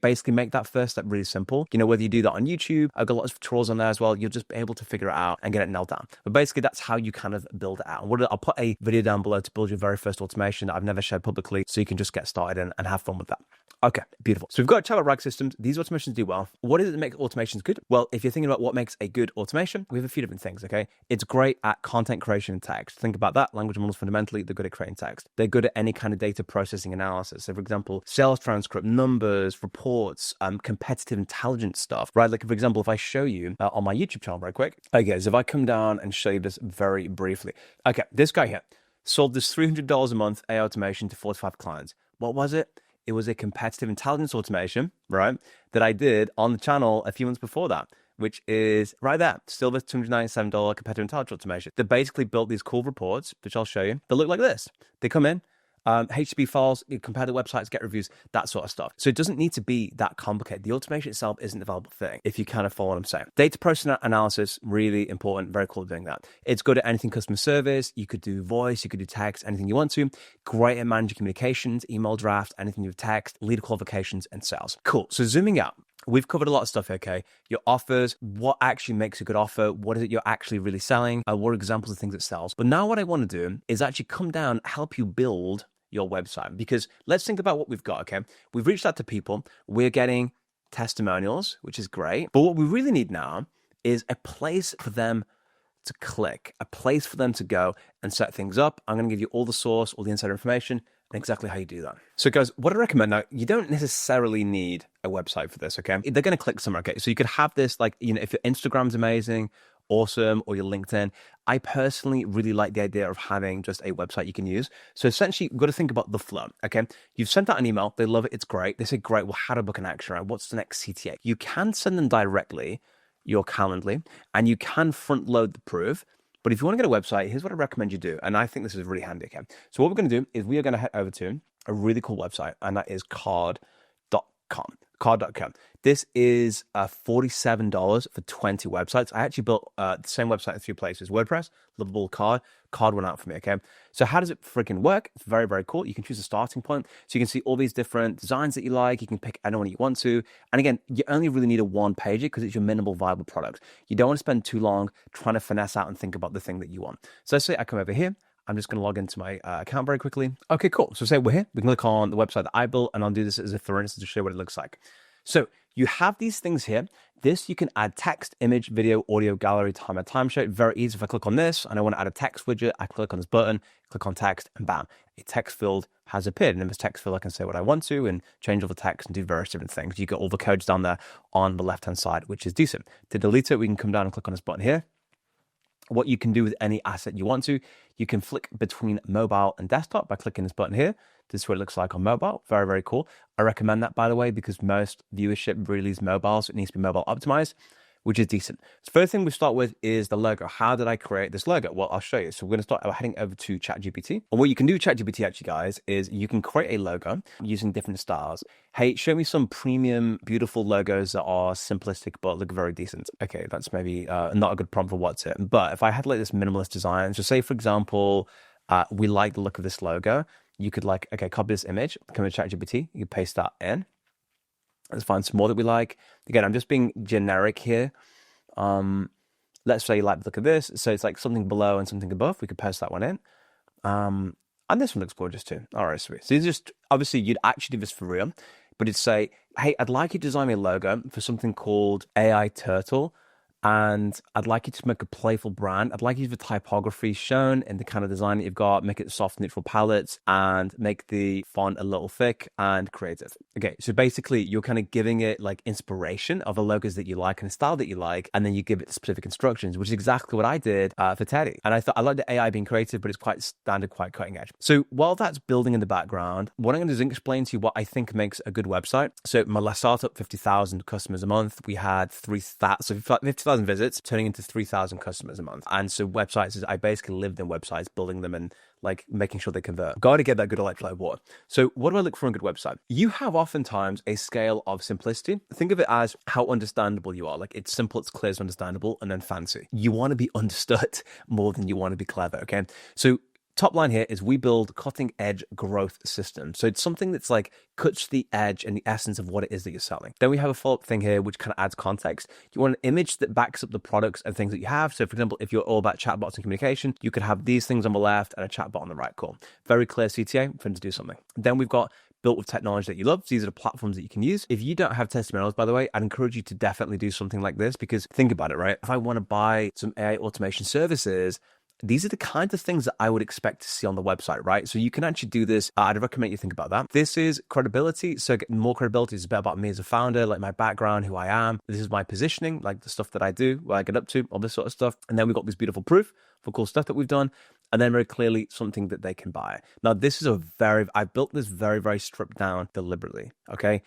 basically make that first step really simple. Whether you do that on YouTube, I've got lots of tutorials on there as well. You'll just be able to figure it out and get it nailed down. But basically, that's how you kind of build it out. And I'll put a video down below to build your very first automation that I've never shared publicly, so you can just get started and have fun with that. Okay, beautiful. So we've got chatbot RAG systems. These automations do well. What is it that makes automations good? Well, if you're thinking about what makes a good automation, we have a few different things, okay? It's great at content creation and text. Think about that. Language models fundamentally, they're good at creating text. They're good at any kind of data processing analysis. So for example, sales transcript, numbers, reports, competitive intelligence stuff, right? Like for example, if I show you on my YouTube channel very quick, okay, so if I come down and show you this very briefly. Okay, this guy here sold this $300 a month AI automation to 45 clients. What was it? It was a competitive intelligence automation, right, that I did on the channel a few months before that. which is right there. Still this $297 competitive intelligence automation. They basically built these cool reports, which I'll show you. They look like this. They come in, HTTP files, you compare the websites, get reviews, that sort of stuff. So it doesn't need to be that complicated. The automation itself isn't a valuable thing, if you kind of follow what I'm saying. Data processing analysis, really important, very cool at doing that. It's good at anything customer service. You could do voice, you could do text, anything you want to. Great at managing communications, email draft, anything you have text, lead qualifications, and sales. Cool. So zooming out. We've covered a lot of stuff here, okay? Your offers, what actually makes a good offer, what is it you're actually really selling, what are examples of things it sells. But now what I want to do is actually come down, help you build your website. Because let's think about what we've got, okay? We've reached out to people, we're getting testimonials, which is great. But what we really need now is a place for them to click, a place for them to go and set things up. I'm going to give you all the source, all the insider information, and exactly how you do that. So guys, what I recommend now, you don't necessarily need a website for this, okay? They're going to click somewhere, okay? So you could have this, like, you know, if your Instagram's amazing, awesome, or your LinkedIn. I personally really like the idea of having just a website you can use. So essentially, you've got to think about the flow, okay? You've sent out an email, they love it, it's great. They say, great, well, how to book an action, right? What's the next CTA? You can send them directly your Calendly, and you can front load the proof. But if you want to get a website, here's what I recommend you do. And I think this is really handy, okay? So what we're going to do is we are going to head over to a really cool website, and that is card.com. Card.com. This is $47 for 20 websites. I actually built the same website in a few places. WordPress, Lovable Card. Card went out for me, okay? So how does it freaking work? It's very, very cool. You can choose a starting point. So you can see all these different designs that you like. You can pick anyone you want to. And again, you only really need a one-pager because it's your minimal viable product. You don't want to spend too long trying to finesse out and think about the thing that you want. So let's say I come over here. I'm just going to log into my account very quickly. Okay, cool. So say we're here. We can click on the website that I built, and I'll do this as a for instance to show what it looks like. So you have these things here. This, you can add text, image, video, audio, gallery, timer, timesheet. Very easy. If I click on this and I want to add a text widget, I click on this button, click on text, and bam, a text field has appeared. And in this text field, I can say what I want to and change all the text and do various different things. You get all the codes down there on the left-hand side, which is decent. To delete it, we can come down and click on this button here. What you can do with any asset you want to, you can flick between mobile and desktop by clicking this button here. This is what it looks like on mobile. Very, very cool. I recommend that, by the way, because most viewership really is mobile, so it needs to be mobile optimized, which is decent. So first thing we start with is the logo. How did I create this logo? Well, I'll show you. So we're going to start heading over to ChatGPT. And what you can do with ChatGPT actually, guys, is you can create a logo using different styles. Hey, show me some premium, beautiful logos that are simplistic but look very decent. Okay, that's maybe not a good prompt for what's it. But if I had like this minimalist design, so say, for example, we like the look of this logo. You could like, okay, copy this image, come to ChatGPT, you paste that in. Let's find some more that we like. Again, I'm just being generic here. Let's say you like the look of this. So it's like something below and something above. We could paste that one in. And this one looks gorgeous too. All right, sweet. So it's just, obviously you'd actually do this for real, but it'd say, hey, I'd like you to design me a logo for something called AI Turtle. And I'd like you to make a playful brand. I'd like you to have the typography shown in the kind of design that you've got, make it soft, neutral palettes, and make the font a little thick and creative. Okay, so basically you're kind of giving it like inspiration of the logos that you like and the style that you like, and then you give it specific instructions, which is exactly what I did for Teddy. And I thought I like the AI being creative, but it's quite standard, quite cutting edge. So while that's building in the background, what I'm going to do is explain to you what I think makes a good website. So my last startup, 50,000 customers a month, we had 50,000 visits turning into 3,000 customers a month. And so websites is I basically lived in websites, building them and like making sure they convert. Got to get that good electrolyte water. So what do I look for in a good website? You have oftentimes a scale of simplicity. Think of it as how understandable you are. Like it's simple, it's clear, it's understandable, and then fancy. You want to be understood more than you want to be clever, okay? So top line here is we build cutting edge growth systems. So it's something that's like cuts the edge and the essence of what it is that you're selling. Then we have a follow-up thing here, which kind of adds context. You want an image that backs up the products and things that you have. So for example, if you're all about chatbots and communication, you could have these things on the left and a chatbot on the right. Cool. Very clear CTA for them to do something. Then we've got built with technology that you love. These are the platforms that you can use. If you don't have testimonials, by the way, I'd encourage you to definitely do something like this, because think about it, right? If I want to buy some AI automation services, these are the kinds of things that I would expect to see on the website, right? So you can actually do this. I'd recommend you think about that. This is credibility. So more credibility is a bit about me as a founder, like my background, who I am. This is my positioning, like the stuff that I do, what I get up to, all this sort of stuff. And then we've got this beautiful proof for cool stuff that we've done. And then very clearly something that they can buy. Now, this is I built this very, very stripped down deliberately, okay?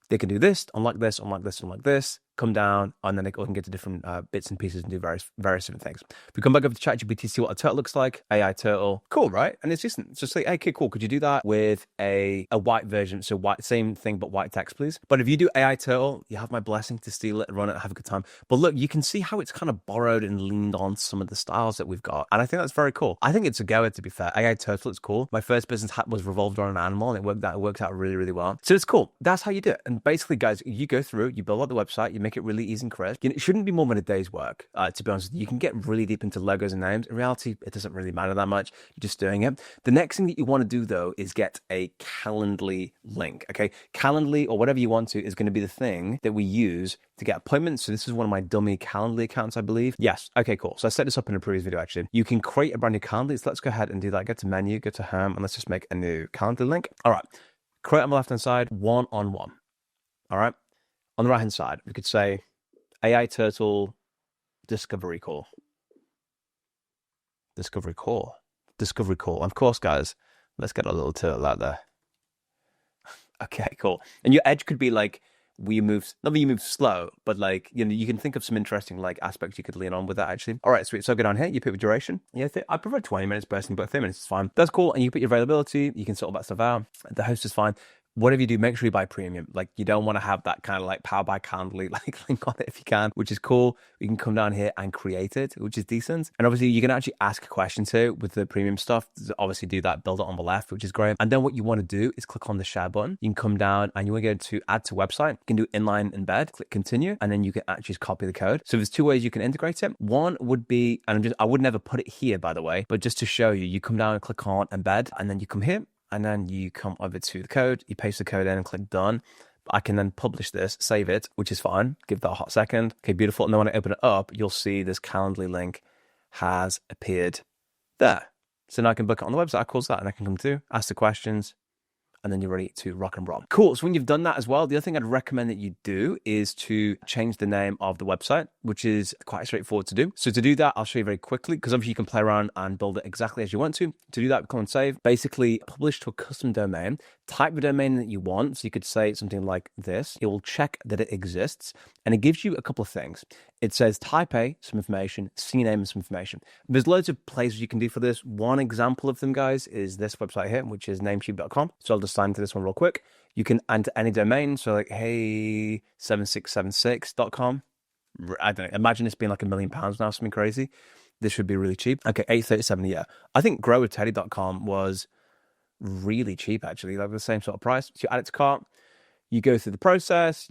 They can do this, unlike this, unlike this, unlike this. come down, and then it can get to different bits and pieces and do various different things. If we come back over to ChatGPT, see what a turtle looks like, AI turtle, cool, right? And it's just like, hey, okay, cool. Could you do that with a white version? So white, same thing, but white text, please. But if you do AI turtle, you have my blessing to steal it, run it, have a good time. But look, you can see how it's kind of borrowed and leaned on some of the styles that we've got. And I think that's very cool. I think it's a goer, to be fair. AI turtle is cool. My first business was revolved around an animal, and it worked out really, really well. So it's cool. That's how you do it. And basically, guys, you go through, you build out the website, you make it really easy and crisp. It shouldn't be more than a day's work, to be honest. You can get really deep into logos and names. In reality, it doesn't really matter that much. You're just doing it. The next thing that you want to do, though, is get a Calendly link, okay? Calendly, or whatever you want to, is going to be the thing that we use to get appointments. So this is one of my dummy Calendly accounts, I believe. Yes. Okay, cool. So I set this up in a previous video, actually. You can create a brand new Calendly. So let's go ahead and do that. Go to menu, go to home, and let's just make a new Calendly link. All right. Create on the left-hand side, one-on-one. All right. On the right-hand side, we could say AI Turtle Discovery Call. Discovery Call. Discovery Call. Of course, guys, let's get a little turtle out there. Okay, cool. And your edge could be like, not that you move slow, but like, you can think of some interesting like aspects you could lean on with that, actually. All right, sweet. So go down here, you put your duration. Yeah, I prefer 20 minutes personally, but 30 minutes is fine. That's cool. And you put your availability, you can sort all that stuff out. The host is fine. Whatever you do, make sure you buy premium. Like, you don't want to have that kind of like power by Calendly like link on it if you can, which is cool. You can come down here and create it, which is decent. And obviously you can actually ask questions here with the premium stuff. Obviously do that, build it on the left, which is great. And then what you want to do is click on the share button. You can come down and you want to go to add to website. You can do inline embed, click continue, and then you can actually just copy the code. So there's two ways you can integrate it. One would be, and I would never put it here, by the way, but just to show you, you come down and click on embed, and then you come here. And then you come over to the code, you paste the code in and click done. I can then publish this, save it, which is fine. Give that a hot second. Okay, beautiful. And then when I open it up, you'll see this Calendly link has appeared there. So now I can book it on the website. I close that and I can come to, ask the questions, and then you're ready to rock and roll. Cool. So when you've done that as well, the other thing I'd recommend that you do is to change the name of the website, which is quite straightforward to do. So to do that, I'll show you very quickly, because obviously you can play around and build it exactly as you want to. To do that, come and save. Basically, publish to a custom domain. Type the domain that you want. So you could say something like this. It will check that it exists, and it gives you a couple of things. It says type A, some information, CNAME, some information. There's loads of places you can do for this. One example of them, guys, is this website here, which is namecheap.com. So I'll just sign into this one real quick. You can enter any domain. So like, hey, 7676.com. I don't know. Imagine this being like £1 million now, something crazy. This should be really cheap. Okay, 837 a year. I think growwithteddy.com was really cheap, actually, like the same sort of price. So you add it to cart. You go through the process,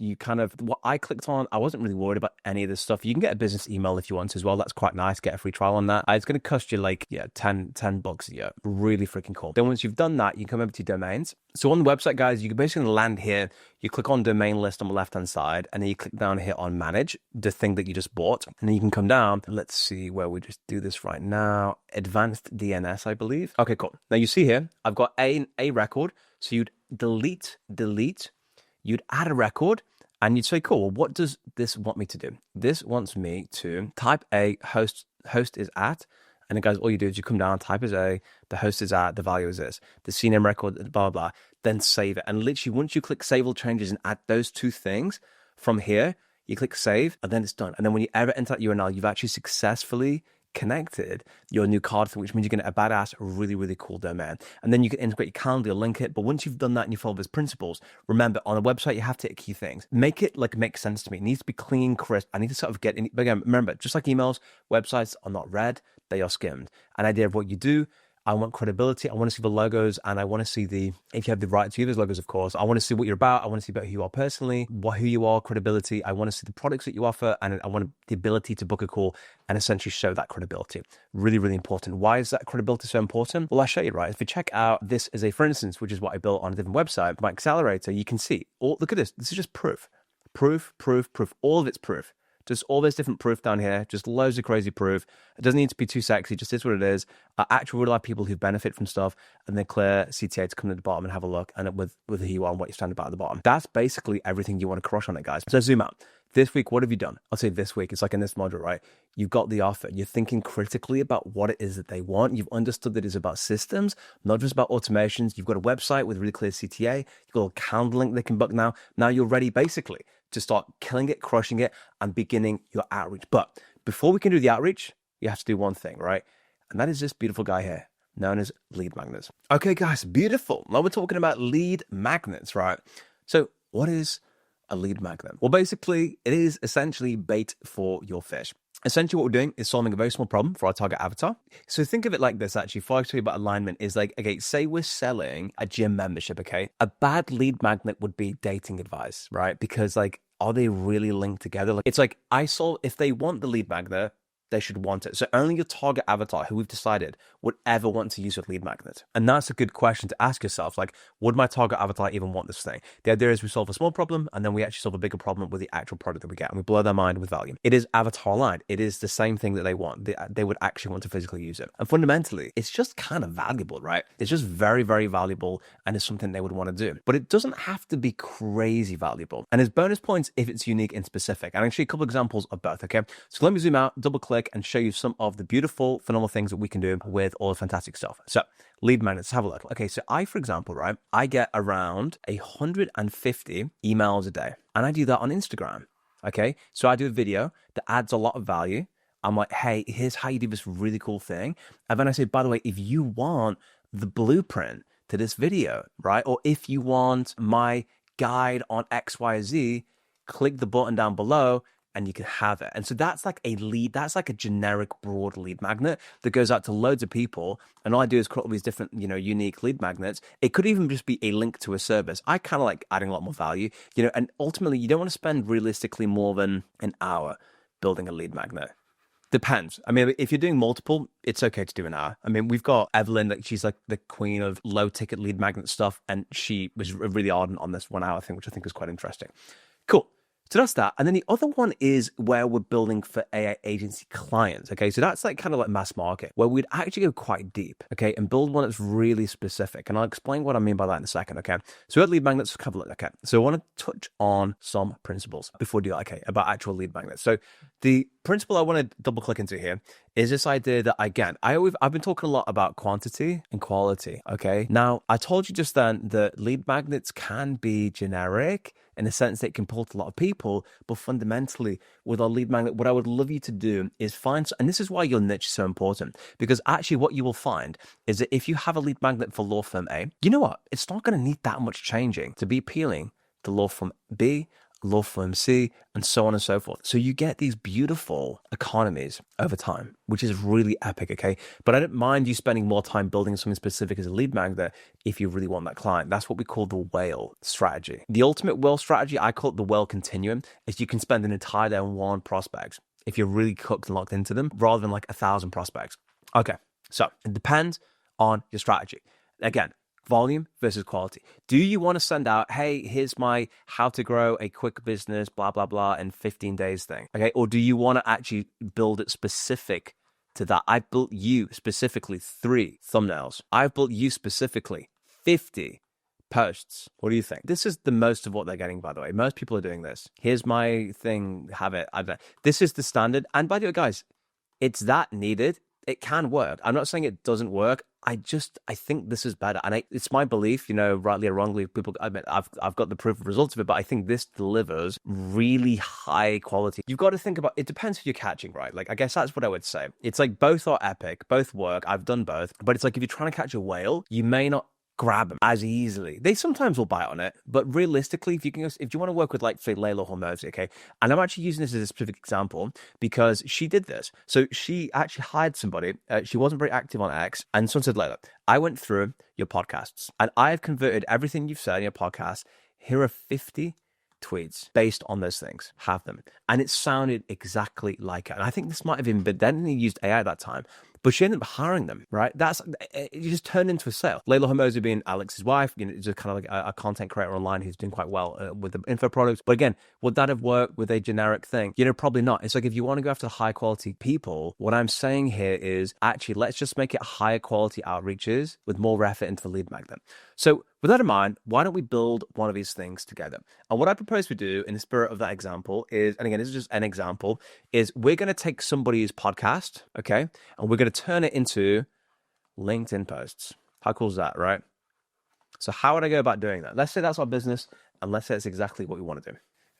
what I clicked on, I wasn't really worried about any of this stuff. You can get a business email if you want as well. That's quite nice. Get a free trial on that. It's going to cost you like, $10 a year. Really freaking cool. Then once you've done that, you come over to domains. So on the website, guys, you can basically land here. You click on domain list on the left-hand side, and then you click down here on manage, the thing that you just bought. And then you can come down. Let's see where we just do this right now. Advanced DNS, I believe. Okay, cool. Now you see here, I've got a record. So you'd delete. You'd add a record, and you'd say, cool, well, what does this want me to do? This wants me to type a host is at, and then guys, all you do is you come down, type is a, the host is at, the value is this, the CNAME record, blah, blah, blah, then save it. And literally, once you click save all changes and add those two things from here, you click save, and then it's done. And then when you ever enter that URL, you've actually successfully connected your new card thing, which means you're going to get a badass, really, really cool domain. And then you can integrate your calendar, link it. But once you've done that and you follow those principles, remember, on a website, you have to hit key things. Make it like make sense to me. It needs to be clean, crisp. I need to sort of get in. But again, remember, just like emails, websites are not read, they are skimmed. An idea of what you do. I want credibility. I want to see the logos, and I want to see if you have the right to use those logos, of course. I want to see what you're about. I want to see about who you are personally, who you are, credibility. I want to see the products that you offer, and I want the ability to book a call and essentially show that credibility. Really, really important. Why is that credibility so important? Well, I'll show you, right? If you check out this as for instance, which is what I built on a different website, my accelerator, you can see, look at this. This is just proof. Proof. All of it's proof. Just all this different proof down here, just loads of crazy proof. It doesn't need to be too sexy, just is what it is. Actual real life people who benefit from stuff, and then clear CTA to come to the bottom and have a look, and with who you are and what you stand about at the bottom. That's basically everything you want to crush on it, guys. So zoom out. This week, what have you done? I'll say this week, it's like in this module, right? You've got the offer. You're thinking critically about what it is that they want. You've understood that it's about systems, not just about automations. You've got a website with really clear CTA. You've got a calendar link they can book now. Now you're ready, basically, to start killing it, crushing it, and beginning your outreach. But before we can do the outreach, you have to do one thing, right? And that is this beautiful guy here, known as lead magnets. Okay, guys, beautiful. Now we're talking about lead magnets, right? So what is a lead magnet? Well, basically, it is essentially bait for your fish. Essentially, what we're doing is solving a very small problem for our target avatar. So think of it like this, actually. Before I tell you about alignment, is like, okay, say we're selling a gym membership, okay? A bad lead magnet would be dating advice, right? Because like, are they really linked together? Like, it's like, if they want the lead magnet, they should want it. So only your target avatar, who we've decided, would ever want to use a lead magnet. And that's a good question to ask yourself. Like, would my target avatar even want this thing? The idea is we solve a small problem and then we actually solve a bigger problem with the actual product that we get, and we blow their mind with value. It is avatar aligned. It is the same thing that they want. They would actually want to physically use it. And fundamentally, it's just kind of valuable, right? It's just very, very valuable, and it's something they would want to do. But it doesn't have to be crazy valuable. And there's bonus points if it's unique and specific. And I'll show you a couple examples of both, okay? So let me zoom out, double click, and show you some of the beautiful, phenomenal things that we can do with all the fantastic stuff. So lead magnets, have a look. Okay, so for example, right, I get around 150 emails a day, and I do that on Instagram. Okay, so I do a video that adds a lot of value. I'm like, hey, here's how you do this really cool thing. And then I say, by the way, if you want the blueprint to this video, right, or if you want my guide on XYZ, click the button down below and you can have it. And so that's like a lead, that's like a generic broad lead magnet that goes out to loads of people. And all I do is create all these different, unique lead magnets. It could even just be a link to a service. I kind of like adding a lot more value, and ultimately you don't want to spend realistically more than an hour building a lead magnet. Depends. I mean, if you're doing multiple, it's okay to do an hour. I mean, we've got Evelyn, like she's like the queen of low ticket lead magnet stuff. And she was really ardent on this 1 hour thing, which I think is quite interesting. Cool. So that's that. And then the other one is where we're building for AI agency clients. Okay. So that's like kind of like mass market, where we'd actually go quite deep. Okay. And build one that's really specific. And I'll explain what I mean by that in a second. Okay. So we got lead magnets, let's have a look. Okay. So I want to touch on some principles before we do that. Okay. About actual lead magnets. So the principle I want to double click into here is this idea that, again, I've been talking a lot about quantity and quality. Okay. Now, I told you just then that lead magnets can be generic in the sense that it can pull to a lot of people, but fundamentally with our lead magnet, what I would love you to do is find, and this is why your niche is so important, because actually what you will find is that if you have a lead magnet for law firm A, you know what? It's not going to need that much changing to be appealing to law firm B, law firm C, and so on and so forth. So you get these beautiful economies over time, which is really epic, okay? But I don't mind you spending more time building something specific as a lead magnet if you really want that client. That's what we call the whale strategy. The ultimate whale strategy, I call it the whale continuum, is you can spend an entire day on one prospect if you're really cooked and locked into them, rather than like 1,000 prospects. Okay, so it depends on your strategy. Again, volume versus quality. Do you want to send out, hey, here's my how to grow a quick business, blah, blah, blah, in 15 days thing? Okay. Or do you want to actually build it specific to that? I built you specifically 3 thumbnails. I've built you specifically 50 posts. What do you think? This is the most of what they're getting, by the way. Most people are doing this. Here's my thing, have it. This is the standard. And by the way, guys, it's that needed. It can work. I'm not saying it doesn't work. I think this is better. And it's my belief, rightly or wrongly, I've got the proof of results of it, but I think this delivers really high quality. You've got to think about, it depends who you're catching, right? Like, I guess that's what I would say. It's like both are epic, both work. I've done both, but it's like if you're trying to catch a whale, you may not grab them as easily. They sometimes will bite on it, but realistically, if you want to work with, like, say, Layla Hormozi, okay, and I'm actually using this as a specific example because she did this. So she actually hired somebody. She wasn't very active on X, and someone said, Layla, I went through your podcasts and I've converted everything you've said in your podcast. Here are 50 tweets based on those things. Have them. And it sounded exactly like it. And I think this might have even been, they didn't use AI at that time, but she ended up hiring them, right? It just turned into a sale. Layla Hormozi being Alex's wife, just kind of like a content creator online who's doing quite well with the info products. But again, would that have worked with a generic thing? Probably not. It's like, if you want to go after high quality people, what I'm saying here is actually, let's just make it higher quality outreaches with more effort into the lead magnet. So with that in mind, why don't we build one of these things together? And what I propose we do in the spirit of that example is, and again, this is just an example, is we're going to take somebody's podcast, okay, and we're going to turn it into LinkedIn posts. How cool is that, right? So how would I go about doing that? Let's say that's our business, and let's say it's exactly what we want to do.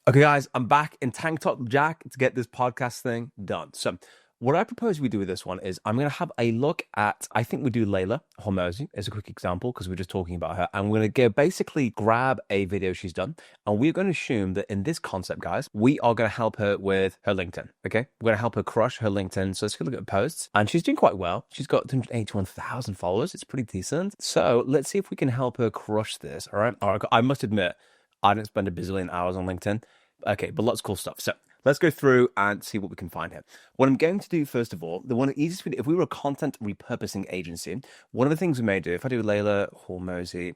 Okay, guys, I'm back in Tank Top Jack to get this podcast thing done. So, what I propose we do with this one is I'm going to have a look at, I think we do Layla Hormozi as a quick example because we're just talking about her. And we're going to go basically grab a video she's done. And we're going to assume that in this concept, guys, we are going to help her with her LinkedIn. Okay. We're going to help her crush her LinkedIn. So let's go look at her posts. And she's doing quite well. She's got 281,000 followers. It's pretty decent. So let's see if we can help her crush this. All right. All right. I must admit, I didn't spend a bazillion hours on LinkedIn. Okay, but lots of cool stuff. So let's go through and see what we can find here. What I'm going to do, first of all, the one of the easiest, if we were a content repurposing agency, one of the things we may do, if I do Layla Hormozi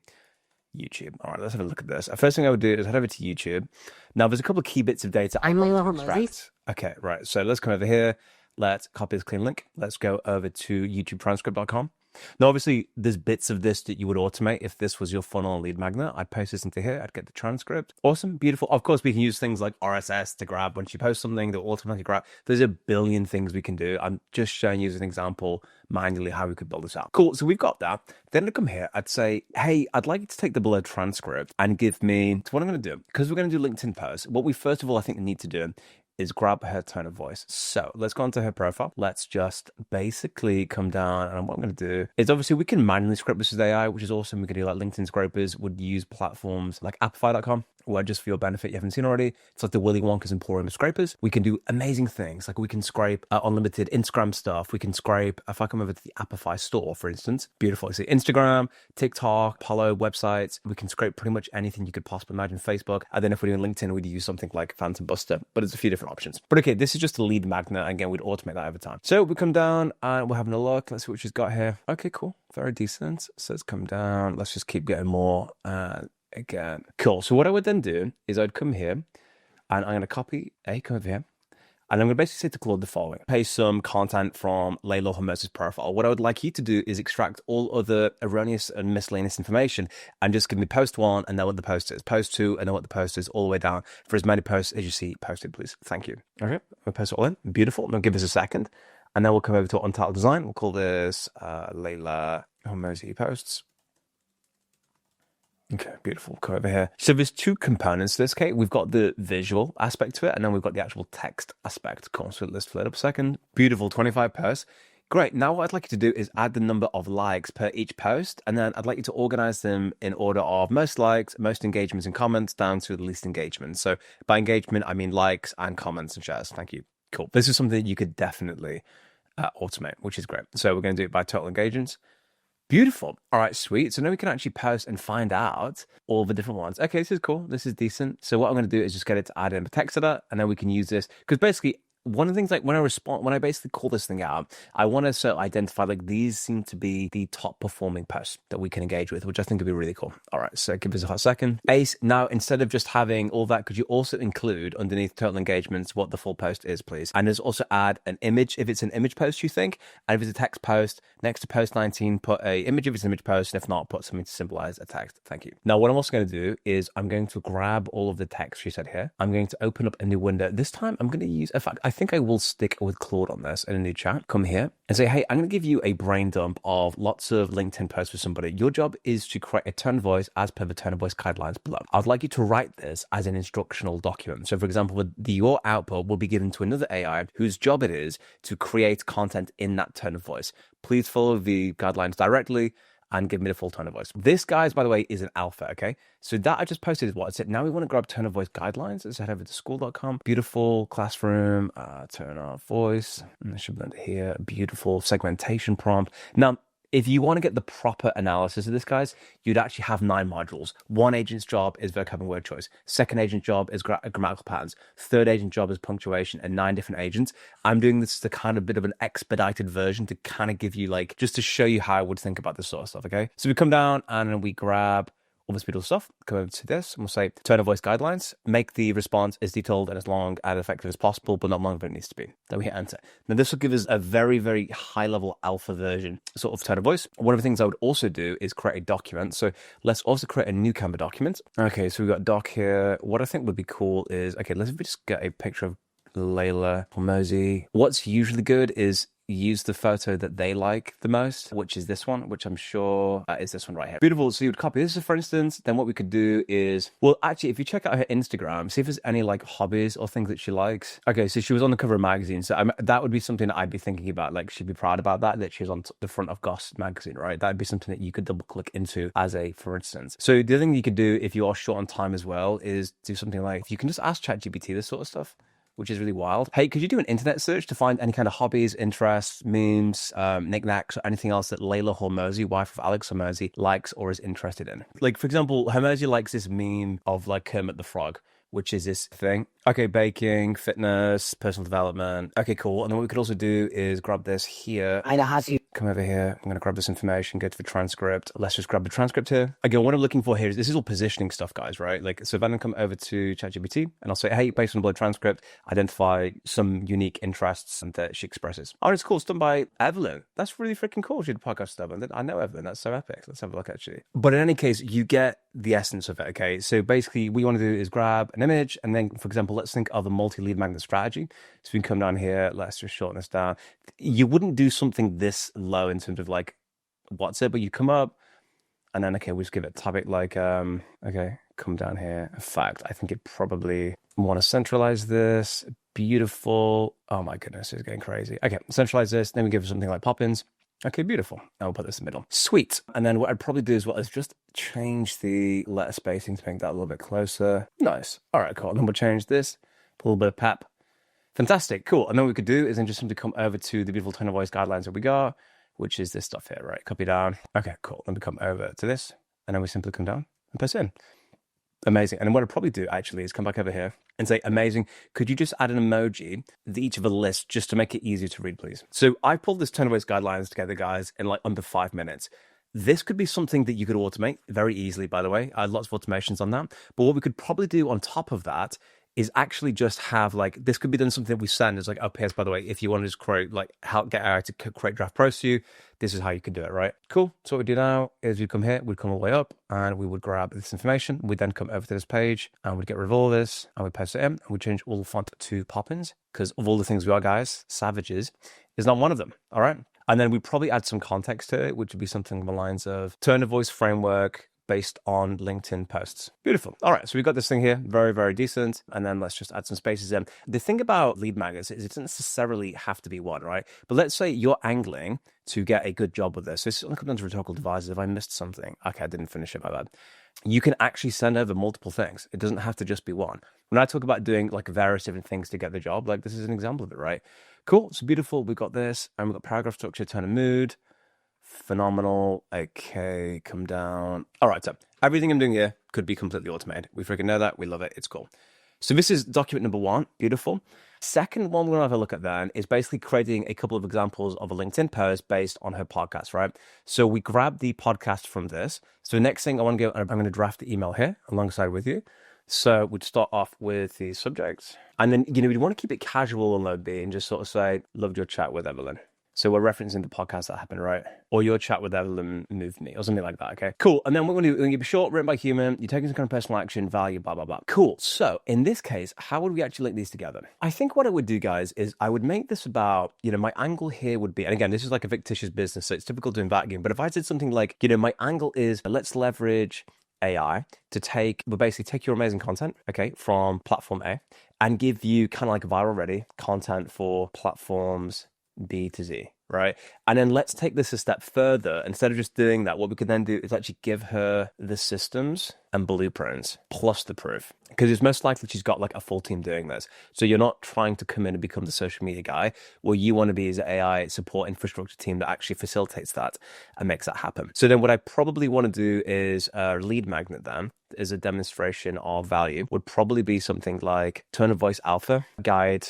YouTube. All right, let's have a look at this. First thing I would do is head over to YouTube. Now, there's a couple of key bits of data. I'm Layla Hormozi. Okay, right. So let's come over here. Let's copy this clean link. Let's go over to YouTubetranscript.com. Now, obviously, there's bits of this that you would automate. If this was your funnel and lead magnet, I'd post this into here. I'd get the transcript. Awesome, beautiful. Of course, we can use things like RSS to grab. Once you post something, they'll automatically grab. There's a billion things we can do. I'm just showing you as an example manually how we could build this out. Cool, so we've got that. Then to come here, I'd say, hey, I'd like you to take the below transcript and give me, so what I'm going to do, because we're going to do LinkedIn posts, what we first of all, I think, need to do is grab her tone of voice. So let's go onto her profile. Let's just basically come down, and what I'm going to do is obviously we can manually script this with AI, which is awesome. We can do like LinkedIn scrapers, would use platforms like Appify.com, where just for your benefit, you haven't seen already, it's like the Willy Wonka's Emporium of scrapers. We can do amazing things. Like we can scrape unlimited Instagram stuff. We can scrape, if I come over to the Appify store, for instance, beautiful. So Instagram, TikTok, Apollo websites, we can scrape pretty much anything you could possibly imagine, Facebook. And then if we're doing LinkedIn, we'd use something like Phantom Buster, but there's a few different options. But okay, this is just a lead magnet. Again, we'd automate that over time. So we come down and we're having a look. Let's see what she's got here. Okay, cool. Very decent. So let's come down. Let's just keep getting more. Again, cool. So what I would then do is I'd come here and I'm going to copy come over here. And I'm going to basically say to Claude the following: paste some content from Layla Hormozi's profile. What I would like you to do is extract all other erroneous and miscellaneous information and just give me post 1 and know what the post is. Post 2 and know what the post is all the way down for as many posts as you see posted, please. Thank you. Okay, we'll post it all in. Beautiful. Now give us a second. And then we'll come over to Untitled Design. We'll call this Layla Hormozi Posts. Okay, beautiful. Come over here. So there's two components to this, Kate. We've got the visual aspect to it, and then we've got the actual text aspect. Cool. So let's flip it up a second. Beautiful, 25 posts. Great. Now what I'd like you to do is add the number of likes per each post, and then I'd like you to organize them in order of most likes, most engagements and comments, down to the least engagement. So by engagement, I mean likes and comments and shares. Thank you. Cool. This is something that you could definitely automate, which is great. So we're going to do it by total engagements. Beautiful. All right, sweet. So now we can actually post and find out all the different ones. Okay, this is cool. This is decent. So what I'm going to do is just get it to add in a text editor, and then we can use this. Because basically, one of the things, like when I basically call this thing out, I want to sort of identify, like, these seem to be the top performing posts that we can engage with, which I think would be really cool. All right, so give us a hot second. Ace, now instead of just having all that, could you also include underneath total engagements what the full post is, please? And just also add an image if it's an image post, you think, and if it's a text post, next to post 19, put a image if it's an image post, and if not, put something to symbolize a text. Thank you. Now, what I'm also going to do is I'm going to grab all of the text she said here. I'm going to open up a new window. This time I'm going to use, in fact, I think I will stick with Claude on this in a new chat. Come here and say, hey, I'm going to give you a brain dump of lots of LinkedIn posts for somebody. Your job is to create a tone of voice as per the tone of voice guidelines below. I'd like you to write this as an instructional document. So for example, your output will be given to another AI whose job it is to create content in that tone of voice. Please follow the guidelines directly and give me the full tone of voice. This, guys, by the way, is an alpha, okay? So that I just posted is what I said. Now we want to grab tone of voice guidelines. Let's head over to school.com. Beautiful classroom, tone of voice. And I should blend it here. Beautiful segmentation prompt. Now, if you want to get the proper analysis of this, guys, you'd actually have 9 modules. One agent's job is vocab and word choice. Second agent job is grammatical patterns. Third agent job is punctuation, and 9 different agents. I'm doing this as a kind of bit of an expedited version to kind of give you, like, just to show you how I would think about this sort of stuff, okay? So we come down and we grab all this beautiful stuff, come over to this, and we'll say tone of voice guidelines, make the response as detailed and as long and effective as possible, but not longer than it needs to be. Then we hit enter. Now this will give us a very, very high level alpha version sort of tone of voice. One of the things I would also do is create a document. So let's also create a new Canva document. Okay, so we've got doc here. What I think would be cool is, okay, let's just get a picture of Layla Hormozi. What's usually good is use the photo that they like the most, which is this one, which I'm sure is this one right here. Beautiful. So you would copy this, for instance. Then what we could do is, well, actually, if you check out her Instagram, see if there's any like hobbies or things that she likes. Okay, so she was on the cover of a magazine. So that would be something that I'd be thinking about. Like, she'd be proud about that she was on the front of Goss magazine, right? That'd be something that you could double click into as a, for instance. So the other thing you could do if you are short on time as well is do something like, you can just ask ChatGPT this sort of stuff, which is really wild. Hey, could you do an internet search to find any kind of hobbies, interests, memes, knickknacks, or anything else that Layla Hormozi, wife of Alex Hormozi, likes or is interested in? Like, for example, Hormozi likes this meme of like Kermit the Frog, which is this thing. Okay, baking, fitness, personal development. Okay, cool. And then what we could also do is grab this here. I know how to. Come over here. I'm going to grab this information, go to the transcript. Let's just grab the transcript here. Again, what I'm looking for here is, this is all positioning stuff, guys, right? Like, so then I come over to ChatGPT and I'll say, hey, based on the blood transcript, identify some unique interests that she expresses. Oh, it's cool. It's done by Evelyn. That's really freaking cool. She did a podcast stuff. And I know Evelyn. That's so epic. Let's have a look, actually. But in any case, you get the essence of it, okay? So basically, what you want to do is grab an image, and then, for example, let's think of a multi-lead magnet strategy. So we can come down here, let's just shorten this down. You wouldn't do something this low in terms of like, what's it? But you come up, and then, okay, we just give it a topic like, okay, come down here. In fact, I think it probably want to centralize this. Beautiful. Oh my goodness, it's getting crazy. Okay, centralize this. Then we give it something like pop-ins. Okay, beautiful. And we'll put this in the middle. Sweet. And then what I'd probably do as well is just change the letter spacing to make that a little bit closer. Nice. All right, cool. And then we'll change this. Put a little bit of pep. Fantastic. Cool. And then what we could do is then just simply come over to the beautiful tone of voice guidelines that we got, which is this stuff here, right? Copy down. Okay, cool. Then we come over to this, and then we simply come down and press in. Amazing. And then what I'd probably do actually is come back over here and say, amazing, could you just add an emoji to each of a list just to make it easier to read, please? So I pulled this tone of voice guidelines together, guys, in like under 5 minutes. This could be something that you could automate very easily, by the way. I had lots of automations on that. But what we could probably do on top of that is actually just have like, this could be done something that we send as like, oh, Piers, by the way, if you want to just create, like, help get AI to create draft pros for you, this is how you could do it, right? Cool. So what we do now is we come here, we'd come all the way up, and we would grab this information. We'd then come over to this page, and we'd get rid of all this, and we'd paste it in, and we'd change all the font to Poppins, because of all the things we are, guys, savages is not one of them, all right? And then we'd probably add some context to it, which would be something along the lines of tone of voice framework based on LinkedIn posts. Beautiful. All right, so we've got this thing here, very, very decent. And then let's just add some spaces in. The thing about lead magnets is it doesn't necessarily have to be one, right? But let's say you're angling to get a good job with this. So it's going to come down to rhetorical devices. If I missed something, okay, I didn't finish it, my bad. You can actually send over multiple things. It doesn't have to just be one. When I talk about doing like various different things to get the job, like this is an example of it, right? Cool, so beautiful. We've got this, and we've got paragraph structure, tone of mood. Phenomenal. Okay, come down. All right, so everything I'm doing here could be completely automated. We freaking know that. We love it. It's cool. So this is document number 1. Beautiful. Second one we're going to have a look at then is basically creating a couple of examples of a LinkedIn post based on her podcast, right? So we grab the podcast from this. So next thing I want to go, I'm going to draft the email here alongside with you. So we'd start off with the subject. And then, we'd want to keep it casual and low B and just sort of say, loved your chat with Evelyn. So we're referencing the podcast that happened, right? Or your chat with Evelyn moved me, or something like that, okay? Cool. And then what we're going to do, we're going to be short, written by human, you're taking some kind of personal action, value, blah, blah, blah. Cool. So in this case, how would we actually link these together? I think what I would do, guys, is I would make this about, my angle here would be, and again, this is like a fictitious business, so it's typical doing vacuum, but if I said something like, my angle is, let's leverage AI to basically take your amazing content, okay, from platform A and give you kind of like viral ready content for platforms B to Z, right? And then let's take this a step further. Instead of just doing that, what we could then do is actually give her the systems and blueprints plus the proof, because it's most likely she's got like a full team doing this. So you're not trying to come in and become the social media guy. What you want to be is an AI support infrastructure team that actually facilitates that and makes that happen. So then what I probably want to do is a lead magnet then as a demonstration of value would probably be something like tone of voice alpha guide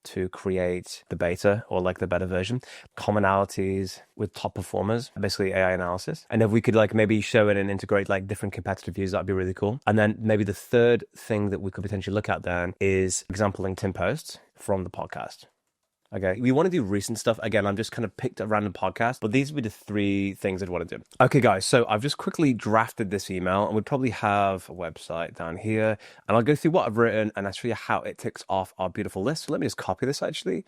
to create the beta or like the better version, commonalities with top performers, basically AI analysis. And if we could like maybe show it and integrate like different competitive views, that'd be really cool. And then maybe the third thing that we could potentially look at then is example LinkedIn posts from the podcast. Okay, we want to do recent stuff. Again, I'm just kind of picked a random podcast, but these would be the 3 things I'd want to do. Okay, guys, so I've just quickly drafted this email and we'd probably have a website down here. And I'll go through what I've written and I'll show you how it ticks off our beautiful list. So let me just copy this actually.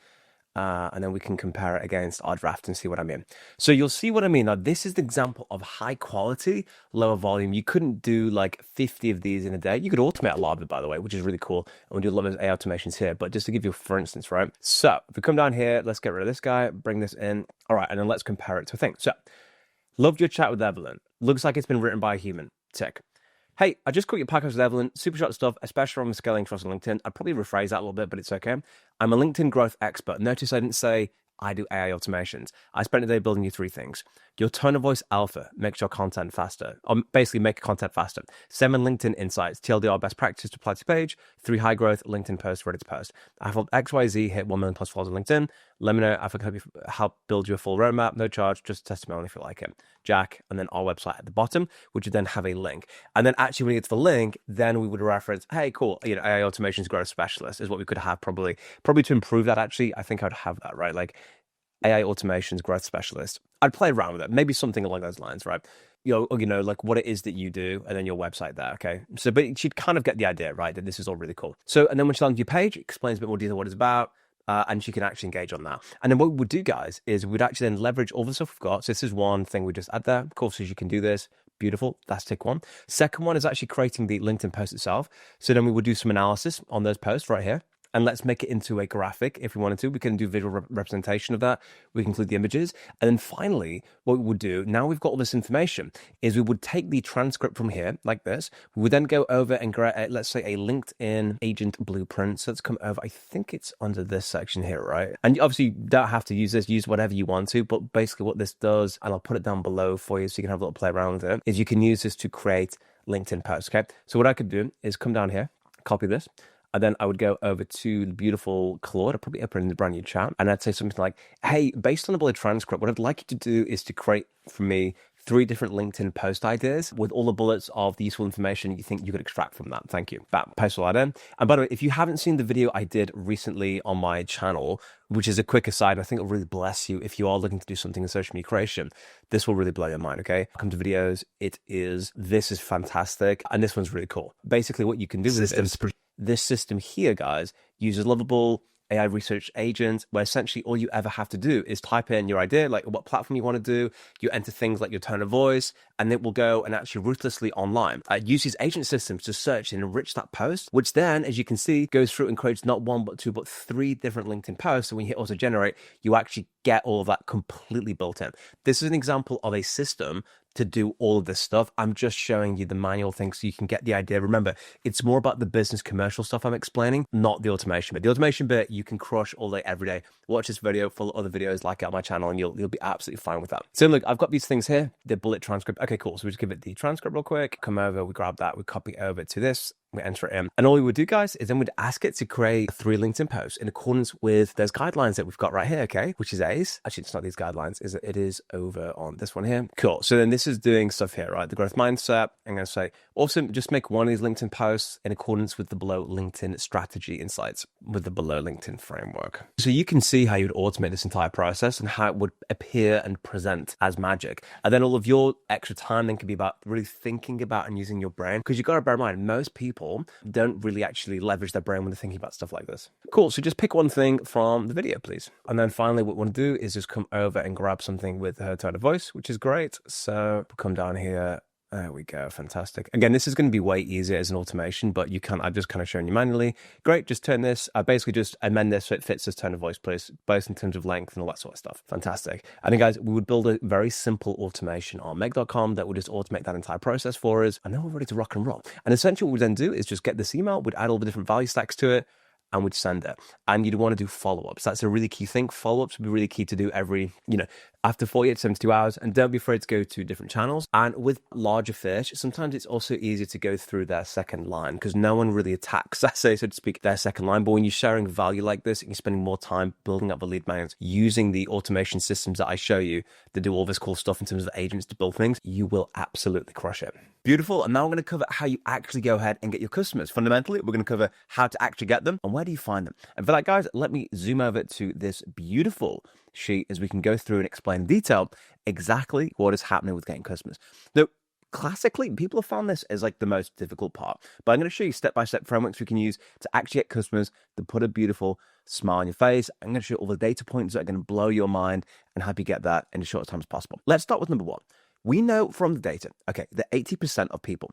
And then we can compare it against our draft and see what I mean. So you'll see what I mean. Now, this is the example of high quality, lower volume. You couldn't do like 50 of these in a day. You could automate a lot of it, by the way, which is really cool. And we do a lot of AI automations here. But just to give you, for instance, right? So if we come down here, let's get rid of this guy, bring this in. All right, and then let's compare it to a thing. So loved your chat with Evelyn. Looks like it's been written by a human. Tick. Hey, I just caught your podcast with Evelyn. Super short stuff, especially on scaling trust on LinkedIn. I'd probably rephrase that a little bit, but it's okay. I'm a LinkedIn growth expert. Notice I didn't say I do AI automations. I spent a day building you 3 things. Your tone of voice alpha makes your content faster, or basically make content faster. 7 LinkedIn insights, TLDR best practices to apply to page. 3 high growth LinkedIn posts ready to post. I've helped XYZ hit 1 million plus followers on LinkedIn. Let me know if I can help build you a full roadmap. No charge, just a testimonial if you like it. Jack, and then our website at the bottom, which would then have a link. And then actually when you get to the link, then we would reference, hey, cool, AI automations growth specialist is what we could have probably to improve that. Actually, I think I'd have that, right? Like AI automations growth specialist. I'd play around with it, maybe something along those lines, right? Like what it is that you do, and then your website there, okay? So, but she'd kind of get the idea, right, that this is all really cool. So, and then when she lands your page, it explains a bit more detail what it's about, and she can actually engage on that. And then what we would do, guys, is we'd actually then leverage all the stuff we've got. So this is one thing we just add there. Of course, you can do this. Beautiful. That's tick 1. Second one is actually creating the LinkedIn post itself. So then we would do some analysis on those posts right here. And let's make it into a graphic if we wanted to. We can do visual representation of that. We can include the images. And then finally, what we would do, now we've got all this information, is we would take the transcript from here, like this. We would then go over and create, let's say, a LinkedIn agent blueprint. So let's come over. I think it's under this section here, right? And obviously, you don't have to use this. Use whatever you want to. But basically what this does, and I'll put it down below for you so you can have a little play around with it, is you can use this to create LinkedIn posts, okay? So what I could do is come down here, copy this, and then I would go over to the beautiful Claude. I'd probably open in the brand new chat. And I'd say something like, hey, based on the bullet transcript, what I'd like you to do is to create for me 3 different LinkedIn post ideas with all the bullets of the useful information you think you could extract from that. Thank you. That post will add in. And by the way, if you haven't seen the video I did recently on my channel, which is a quick aside, I think it'll really bless you if you are looking to do something in social media creation. This will really blow your mind, okay? Come to videos. This is fantastic. And this one's really cool. Basically, what you can do with this system here, guys, uses lovable AI research agent, where essentially all you ever have to do is type in your idea, like what platform you want to do. You enter things like your tone of voice, and it will go and actually ruthlessly online. Use these agent systems to search and enrich that post, which then, as you can see, goes through and creates not 1, but 2, but 3 different LinkedIn posts. So when you hit auto generate, you actually get all of that completely built in. This is an example of a system to do all of this stuff. I'm just showing you the manual thing so you can get the idea. Remember, it's more about the business commercial stuff I'm explaining, not the automation bit. The automation bit, you can crush all day, every day. Watch this video, full of other videos like it on my channel, and you'll be absolutely fine with that. So look, I've got these things here, the bullet transcript. Okay, cool. So we just give it the transcript real quick, come over, we grab that, we copy it over to this, we enter it in. And all we would do, guys, is then we'd ask it to create 3 LinkedIn posts in accordance with those guidelines that we've got right here, okay? Which is A's. Actually, it's not these guidelines. It is over on this one here. Cool. So then this is doing stuff here, right? The growth mindset. I'm going to say, awesome, just make one of these LinkedIn posts in accordance with the below LinkedIn strategy insights with the below LinkedIn framework. So you can see how you'd automate this entire process and how it would appear and present as magic. And then all of your extra time then could be about really thinking about and using your brain, because you've got to bear in mind, most people don't really actually leverage their brain when they're thinking about stuff like this. Cool. So just pick one thing from the video, please. And then finally, what we want to do is just come over and grab something with her tone of voice, which is great. So we'll come down here. There we go. Fantastic. Again, this is going to be way easier as an automation, but I've just kind of shown you manually. Great. Just turn this, basically just amend this so it fits this tone of voice, please, both in terms of length and all that sort of stuff. Fantastic. And then guys, we would build a very simple automation on meg.com that would just automate that entire process for us. And then we're ready to rock and roll. And essentially what we then do is just get this email, we'd add all the different value stacks to it, and we'd send it. And you'd want to do follow-ups. That's a really key thing. Follow-ups would be really key to do every, after 48 to 72 hours. And don't be afraid to go to different channels. And with larger fish, sometimes it's also easier to go through their second line because no one really attacks, let's say, so to speak, their second line. But when you're sharing value like this and you're spending more time building up the lead magnets, using the automation systems that I show you to do all this cool stuff in terms of agents to build things, you will absolutely crush it. Beautiful. And now we're going to cover how you actually go ahead and get your customers. Fundamentally, we're going to cover how to actually get them and where do you find them. And for that, guys, let me zoom over to this beautiful sheet as we can go through and explain in detail exactly what is happening with getting customers. Now, classically, people have found this as like the most difficult part. But I'm going to show you step-by-step frameworks we can use to actually get customers to put a beautiful smile on your face. I'm going to show you all the data points that are going to blow your mind and help you get that in as short a time as possible. Let's start with number one. We know from the data, okay, that 80% of people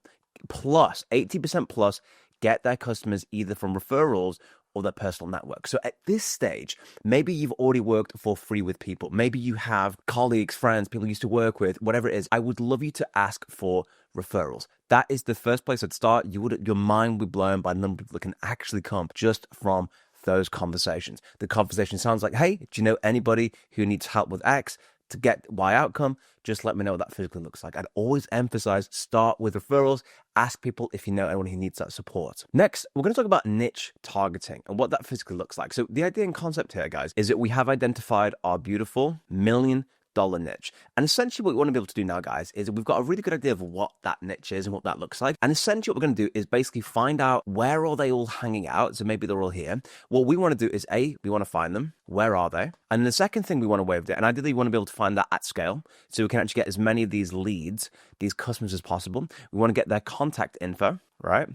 plus, 80% plus, get their customers either from referrals or their personal network. So at this stage, maybe you've already worked for free with people. Maybe you have colleagues, friends, people you used to work with, whatever it is. I would love you to ask for referrals. That is the first place I'd start. Your mind would be blown by the number of people that can actually come just from those conversations. The conversation sounds like, hey, do you know anybody who needs help with X to get Y outcome? Just let me know what that physically looks like. I'd always emphasize start with referrals. Ask people if you know anyone who needs that support. Next, we're going to talk about niche targeting and what that physically looks like. So the idea and concept here, guys, is that we have identified our beautiful $1 million niche. And essentially what we want to be able to do now, guys, is we've got a really good idea of what that niche is and what that looks like. And essentially what we're going to do is basically find out where are they all hanging out. So maybe they're all here. What we want to do is we want to find them. Where are they? And the second thing we want to wave it, and ideally we want to be able to find that at scale so we can actually get as many of these leads, these customers as possible. We want to get their contact info, right?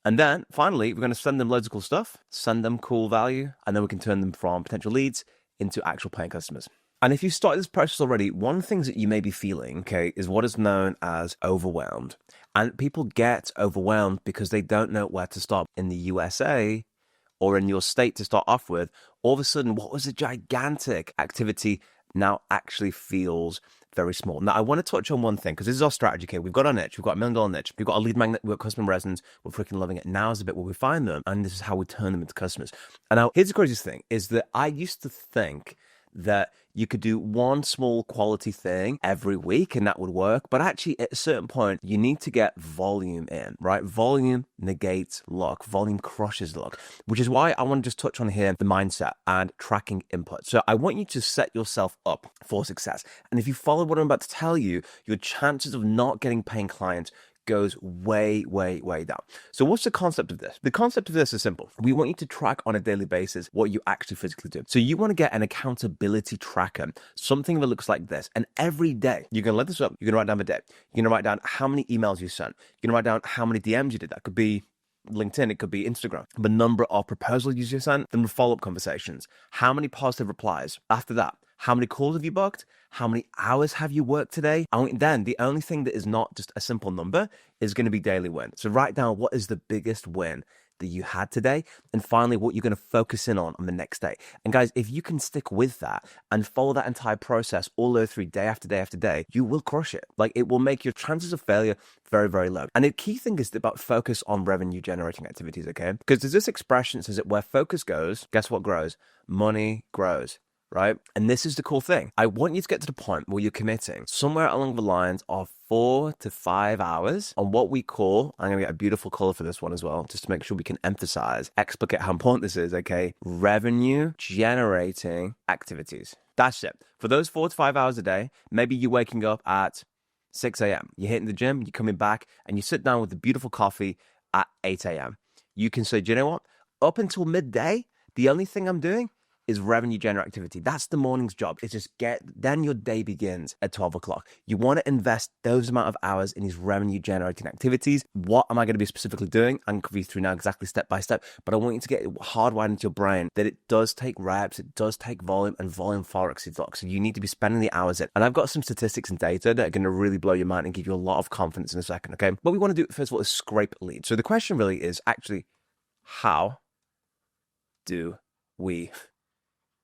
And then finally, we're going to send them loads of cool stuff, send them cool value, and then we can turn them from potential leads into actual paying customers. And if you started this process already, one of the things that you may be feeling, okay, is what is known as overwhelmed. And people get overwhelmed because they don't know where to start. In the USA or in your state to start off with, all of a sudden, what was a gigantic activity now actually feels very small. Now, I want to touch on one thing, because this is our strategy. Okay, we've got our niche, we've got $1 million niche, we've got a lead magnet, we've got customer resonance, we're freaking loving it. Now is the bit where we find them, and this is how we turn them into customers. And now, here's the craziest thing, is that I used to think that you could do one small quality thing every week and that would work. But actually, at a certain point, you need to get volume in, right? Volume negates luck. Volume crushes luck, which is why I want to just touch on here the mindset and tracking input. So I want you to set yourself up for success. And if you follow what I'm about to tell you, your chances of not getting paying clients goes way, way, way down. So what's the concept of this? The concept of this is simple. We want you to track on a daily basis what you actually physically do. So you want to get an accountability tracker, something that looks like this. And every day, you're going to let this up. You're going to write down the day. You're going to write down how many emails you sent. You're going to write down how many DMs you did. That could be LinkedIn, it could be Instagram. The number of proposals you sent, then the follow-up conversations. How many positive replies? After that, how many calls have you booked? How many hours have you worked today? And then the only thing that is not just a simple number is going to be daily win. So write down what is the biggest win that you had today, and finally what you're going to focus in on the next day. And guys, if you can stick with that and follow that entire process all the way through day after day after day, you will crush it. Like, it will make your chances of failure very, very low. And the key thing is about focus on revenue generating activities, okay? Because there's this expression that says that where focus goes, guess what grows? Money grows. Right? And this is the cool thing. I want you to get to the point where you're committing somewhere along the lines of 4 to 5 hours on what we call, I'm going to get a beautiful color for this one as well, just to make sure we can explicate how important this is, okay? Revenue generating activities. That's it. For those 4 to 5 hours a day, maybe you're waking up at 6 a.m. You're hitting the gym, you're coming back, and you sit down with a beautiful coffee at 8 a.m. You can say, do you know what? Up until midday, the only thing I'm doing is revenue generating activity. That's the morning's job. It's just then your day begins at 12 o'clock. You want to invest those amount of hours in these revenue generating activities. What am I going to be specifically doing? I'm going to go through now exactly step by step, but I want you to get hardwired into your brain that it does take reps, it does take volume, and volume far exceeds luck. So you need to be spending the hours in. And I've got some statistics and data that are going to really blow your mind and give you a lot of confidence in a second, okay? What we want to do, first of all, is scrape leads. So the question really is actually, how do we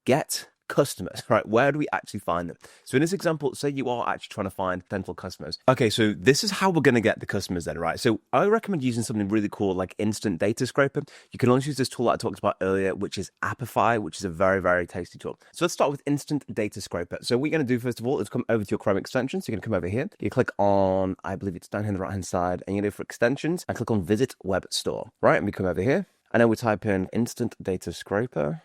get customers, right? Where do we actually find them? So in this example, say you are actually trying to find potential customers. Okay, so this is how we're going to get the customers then, right? So I recommend using something really cool like Instant Data Scraper. You can also use this tool that I talked about earlier, which is Appify, which is a very, very tasty tool. So let's start with Instant Data Scraper. So what you're going to do, first of all, is come over to your Chrome extension. So you're going to come over here. You click on, I believe it's down here on the right-hand side, and you're going to go for extensions and click on Visit Web Store, right? And we come over here, and then we type in Instant Data Scraper.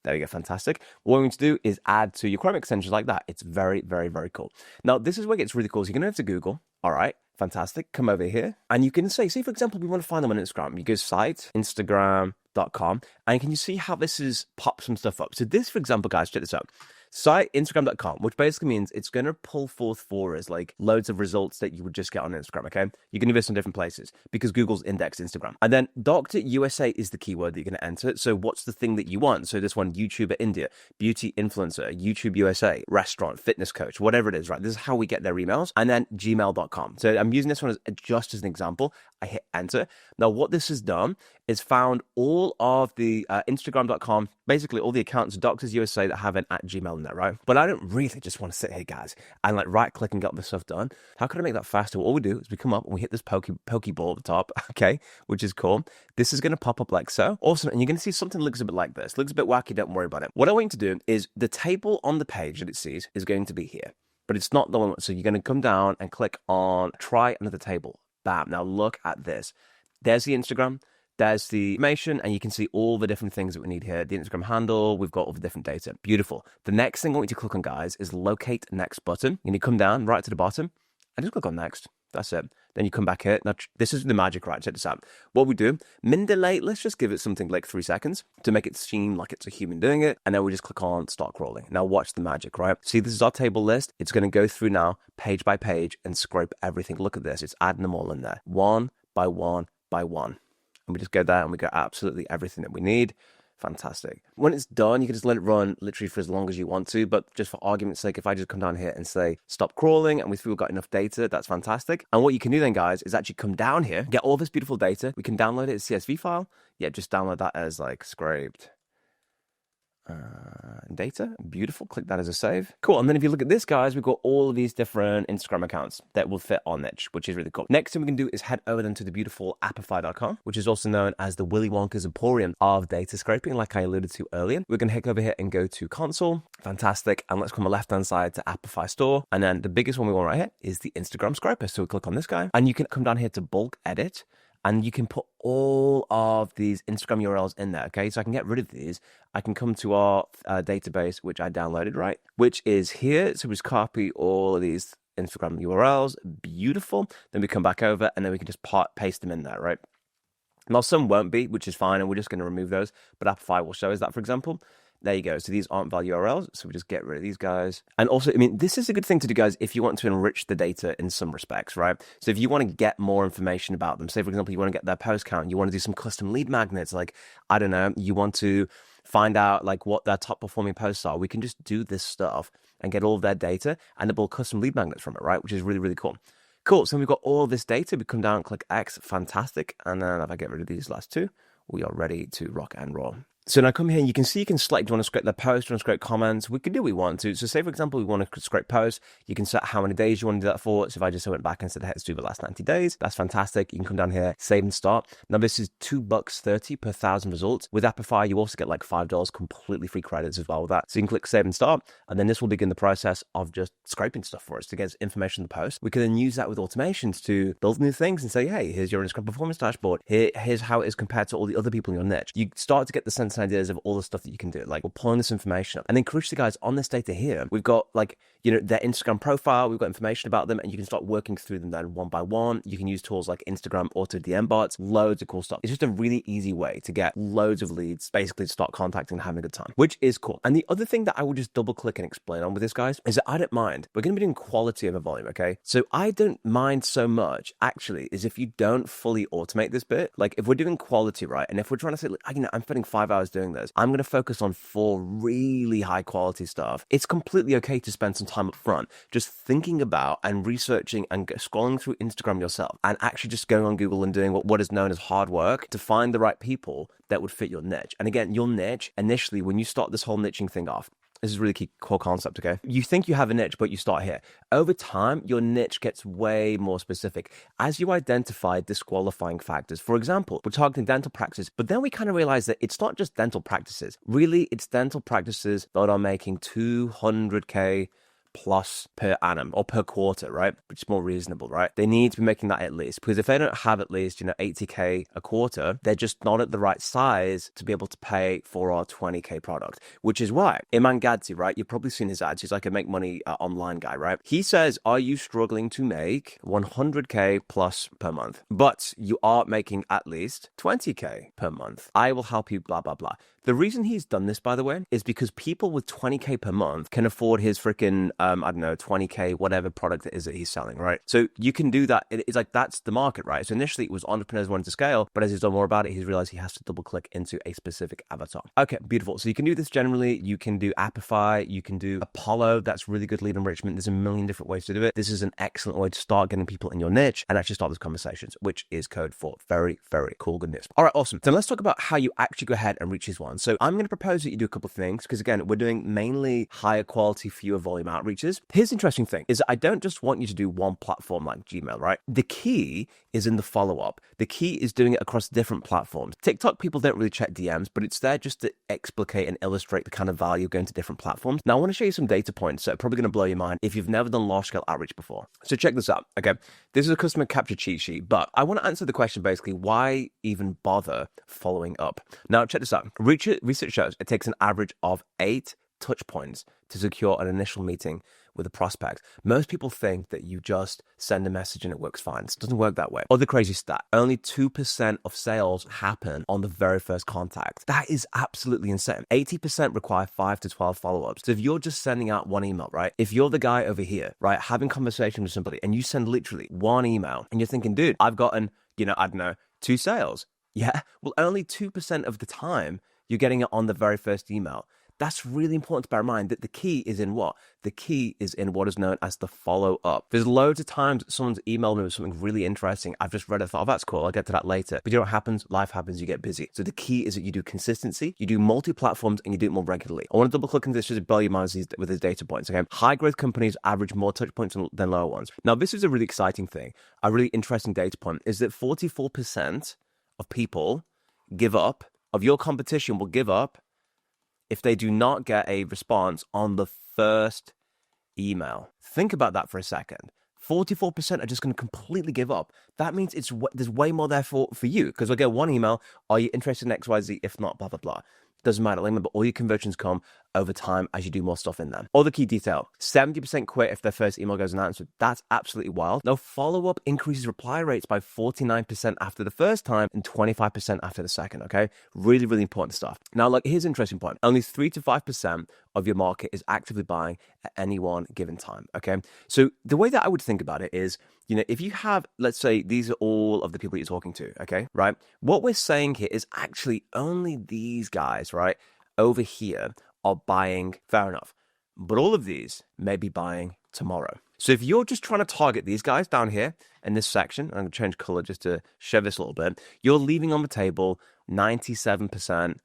There we go, fantastic. What we're going to do is add to your Chrome extensions like that. It's very, very, very cool. Now, this is where it gets really cool. So you're going to have to Google. All right, fantastic. Come over here. And you can say, for example, we want to find them on Instagram. You go site, Instagram.com. And can you see how this is pop some stuff up? So this, for example, guys, check this out. Cite Instagram.com, which basically means it's going to pull forth for us like loads of results that you would just get on Instagram, okay? You can do this in different places because Google's indexed Instagram. And then Dr. USA is the keyword that you're going to enter. So what's the thing that you want? So this one, YouTuber India, beauty influencer, YouTube USA, restaurant, fitness coach, whatever it is, right? This is how we get their emails. And then gmail.com. So I'm using this one just as an example. I hit enter. Now what this has done is found all of the Instagram.com, basically all the accounts, Doctors USA that have an @Gmail in there, right? But I don't really just want to sit here, guys, and like right click and get this stuff done. How can I make that faster? Well, all we do is we come up and we hit this Pokeball at the top, okay, which is cool. This is going to pop up like so. Awesome. And you're going to see something that looks a bit like this. Looks a bit wacky, don't worry about it. What I want you to do is the table on the page that it sees is going to be here, but it's not the one. So you're going to come down and click on try another table. Bam. Now look at this. There's the Instagram. There's the information, and you can see all the different things that we need here. The Instagram handle, we've got all the different data. Beautiful. The next thing I want you to click on, guys, is locate next button. And you come down right to the bottom and just click on next. That's it. Then you come back here. Now, this is the magic, right? Check this out. What we do, min delay, let's just give it something like 3 seconds to make it seem like it's a human doing it. And then we just click on start crawling. Now watch the magic, right? See, this is our table list. It's going to go through now page by page and scrape everything. Look at this. It's adding them all in there. One by one by one. And we just go there and we get absolutely everything that we need. Fantastic. When it's done, you can just let it run literally for as long as you want to. But just for argument's sake, if I just come down here and say stop crawling and we feel we've got enough data, that's fantastic. And what you can do then, guys, is actually come down here, get all this beautiful data. We can download it as a CSV file. Yeah, just download that as like scraped data. Beautiful. Click that as a save. Cool. And then if you look at this, guys, we've got all of these different Instagram accounts that will fit our niche, which is really cool. Next thing we can do is head over then to the beautiful appify.com, which is also known as the Willy Wonka's Emporium of data scraping, like I alluded to earlier. We're going to head over here and go to console. Fantastic. And let's come on the left-hand side to Appify store. And then the biggest one we want right here is the Instagram scraper. So we click on this guy and you can come down here to bulk edit. And you can put all of these Instagram URLs in there, okay? So I can get rid of these. I can come to our database, which I downloaded, right? Which is here. So we just copy all of these Instagram URLs. Beautiful. Then we come back over and then we can just paste them in there, right? Now, some won't be, which is fine. And we're just going to remove those. But Appify will show us that, for example. There you go. So these aren't valid URLs. So we just get rid of these guys. And also, I mean, this is a good thing to do, guys, if you want to enrich the data in some respects, right? So if you want to get more information about them, say, for example, you want to get their post count, you want to do some custom lead magnets, like, I don't know, you want to find out like what their top performing posts are, we can just do this stuff and get all of their data and build custom lead magnets from it, right? Which is really, really cool. Cool. So we've got all this data. We come down and click X. Fantastic. And then if I get rid of these last two, we are ready to rock and roll. So now come here and you can see you can select, do you want to scrape their post, do you want to scrape comments? We can do what we want to. So say, for example, we want to scrape posts. You can set how many days you want to do that for. So if I just went back and said, hey, let's do the last 90 days, that's fantastic. You can come down here, save and start. Now this is $2.30 per 1,000 results. With Appify, you also get like $5 completely free credits as well with that. So you can click save and start. And then this will begin the process of just scraping stuff for us to get information in the post. We can then use that with automations to build new things and say, hey, here's your Instagram performance dashboard. Here's how it is compared to all the other people in your niche. You start to get the sense and ideas of all the stuff that you can do. Like we're pulling this information up. And then crucially, guys, on this data here, we've got like, you know, their Instagram profile, we've got information about them, and you can start working through them then one by one. You can use tools like Instagram auto DM bots, loads of cool stuff. It's just a really easy way to get loads of leads, basically to start contacting and having a good time, which is cool. And the other thing that I would just double click and explain on with this, guys, is that I don't mind. We're going to be doing quality over volume, okay? So I don't mind so much, actually, is if you don't fully automate this bit. Like if we're doing quality, right? And if we're trying to say, you know, I'm spending 5 hours doing this, I'm going to focus on 4 really high quality stuff. It's completely okay to spend some time up front just thinking about and researching and scrolling through Instagram yourself and actually just going on Google and doing what is known as hard work to find the right people that would fit your niche. And again, your niche initially, when you start this whole niching thing off, this is a really key core concept, okay? You think you have a niche, but you start here. Over time, your niche gets way more specific as you identify disqualifying factors. For example, we're targeting dental practices, but then we kind of realize that it's not just dental practices. Really, it's dental practices that are making 200K plus per annum or per quarter, right? Which is more reasonable, right? They need to be making that at least, because if they don't have at least, 80K a quarter, they're just not at the right size to be able to pay for our 20K product, which is why Iman Gadzi, right? You've probably seen his ads. He's like a make money online guy, right? He says, are you struggling to make 100K plus per month, but you are making at least 20K per month? I will help you, blah, blah, blah. The reason he's done this, by the way, is because people with 20K per month can afford his freaking, 20K, whatever product it is that he's selling, right? So you can do that. It's like, that's the market, right? So initially it was entrepreneurs wanting to scale, but as he's done more about it, he's realized he has to double click into a specific avatar. Okay, beautiful. So you can do this generally. You can do Appify, you can do Apollo. That's really good lead enrichment. There's a million different ways to do it. This is an excellent way to start getting people in your niche and actually start those conversations, which is code for very, very cool goodness. All right, awesome. So let's talk about how you actually go ahead and reach these ones. So I'm going to propose that you do a couple of things because, again, we're doing mainly higher quality, fewer volume outreaches. Here's the interesting thing is that I don't just want you to do one platform like Gmail, right? The key is in the follow-up. The key is doing it across different platforms. TikTok, people don't really check DMs, but it's there just to explicate and illustrate the kind of value going to different platforms. Now, I want to show you some data points that are probably going to blow your mind if you've never done large-scale outreach before. So check this out, okay? This is a customer capture cheat sheet, but I want to answer the question basically, why even bother following up? Now, check this out. Research shows it takes an average of 8 touch points to secure an initial meeting with a prospect. Most people think that you just send a message and it works fine. It doesn't work that way. Other crazy stat, only 2% of sales happen on the very first contact. That is absolutely insane. 80% require 5 to 12 follow-ups. So if you're just sending out one email, right? If you're the guy over here, right, having conversation with somebody and you send literally one email and you're thinking, dude, I've gotten, 2 sales. Yeah, well, only 2% of the time you're getting it on the very first email. That's really important to bear in mind that the key is in what? The key is in what is known as the follow-up. There's loads of times someone's emailed me with something really interesting. I've just read it, thought, oh, that's cool. I'll get to that later. But you know what happens? Life happens. You get busy. So the key is that you do consistency, you do multi-platforms, and you do it more regularly. I want to double click into this just to blow your mind with these data points. Okay, high growth companies average more touch points than lower ones. Now, this is a really exciting thing. A really interesting data point is that 44% of people give up, of your competition will give up if they do not get a response on the first email. Think about that for a second. 44% are just going to completely give up. That means there's way more there for you, because I'll get one email, are you interested in XYZ? If not, blah, blah, blah. Doesn't matter. Remember, all your conversions come over time as you do more stuff in them. Other key detail, 70% quit if their first email goes unanswered. That's absolutely wild. Now, follow-up increases reply rates by 49% after the first time and 25% after the second, okay? Really, really important stuff. Now, here's an interesting point. Only 3 to 5% of your market is actively buying at any one given time, okay? So the way that I would think about it is, if you have, let's say, these are all of the people you're talking to, okay, right? What we're saying here is actually only these guys, right, over here are buying, fair enough. But all of these may be buying tomorrow. So if you're just trying to target these guys down here in this section, I'm going to change color just to show this a little bit, you're leaving on the table 97%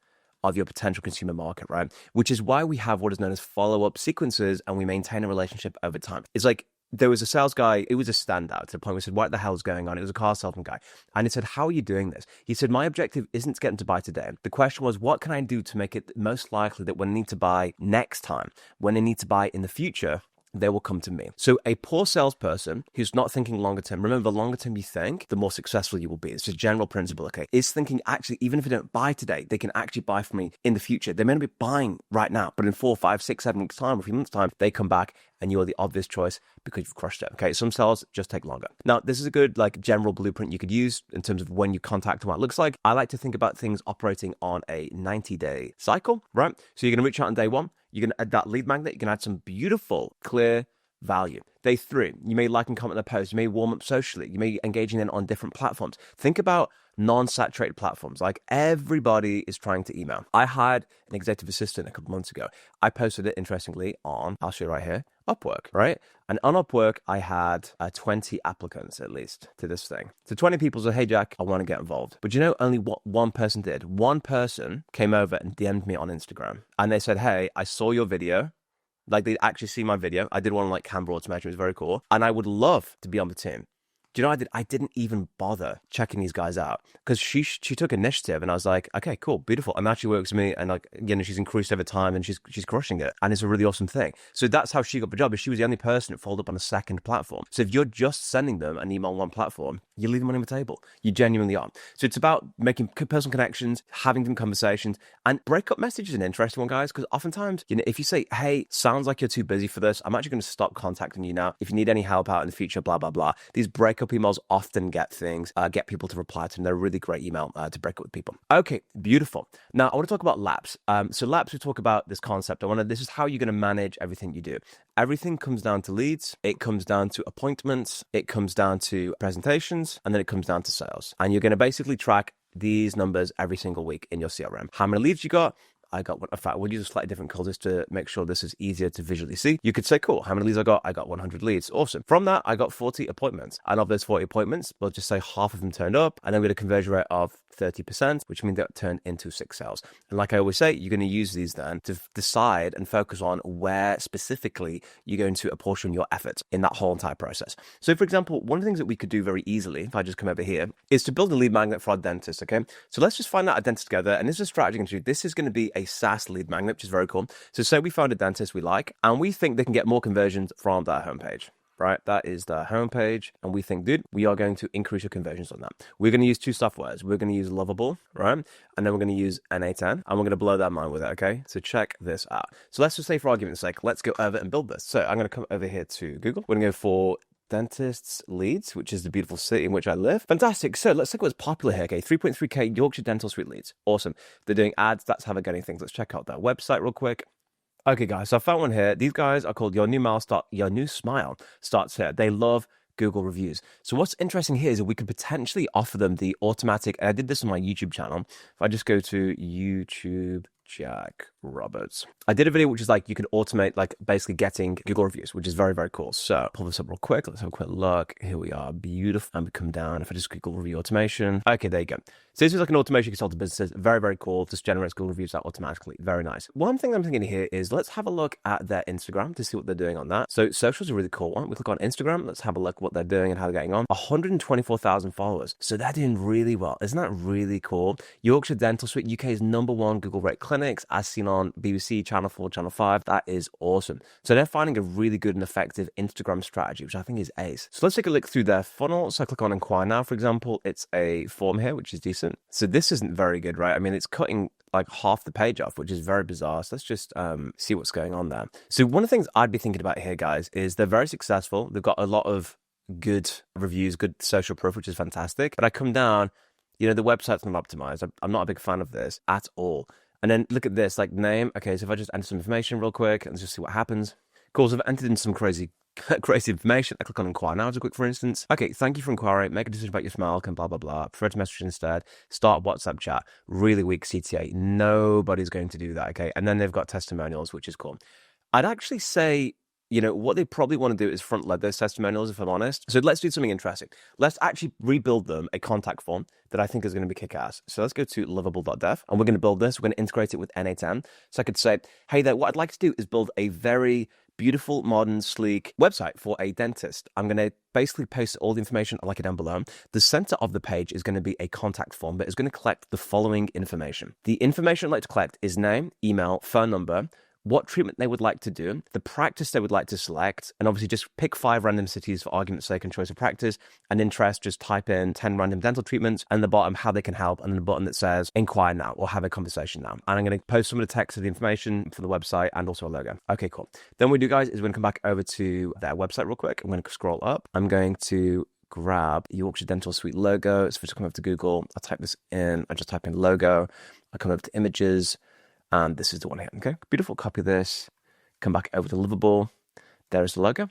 of your potential consumer market, right? Which is why we have what is known as follow-up sequences and we maintain a relationship over time. It's like, there was a sales guy, it was a standout to the point where he said, what the hell is going on? It was a car salesman guy. And he said, how are you doing this? He said, my objective isn't to get them to buy today. The question was, what can I do to make it most likely that when they need to buy next time, when they need to buy in the future, they will come to me. So a poor salesperson who's not thinking longer term, remember, the longer term you think, the more successful you will be. It's a general principle, okay? Is thinking actually, even if they don't buy today, they can actually buy from me in the future. They may not be buying right now, but in 4, 5, 6, 7 weeks time, or a few months time, they come back and you are the obvious choice because you've crushed it. Okay, some sales just take longer. Now, this is a good general blueprint you could use in terms of when you contact and what it looks like. I like to think about things operating on a 90-day cycle, right? So you're going to reach out on day 1. You're going to add that lead magnet. You can add some beautiful, clear value. Day 3, you may like and comment on a post. You may warm up socially. You may be engaging in on different platforms. Think about non-saturated platforms. Like, everybody is trying to email. I hired an executive assistant a couple months ago. I posted it, interestingly, on, I'll show you right here, Upwork, right? And on Upwork, I had 20 applicants at least to this thing. So 20 people said, hey, Jack, I want to get involved. But only what one person did? One person came over and DM'd me on Instagram. And they said, hey, I saw your video. They actually see my video. I did one on Canva automation. It was very cool. And I would love to be on the team. Do you know what I did? I didn't even bother checking these guys out because she took initiative, and I was like, okay, cool, beautiful. And that actually works for me, and she's increased over time, and she's crushing it, and it's a really awesome thing. So that's how she got the job. Is she was the only person that followed up on a second platform. So if you're just sending them an email on one platform, you leave them on the table. You genuinely are. So it's about making personal connections, having them conversations, and breakup message is an interesting one, guys, because oftentimes, if you say, hey, sounds like you're too busy for this, I'm actually going to stop contacting you now. If you need any help out in the future, blah, blah, blah. These breakup pickup emails often get things, get people to reply to them. They're a really great email to break up with people. Okay, beautiful. Now, I want to talk about labs. So labs, we talk about this concept. This is how you're going to manage everything you do. Everything comes down to leads. It comes down to appointments. It comes down to presentations. And then it comes down to sales. And you're going to basically track these numbers every single week in your CRM. How many leads you got? I got one. In fact, we'll use a slightly different color just to make sure this is easier to visually see. You could say, cool, how many leads I got? I got 100 leads. Awesome. From that, I got 40 appointments. And of those 40 appointments, we'll just say half of them turned up. And then we had a conversion rate of 30%, which means that turned into 6 sales. And like I always say, you're going to use these then to decide and focus on where specifically you're going to apportion your efforts in that whole entire process. So for example, one of the things that we could do very easily, if I just come over here, is to build a lead magnet for our dentist, okay? So let's just find out a dentist together. And this is a strategy going to do. This is going to be a SaaS lead magnet, which is very cool. So say we found a dentist we like, and we think they can get more conversions from their homepage. Right, that is the homepage, and we think, dude, we are going to increase your conversions on that. We're going to use 2 softwares. We're going to use Lovable, right, and then we're going to use NA10, and we're going to blow that mind with it. Okay, so check this out. So let's just say, for argument's sake, let's go over and build this. So I'm going to come over here to Google. We're going to go for dentists leads, which is the beautiful city in which I live. Fantastic. So let's look at what's popular here. Okay, 3.3k Yorkshire Dental Suite leads. Awesome. They're doing ads. That's how they're getting things. Let's check out their website real quick. Okay, guys, so I found one here. These guys are called Your New Smile Starts Here. They love Google reviews. So what's interesting here is that we could potentially offer them the automatic, and I did this on my YouTube channel. If I just go to YouTube, Jack Roberts. I did a video which is like you can automate like basically getting Google reviews, which is very, very cool. So pull this up real quick. Let's have a quick look. Here we are. Beautiful. And we come down. If I just Google review automation. Okay, there you go. So this is like an automation you can sell to businesses. Very, very cool. Just generates Google reviews out automatically. Very nice. One thing I'm thinking here is let's have a look at their Instagram to see what they're doing on that. So social is a really cool one. We click on Instagram. Let's have a look what they're doing and how they're getting on. 124,000 followers. So they're doing really well. Isn't that really cool? Yorkshire Dental Suite, UK's #1 Google rate clinics, as seen on BBC, Channel 4, Channel 5. That is awesome. So they're finding a really good and effective Instagram strategy, which I think is ace. So let's take a look through their funnel. So I click on Inquire Now, for example. It's a form here, which is decent. So this isn't very good, right? I mean, it's cutting like half the page off, which is very bizarre. So let's just see what's going on there. So one of the things I'd be thinking about here, guys, is they're very successful. They've got a lot of good reviews, good social proof, which is fantastic. But I come down, you know, the website's not optimized. I'm not a big fan of this at all. And then look at this, like name. Okay, so if I just enter some information real quick and just see what happens. Cool, so I've entered in some crazy information. I click on Inquire Now, quick, for instance. Okay, thank you for inquiring. Make a decision about your smile, and blah, blah, blah. Prefer to message instead. Start WhatsApp chat. Really weak CTA. Nobody's going to do that, okay? And then they've got testimonials, which is cool. I'd actually say, you know, what they probably want to do is front load those testimonials, if I'm honest. So let's do something interesting. Let's actually rebuild them a contact form that I think is going to be kick-ass. So let's go to lovable.dev, and we're going to build this. We're going to integrate it with NA10. So I could say, hey there, what I'd like to do is build a very beautiful, modern, sleek website for a dentist. I'm going to basically paste all the information like it down below. The center of the page is going to be a contact form, but it's going to collect the following information. The information I'd like to collect is name, email, phone number, what treatment they would like to do, the practice they would like to select, and obviously just pick 5 random cities for argument's sake and choice of practice, and interest, just type in 10 random dental treatments, and the bottom, how they can help, and then the button that says inquire now or have a conversation now. And I'm going to post some of the text of the information for the website and also a logo. Okay, cool. Then what we do, guys, is we're going to come back over to their website real quick. I'm going to scroll up. I'm going to grab Yorkshire Dental Suite logo. So if I just come over to Google, I'll type this in. I just type in logo. I come over to images. And this is the one here, okay? Beautiful, copy this, come back over to Livable. There's the logo.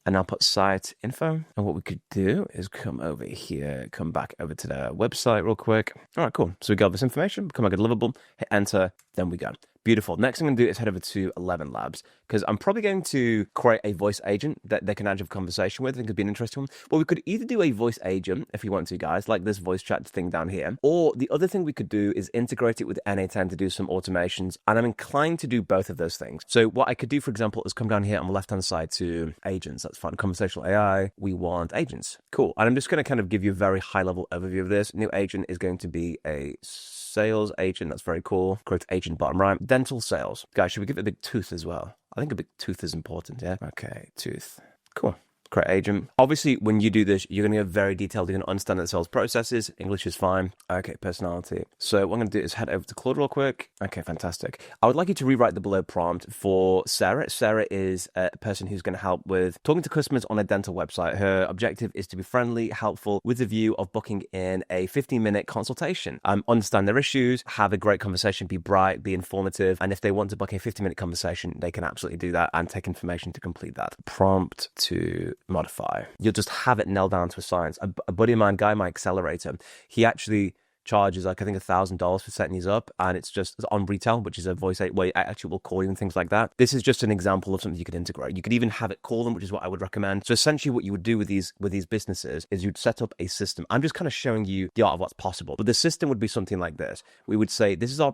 And I'll put site info. And what we could do is come over here, come back over to the website real quick. All right, cool. So we got this information, come back to Livable, hit enter, then we go. Beautiful. Next thing I'm going to do is head over to 11 Labs, because I'm probably going to create a voice agent that they can have a conversation with. I think it'd be an interesting one. Well, we could either do a voice agent, if you want to, guys, like this voice chat thing down here, or the other thing we could do is integrate it with NA10 to do some automations, and I'm inclined to do both of those things. So what I could do, for example, is come down here on the left-hand side to agents. That's fine. Conversational AI. We want agents. Cool. And I'm just going to kind of give you a very high-level overview of this. New agent is going to be a sales agent. That's very cool. Create agent bottom right. Dental sales. Guys, should we give it a big tooth as well? I think a big tooth is important, yeah? Okay, tooth. Cool. create agent. Obviously, when you do this, you're going to get very detailed. You're going to understand the sales processes. English is fine. Okay, personality. So what I'm going to do is head over to Claude real quick. Okay, fantastic. I would like you to rewrite the below prompt for Sarah. Sarah is a person who's going to help with talking to customers on a dental website. Her objective is to be friendly, helpful, with the view of booking in a 15-minute consultation. Understand their issues, have a great conversation, be bright, be informative, and if they want to book a 15-minute conversation, they can absolutely do that and take information to complete that. Prompt to modify. You'll just have it nailed down to a science. A buddy of mine, Guy, my accelerator, he actually charges like I think $1,000 for setting these up, and it's just on retail, which is a voice where it actually will call you and things like that. This is just an example of something you could integrate. You could even have it call them, which is what I would recommend. So essentially what you would do with these businesses is you'd set up a system. I'm just kind of showing you the art of what's possible, but the system would be something like this. We would say this is our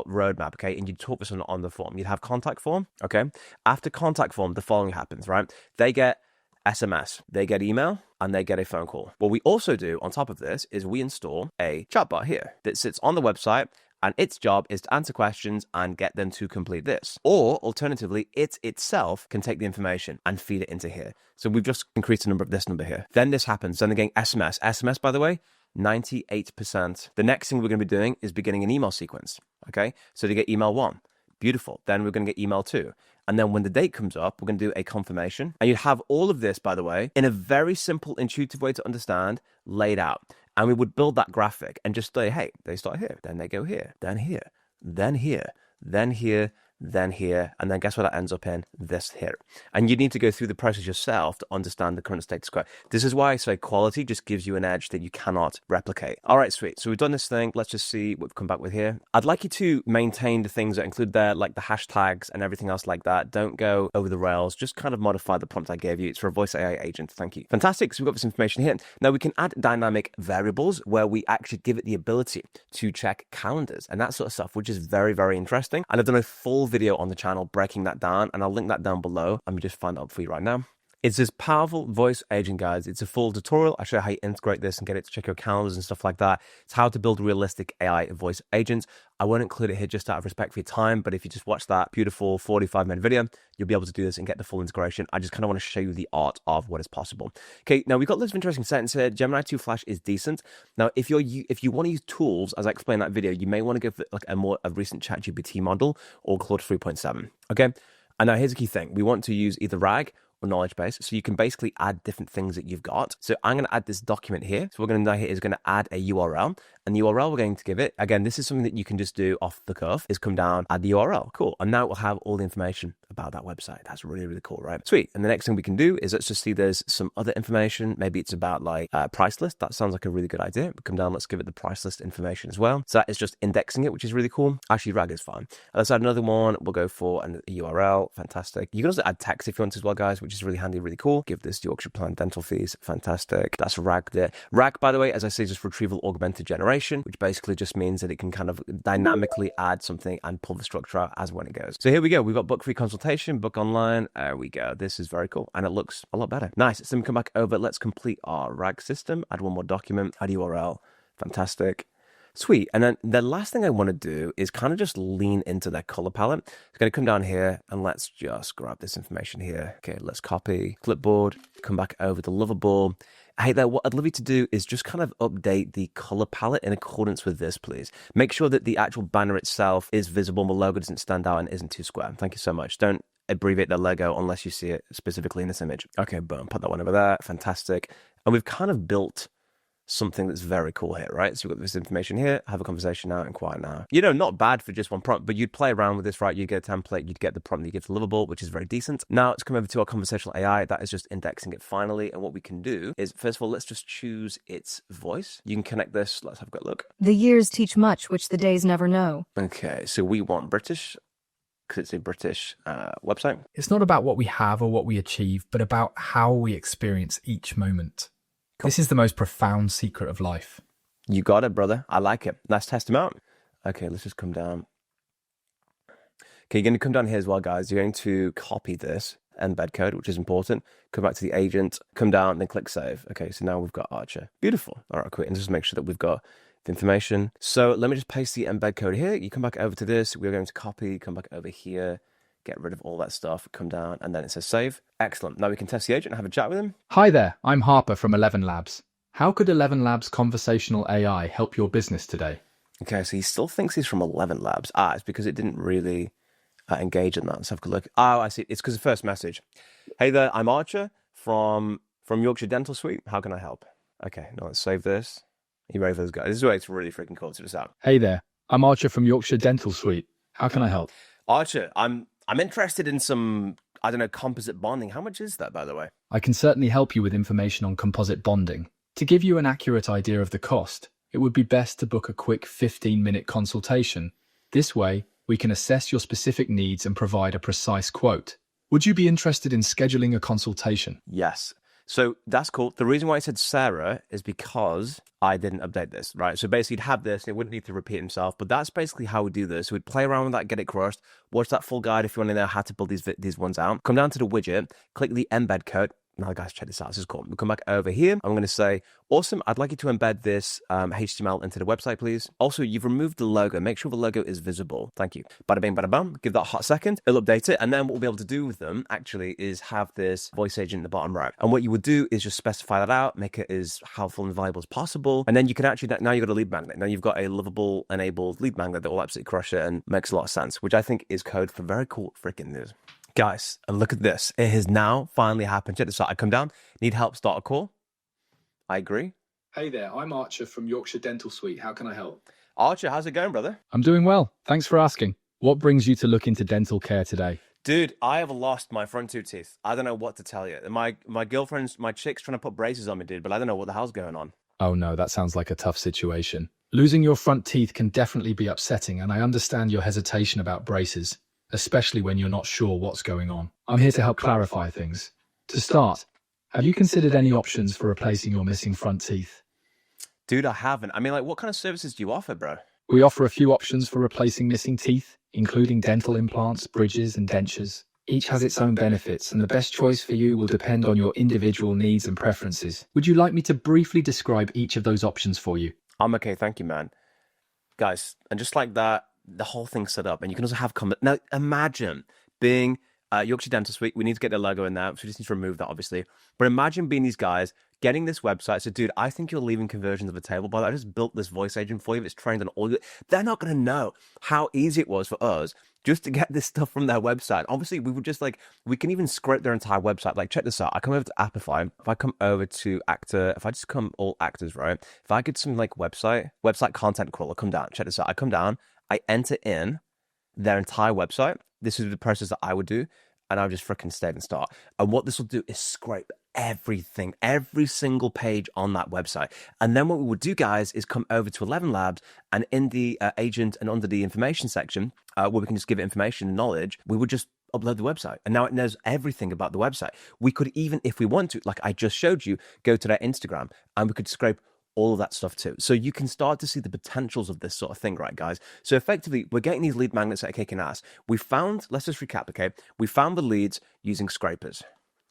roadmap, okay, and you'd talk this on the form. You'd have contact form, okay. After contact form, the following happens, right? They get SMS, they get email, and they get a phone call. What we also do on top of this is we install a chatbot here that sits on the website, and its job is to answer questions and get them to complete this. Or alternatively, it itself can take the information and feed it into here. So we've just increased the number of this number here. Then this happens. Then they're getting SMS. SMS, by the way, 98%. The next thing we're going to be doing is beginning an email sequence. Okay, so they get email 1. Beautiful. Then we're going to get email 2. And then when the date comes up, we're going to do a confirmation. And you'd have all of this, by the way, in a very simple, intuitive way to understand, laid out. And we would build that graphic and just say, hey, they start here, then they go here, then here, then here, then here, then here, and then guess what that ends up in? This here. And you need to go through the process yourself to understand the current status quo. This is why I say quality just gives you an edge that you cannot replicate. All right, sweet. So we've done this thing. Let's just see what we've come back with here. I'd like you to maintain the things that include there, like the hashtags and everything else like that. Don't go over the rails. Just kind of modify the prompt I gave you. It's for a voice AI agent. Thank you. Fantastic. So we've got this information here. Now we can add dynamic variables where we actually give it the ability to check calendars and that sort of stuff, which is very, very interesting. And I've done a full video on the channel breaking that down, and I'll link that down below. Let me just find out for you right now. It's this powerful voice agent, guys. It's a full tutorial. I show you how you integrate this and get it to check your calendars and stuff like that. It's how to build realistic AI voice agents. I won't include it here just out of respect for your time, but if you just watch that beautiful 45-minute video, you'll be able to do this and get the full integration. I just kind of want to show you the art of what is possible. Okay, now we've got lots of interesting settings here. Gemini 2 Flash is decent. Now, if you want to use tools, as I explained in that video, you may want to go for like a recent ChatGPT model or Claude 3.7. Okay, and now here's a key thing. We want to use either RAG or knowledge base. So you can basically add different things that you've got. So I'm going to add this document here. So what we're going to do here is going to add a URL. And the URL we're going to give it, again, this is something that you can just do off the cuff, is come down, add the URL. Cool. And now it will have all the information about that website. That's really, really cool, right? Sweet. And the next thing we can do is let's just see there's some other information. Maybe it's about like price list. That sounds like a really good idea. We come down, let's give it the price list information as well. So that is just indexing it, which is really cool. Actually, RAG is fine. Let's add another one. We'll go for a URL. Fantastic. You can also add text if you want as well, guys, which is really handy, really cool. Give this Yorkshire Plan dental fees. Fantastic. That's RAG there. RAG, by the way, as I say, is just retrieval augmented generation, which basically just means that it can kind of dynamically add something and pull the structure out as when it goes. So here we go. We've got book free consultation, book online. There we go. This is very cool. And it looks a lot better. Nice. So we come back over. Let's complete our RAG system. Add one more document. Add URL. Fantastic. Sweet. And then the last thing I want to do is kind of just lean into their color palette. It's going to come down here and let's just grab this information here. Okay, let's copy clipboard, come back over to Lovable. Hey there, what I'd love you to do is just kind of update the color palette in accordance with this, please. Make sure that the actual banner itself is visible and the logo doesn't stand out and isn't too square. Thank you so much. Don't abbreviate the logo unless you see it specifically in this image. Okay, boom, put that one over there. Fantastic. And we've kind of built something that's very cool here, right? So we've got this information here, have a conversation now and quiet now. You know, not bad for just one prompt, but you'd play around with this, right? You'd get a template, you'd get the prompt that you give to Livable, which is very decent. Now let's come over to our conversational AI. That is just indexing it finally. And what we can do is, first of all, let's just choose its voice. You can connect this. Let's have a quick look. The years teach much, which the days never know. Okay, so we want British, because it's a British website. It's not about what we have or what we achieve, but about how we experience each moment. Cool. This is the most profound secret of life. You got it, brother. I like it. Let's test them out. Okay, let's just come down. Okay, you're going to come down here as well, guys. You're going to copy this embed code, which is important. Come back to the agent, come down, then click save. Okay, so now we've got Archer. Beautiful. All right, quick. And just make sure that we've got the information. So let me just paste the embed code here. You come back over to this. We're going to copy, come back over here. get rid of all that stuff, come down, and then it says save. Excellent. Now we can test the agent and have a chat with him. Hi there, I'm Harper from 11 Labs. How could 11 Labs conversational AI help your business today? Okay, so he still thinks he's from 11 Labs. It's because it didn't really engage in that. Let's have a look. Oh, I see. It's because the first message. Hey there, I'm Archer from Yorkshire Dental Suite. How can I help? Okay, now let's save this. Are you ready for this guy? This is where it's really freaking cool to this out. Hey there, I'm Archer from Yorkshire Dental Suite. How can I help? Archer, I'm interested in some, I don't know, composite bonding. How much is that, by the way? I can certainly help you with information on composite bonding. To give you an accurate idea of the cost, it would be best to book a quick 15-minute consultation. This way, we can assess your specific needs and provide a precise quote. Would you be interested in scheduling a consultation? Yes. So that's cool. The reason why I said Sarah is because I didn't update this, right? So basically you'd have this and it wouldn't need to repeat himself, but that's basically how we do this. So we'd play around with that, get it crushed, watch that full guide if you want to know how to build these ones out. Come down to the widget, click the embed code. Now, guys, check this out. This is cool. We'll come back over here. I'm going to say, awesome. I'd like you to embed this HTML into the website, please. Also, you've removed the logo. Make sure the logo is visible. Thank you. Bada bing, bada bum. Give that a hot second. It'll update it. And then what we'll be able to do with them actually is have this voice agent in the bottom right. And what you would do is just specify that out, make it as helpful and valuable as possible. And then you can actually, now you've got a lead magnet. Now you've got a lovable enabled lead magnet that will absolutely crush it and makes a lot of sense, which I think is code for very cool freaking news. Guys, and look at this. It has now finally happened. Check this out. I come down, need help, start a call. I agree. Hey there, I'm Archer from Yorkshire Dental Suite. How can I help? Archer, how's it going, brother? I'm doing well. Thanks for asking. What brings you to look into dental care today? Dude, I have lost my front two teeth. I don't know what to tell you. My chick's trying to put braces on me, dude, but I don't know what the hell's going on. Oh no, that sounds like a tough situation. Losing your front teeth can definitely be upsetting, and I understand your hesitation about braces, especially when you're not sure what's going on. I'm here to help clarify things. To start, have you considered any options for replacing your missing front teeth? Dude, I haven't. I mean, like, what kind of services do you offer, bro? We offer a few options for replacing missing teeth, including dental implants, bridges, and dentures. Each has its own benefits, and the best choice for you will depend on your individual needs and preferences. Would you like me to briefly describe each of those options for you? I'm okay, thank you, man. Guys, and just like that, the whole thing's set up, and you can also have now imagine being Yorkshire Dental Suite. We need to get the logo in there, so we just need to remove that, obviously. But imagine being these guys getting this website. So, dude, I think you're leaving conversions of the table. But I just built this voice agent for you. It's trained on all. They're not going to know how easy it was for us just to get this stuff from their website. Obviously, we would just we can even scrape their entire website. Like, check this out. I come over to Appify. If I come over to Actor, if I just come all actors, right? If I get some website content crawler, come down. Check this out. I come down. I enter in their entire website. This is the process that I would do. And I'll just freaking stay and start. And what this will do is scrape everything, every single page on that website. And then what we would do, guys, is come over to 11 Labs, and in the agent and under the information section, where we can just give it information and knowledge, we would just upload the website. And now it knows everything about the website. We could even, if we want to, like I just showed you, go to their Instagram and we could scrape all of that stuff too. So you can start to see the potentials of this sort of thing, right, guys? So effectively, we're getting these lead magnets that are kicking ass. Let's just recap, okay? We found the leads using scrapers,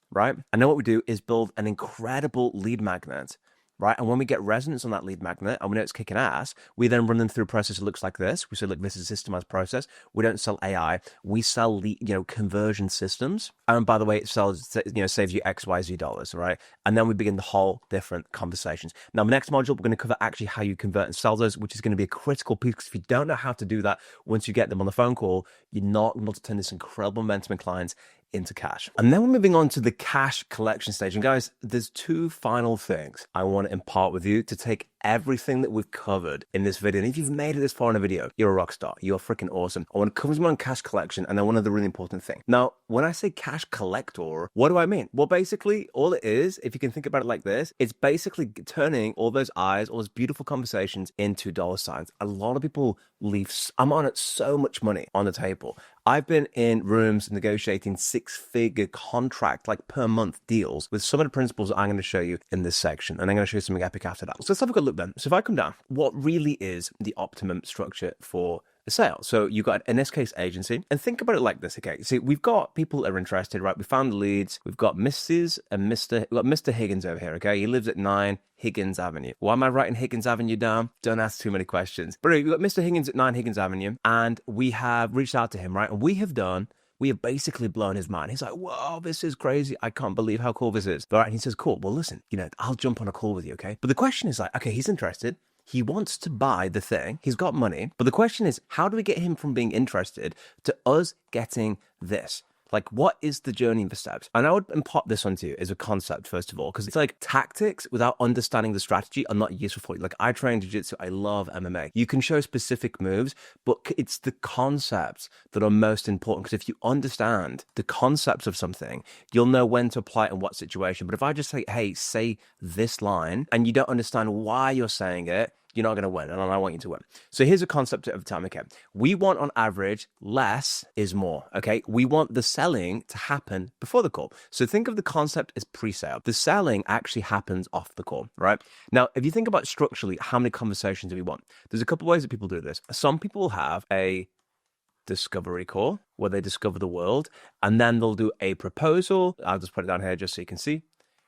right? And then what we do is build an incredible lead magnet, right? And when we get resonance on that lead magnet and we know it's kicking ass, we then run them through a process that looks like this. We say, look, this is a systemized process. We don't sell AI. We sell conversion systems. And by the way, it saves you X, Y, Z dollars, right? And then we begin the whole different conversations. Now, the next module, we're going to cover actually how you convert and sell those, which is going to be a critical piece. Because if you don't know how to do that, once you get them on the phone call, you're not able to turn this incredible momentum in clients into cash. And then we're moving on to the cash collection stage. And guys, there's two final things I want to impart with you to take everything that we've covered in this video. And if you've made it this far in a video, you're a rock star. You're freaking awesome. I want to cover on cash collection, and then one other really important thing. Now, when I say cash collector, what do I mean? Well, basically, all it is, if you can think about it like this, it's basically turning all those eyes, all those beautiful conversations into dollar signs. A lot of people leave, I'm on it, so much money on the table. I've been in rooms negotiating six-figure contract, like per month deals with some of the principles that I'm going to show you in this section. And I'm going to show you something epic after that. So let's have a good look then. So if I come down, what really is the optimum structure for a sale? So you've got, in this case, agency. And think about it like this, okay? See, we've got people that are interested, right? We found the leads. We've got Mrs. and Mr. We've got Mr. Higgins over here, okay? He lives at 9 Higgins Avenue. Why am I writing Higgins Avenue down? Don't ask too many questions. But anyway, we've got Mr. Higgins at 9 Higgins Avenue, and we have reached out to him, right? And we have done We have basically blown his mind. He's like, whoa, this is crazy. I can't believe how cool this is. All right. And he says, cool. Well, listen, I'll jump on a call with you. Okay. But the question is like, okay, he's interested. He wants to buy the thing. He's got money. But the question is, how do we get him from being interested to us getting this? Like, what is the journey and the steps? And I would impart this onto you as a concept, first of all, because it's like tactics without understanding the strategy are not useful for you. Like, I train jiu-jitsu. I love MMA. You can show specific moves, but it's the concepts that are most important. Because if you understand the concepts of something, you'll know when to apply it in what situation. But if I just say, hey, say this line, and you don't understand why you're saying it, you're not going to win, and I want you to win. So here's a concept of time, okay? We want, on average, less is more, okay? We want the selling to happen before the call. So think of the concept as pre-sale. The selling actually happens off the call, right? Now, if you think about structurally, how many conversations do we want? There's a couple ways that people do this. Some people have a discovery call where they discover the world, and then they'll do a proposal. I'll just put it down here just so you can see.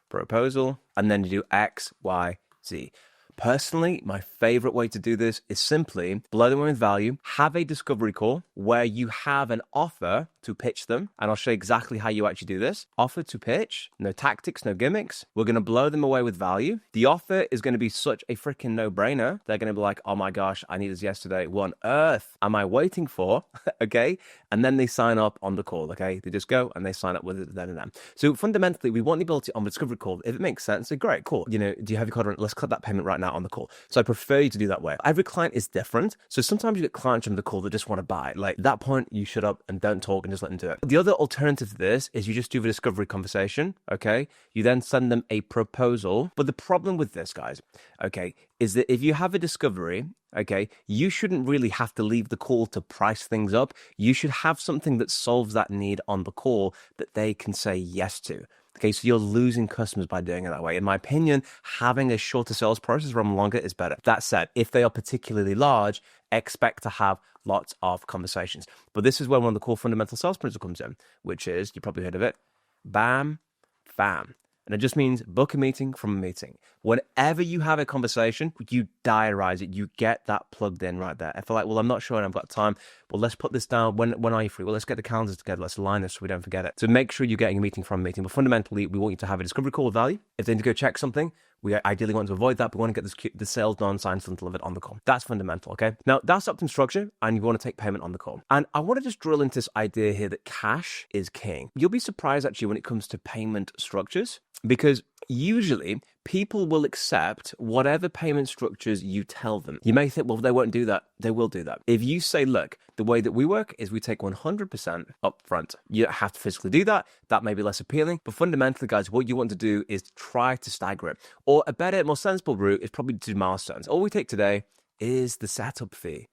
Proposal, and then you do X, Y, Z. Personally, my favorite way to do this is simply blow them with value, have a discovery call where you have an offer to pitch them. And I'll show you exactly how you actually do this. Offer to pitch, no tactics, no gimmicks. We're going to blow them away with value. The offer is going to be such a freaking no-brainer. They're going to be like, oh my gosh, I need this yesterday. What on earth am I waiting for? Okay. And then they sign up on the call. Okay. They just go and they sign up with it then and then. So fundamentally, we want the ability on the discovery call. If it makes sense, say, great, cool. Do you have your card? Let's cut that payment right now on the call. So I prefer you to do that way. Every client is different. So sometimes you get clients on the call that just want to buy. Like at that point, you shut up and don't talk and just let them do it. The other alternative to this is you just do the discovery conversation. Okay. You then send them a proposal. But the problem with this, guys, okay, is that if you have a discovery, okay, you shouldn't really have to leave the call to price things up. You should have something that solves that need on the call that they can say yes to. Okay, so you're losing customers by doing it that way. In my opinion, having a shorter sales process from longer is better. That said, if they are particularly large, expect to have lots of conversations. But this is where one of the core fundamental sales principles comes in, which is, you probably heard of it, BAM, FAM. And it just means book a meeting from a meeting. Whenever you have a conversation, you diarize it. You get that plugged in right there. I feel like, well, I'm not sure and I've got time. Well, let's put this down. When are you free? Well, let's get the calendars together. Let's align this so we don't forget it. So make sure you're getting a meeting from a meeting. But fundamentally, we want you to have a discovery call with value. If they need to go check something, we ideally want to avoid that. We want to get the sales done, signed, and delivered on the call. That's fundamental, okay? Now, that's up to structure, and you want to take payment on the call. And I want to just drill into this idea here that cash is king. You'll be surprised, actually, when it comes to payment structures, because usually people will accept whatever payment structures you tell them. You may think, well, they won't do that. They will do that. If you say, look, the way that we work is we take 100% up front. You don't have to physically do that. That may be less appealing. But fundamentally, guys, what you want to do is try to stagger it. Or a better, more sensible route is probably to do milestones. All we take today is the setup fee,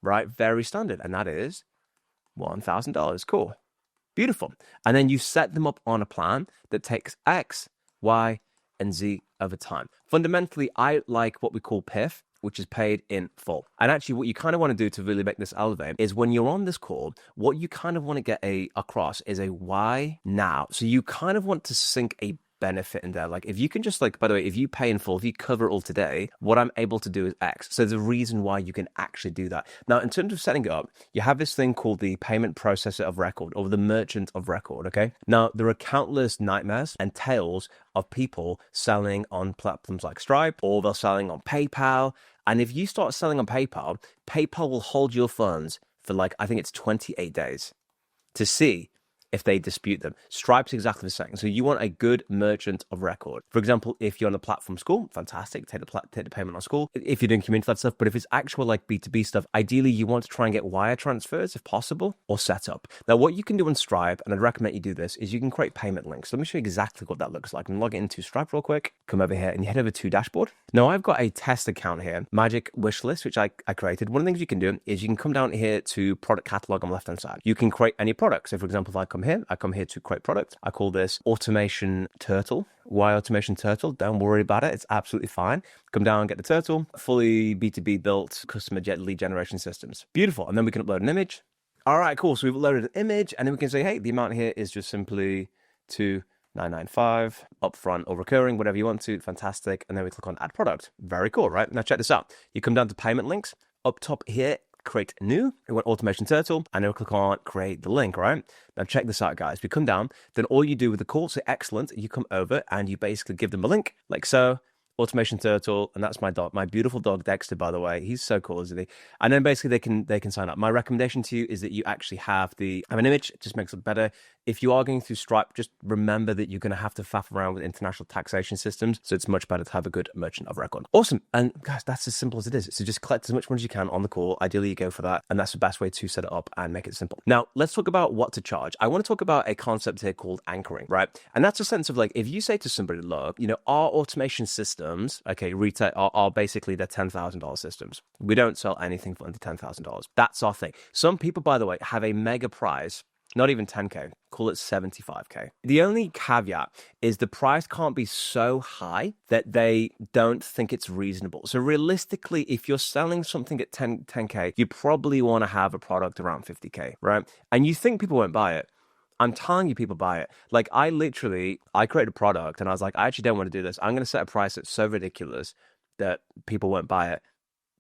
right? Very standard. And that is $1,000. Cool. Beautiful. And then you set them up on a plan that takes X, Y, and Z over time. Fundamentally, I like what we call PIF, which is paid in full. And actually, what you kind of want to do to really make this elevate is when you're on this call, what you kind of want to get across is a why now. So you kind of want to sink a benefit in there. Like if you can just by the way, if you pay in full, if you cover it all today, what I'm able to do is X. So there's a reason why you can actually do that. Now, in terms of setting it up, you have this thing called the payment processor of record or the merchant of record, okay? Now, there are countless nightmares and tales of people selling on platforms like Stripe or they're selling on PayPal. And if you start selling on PayPal, PayPal will hold your funds for I think it's 28 days to see if they dispute them. Stripe's exactly the same. So you want a good merchant of record. For example, if you're on a platform school, fantastic, take the payment on school. If you're doing community-led stuff, but if it's actual B2B stuff, ideally you want to try and get wire transfers if possible or set up. Now, what you can do on Stripe, and I'd recommend you do this, is you can create payment links. Let me show you exactly what that looks like. I'm log into Stripe real quick, come over here and you head over to dashboard. Now, I've got a test account here, Magic Wishlist, which I created. One of the things you can do is you can come down here to product catalog on the left-hand side. You can create any product. So for example, if I come here to create product. I call this Automation Turtle. Why Automation Turtle? Don't worry about it. It's absolutely fine. Come down and get the turtle. Fully B2B built customer lead generation systems. Beautiful. And then we can upload an image. All right, cool. So we've uploaded an image and then we can say, hey, the amount here is just simply $2,995 upfront or recurring, whatever you want to. Fantastic. And then we click on add product. Very cool, right? Now check this out. You come down to payment links. Up top here, create new, we want automation turtle, and then we'll click on create the link, right? Now check this out, guys. We come down, then all you do with the call, say excellent, you come over and you basically give them a link like so. Automation turtle, and that's my dog, my beautiful dog Dexter, by the way. He's so cool, isn't he? And then basically they can sign up. My recommendation to you is that you actually have an image. It just makes it better. If you are going through Stripe, just remember that you're going to have to faff around with international taxation systems. So it's much better to have a good merchant of record. Awesome. And guys, that's as simple as it is. So just collect as much money as you can on the call. Ideally, you go for that. And that's the best way to set it up and make it simple. Now, let's talk about what to charge. I want to talk about a concept here called anchoring, right? And that's a sense of like, if you say to somebody, look, our automation systems, okay, retail are basically the $10,000 systems. We don't sell anything for under $10,000. That's our thing. Some people, by the way, have a mega price. Not even 10K, call it 75K. The only caveat is the price can't be so high that they don't think it's reasonable. So realistically, if you're selling something at 10K, you probably want to have a product around 50K, right? And you think people won't buy it. I'm telling you, people buy it. Like I created a product and I was like, I actually don't want to do this. I'm going to set a price that's so ridiculous that people won't buy it.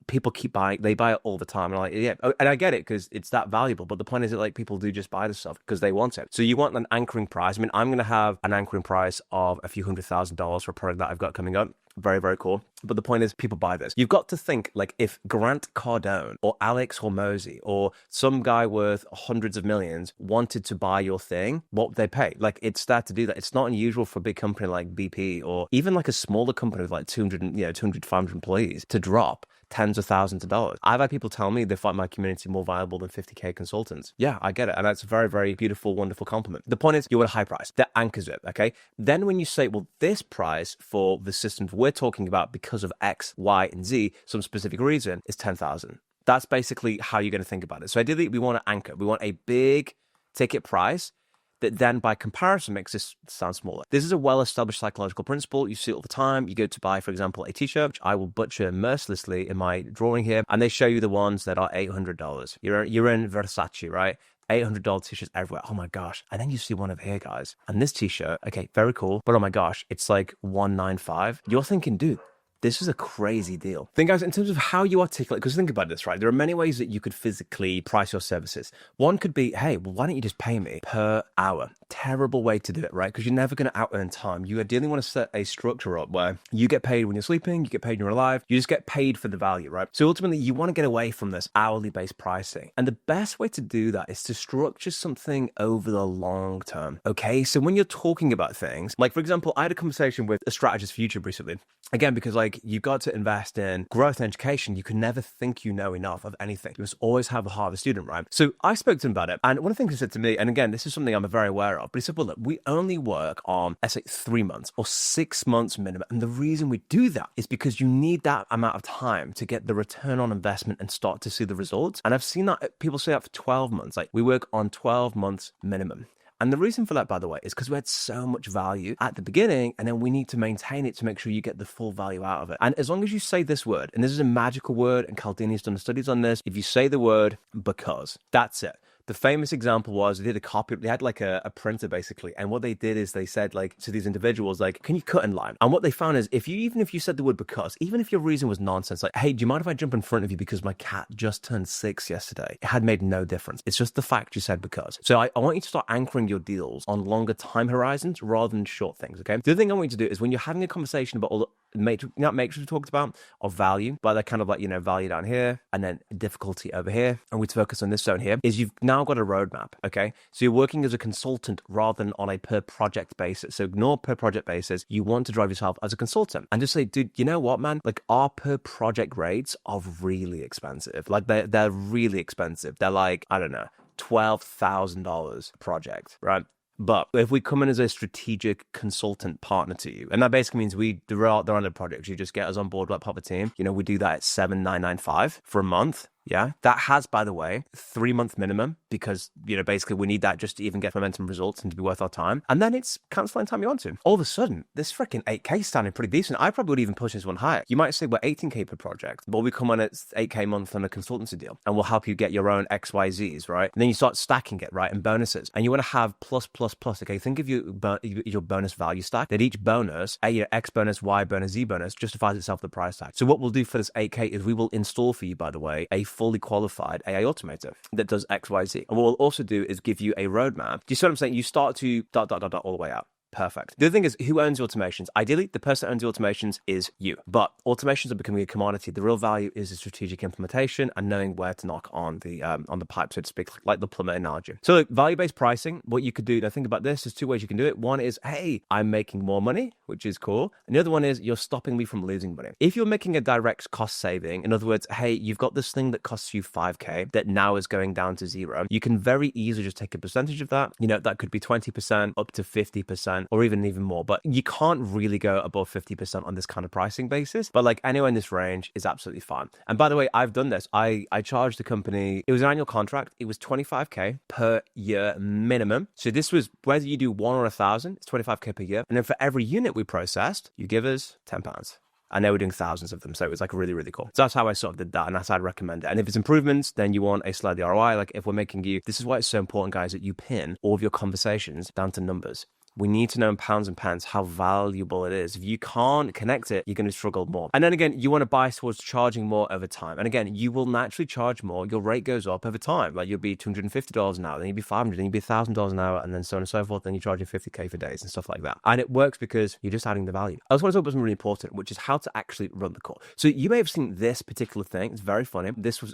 People keep buying, they buy it all the time. And I'm like, yeah, and I get it because it's that valuable. But the point is that like people do just buy the stuff because they want it. So you want an anchoring price. I mean, I'm going to have an anchoring price of a few $100,000 for a product that I've got coming up. Very, very cool. But the point is, people buy this. You've got to think like if Grant Cardone or Alex Hormozy or some guy worth hundreds of millions wanted to buy your thing, what would they pay? Like it's that to do that. It's not unusual for a big company like BP or even like a smaller company with like 200, 500 employees to drop tens of thousands of dollars. I've had people tell me they find my community more valuable than 50K consultants. Yeah, I get it. And that's a very, very beautiful, wonderful compliment. The point is you want a high price that anchors it, okay? Then when you say, well, this price for the systems we're talking about because of X, Y, and Z, some specific reason is 10,000. That's basically how you're going to think about it. So ideally we want to anchor. We want a big ticket price that then by comparison makes this sound smaller. This is a well-established psychological principle. You see it all the time. You go to buy, for example, a t-shirt, which I will butcher mercilessly in my drawing here, and they show you the ones that are $800. You're in Versace, right? $800 t-shirts everywhere. Oh my gosh. And then you see one over here, guys. And this t-shirt, okay, very cool. But oh my gosh, it's like $195. You're thinking, dude, this is a crazy deal. Think, guys, in terms of how you articulate, because think about this, right? There are many ways that you could physically price your services. One could be, hey, well, why don't you just pay me per hour? Terrible way to do it, right? Because you're never going to out-earn time. You ideally want to set a structure up where you get paid when you're sleeping, you get paid when you're alive, you just get paid for the value, right? So ultimately, you want to get away from this hourly-based pricing. And the best way to do that is to structure something over the long term, okay? So when you're talking about things, like, for example, I had a conversation with a strategist for YouTube recently. Again, because like you've got to invest in growth and education. You can never think you know enough of anything. You must always have the heart of a student, right? So I spoke to him about it. And one of the things he said to me, and again, this is something I'm very aware of, but he said, well, look, we only work on, let's say 3 months or 6 months minimum. And the reason we do that is because you need that amount of time to get the return on investment and start to see the results. And I've seen that people say that for 12 months, like we work on 12 months minimum. And the reason for that, by the way, is because we had so much value at the beginning and then we need to maintain it to make sure you get the full value out of it. And as long as you say this word, and this is a magical word, and Cialdini's done studies on this, if you say the word because, that's it. The famous example was they did a copy, they had like a printer basically. And what they did is they said like to these individuals, like, can you cut in line? And what they found is even if you said the word because, even if your reason was nonsense, like, hey, do you mind if I jump in front of you because my cat just turned 6 yesterday? It had made no difference. It's just the fact you said because. So I want you to start anchoring your deals on longer time horizons rather than short things, okay? The other thing I want you to do is when you're having a conversation about all the matrix we talked about of value, but they're kind of like, value down here and then difficulty over here. And we focus on this zone here is you've now got a roadmap, okay? So you're working as a consultant rather than on a per project basis. So ignore per project basis. You want to drive yourself as a consultant and just say, dude, you know what, man? Like our per project rates are really expensive. Like they're really expensive. They're like, I don't know, $12,000 a project, right? But if we come in as a strategic consultant partner to you, and that basically means there are other projects, you just get us on board like Pop a Team. We do that at $7,995 for a month. Yeah, that has, by the way, 3-month minimum because, basically we need that just to even get momentum results and to be worth our time. And then it's cancel anytime you want to. All of a sudden, this freaking 8K standing pretty decent. I probably would even push this one higher. You might say we're 18K per project, but we come on at 8K a month on a consultancy deal and we'll help you get your own XYZs, right? And then you start stacking it, right? And bonuses. And you want to have plus, okay? Think of your bonus value stack, that each bonus, X bonus, Y bonus, Z bonus justifies itself the price tag. So what we'll do for this 8K is we will install for you, by the way, a fully qualified AI automator that does X, Y, Z. And what we'll also do is give you a roadmap. Do you see what I'm saying? You start to ... all the way out. Perfect. The other thing is, who owns the automations? Ideally, the person that owns the automations is you. But automations are becoming a commodity. The real value is the strategic implementation and knowing where to knock on the pipe, so to speak, like the plumber analogy. So look, value-based pricing, what you could do, now think about this, there's two ways you can do it. One is, hey, I'm making more money, which is cool. And the other one is, you're stopping me from losing money. If you're making a direct cost saving, in other words, hey, you've got this thing that costs you 5K that now is going down to zero, you can very easily just take a percentage of that. You know, that could be 20% up to 50%. Or even more, but you can't really go above 50% on this kind of pricing basis. But like anywhere in this range is absolutely fine. And by the way, I've done this. I charged the company, it was an annual contract. It was 25K per year minimum. So this was whether you do 1 or 1,000, it's 25K per year. And then for every unit we processed, you give us £10. And they were doing thousands of them. So it was like really, really cool. So that's how I sort of did that. And that's how I'd recommend it. And if it's improvements, then you want a slightly ROI. Like if we're making you, this is why it's so important, guys, that you pin all of your conversations down to numbers. We need to know in pounds and pence how valuable it is. If you can't connect it, you're going to struggle more. And then again, you want to bias towards charging more over time. And again, you will naturally charge more. Your rate goes up over time. Like you'll be $250 an hour, then you'll be $500, then you'll be $1,000 an hour, and then so on and so forth. Then you're charging 50K for days and stuff like that. And it works because you're just adding the value. I also want to talk about something really important, which is how to actually run the call. So you may have seen this particular thing. It's very funny. This was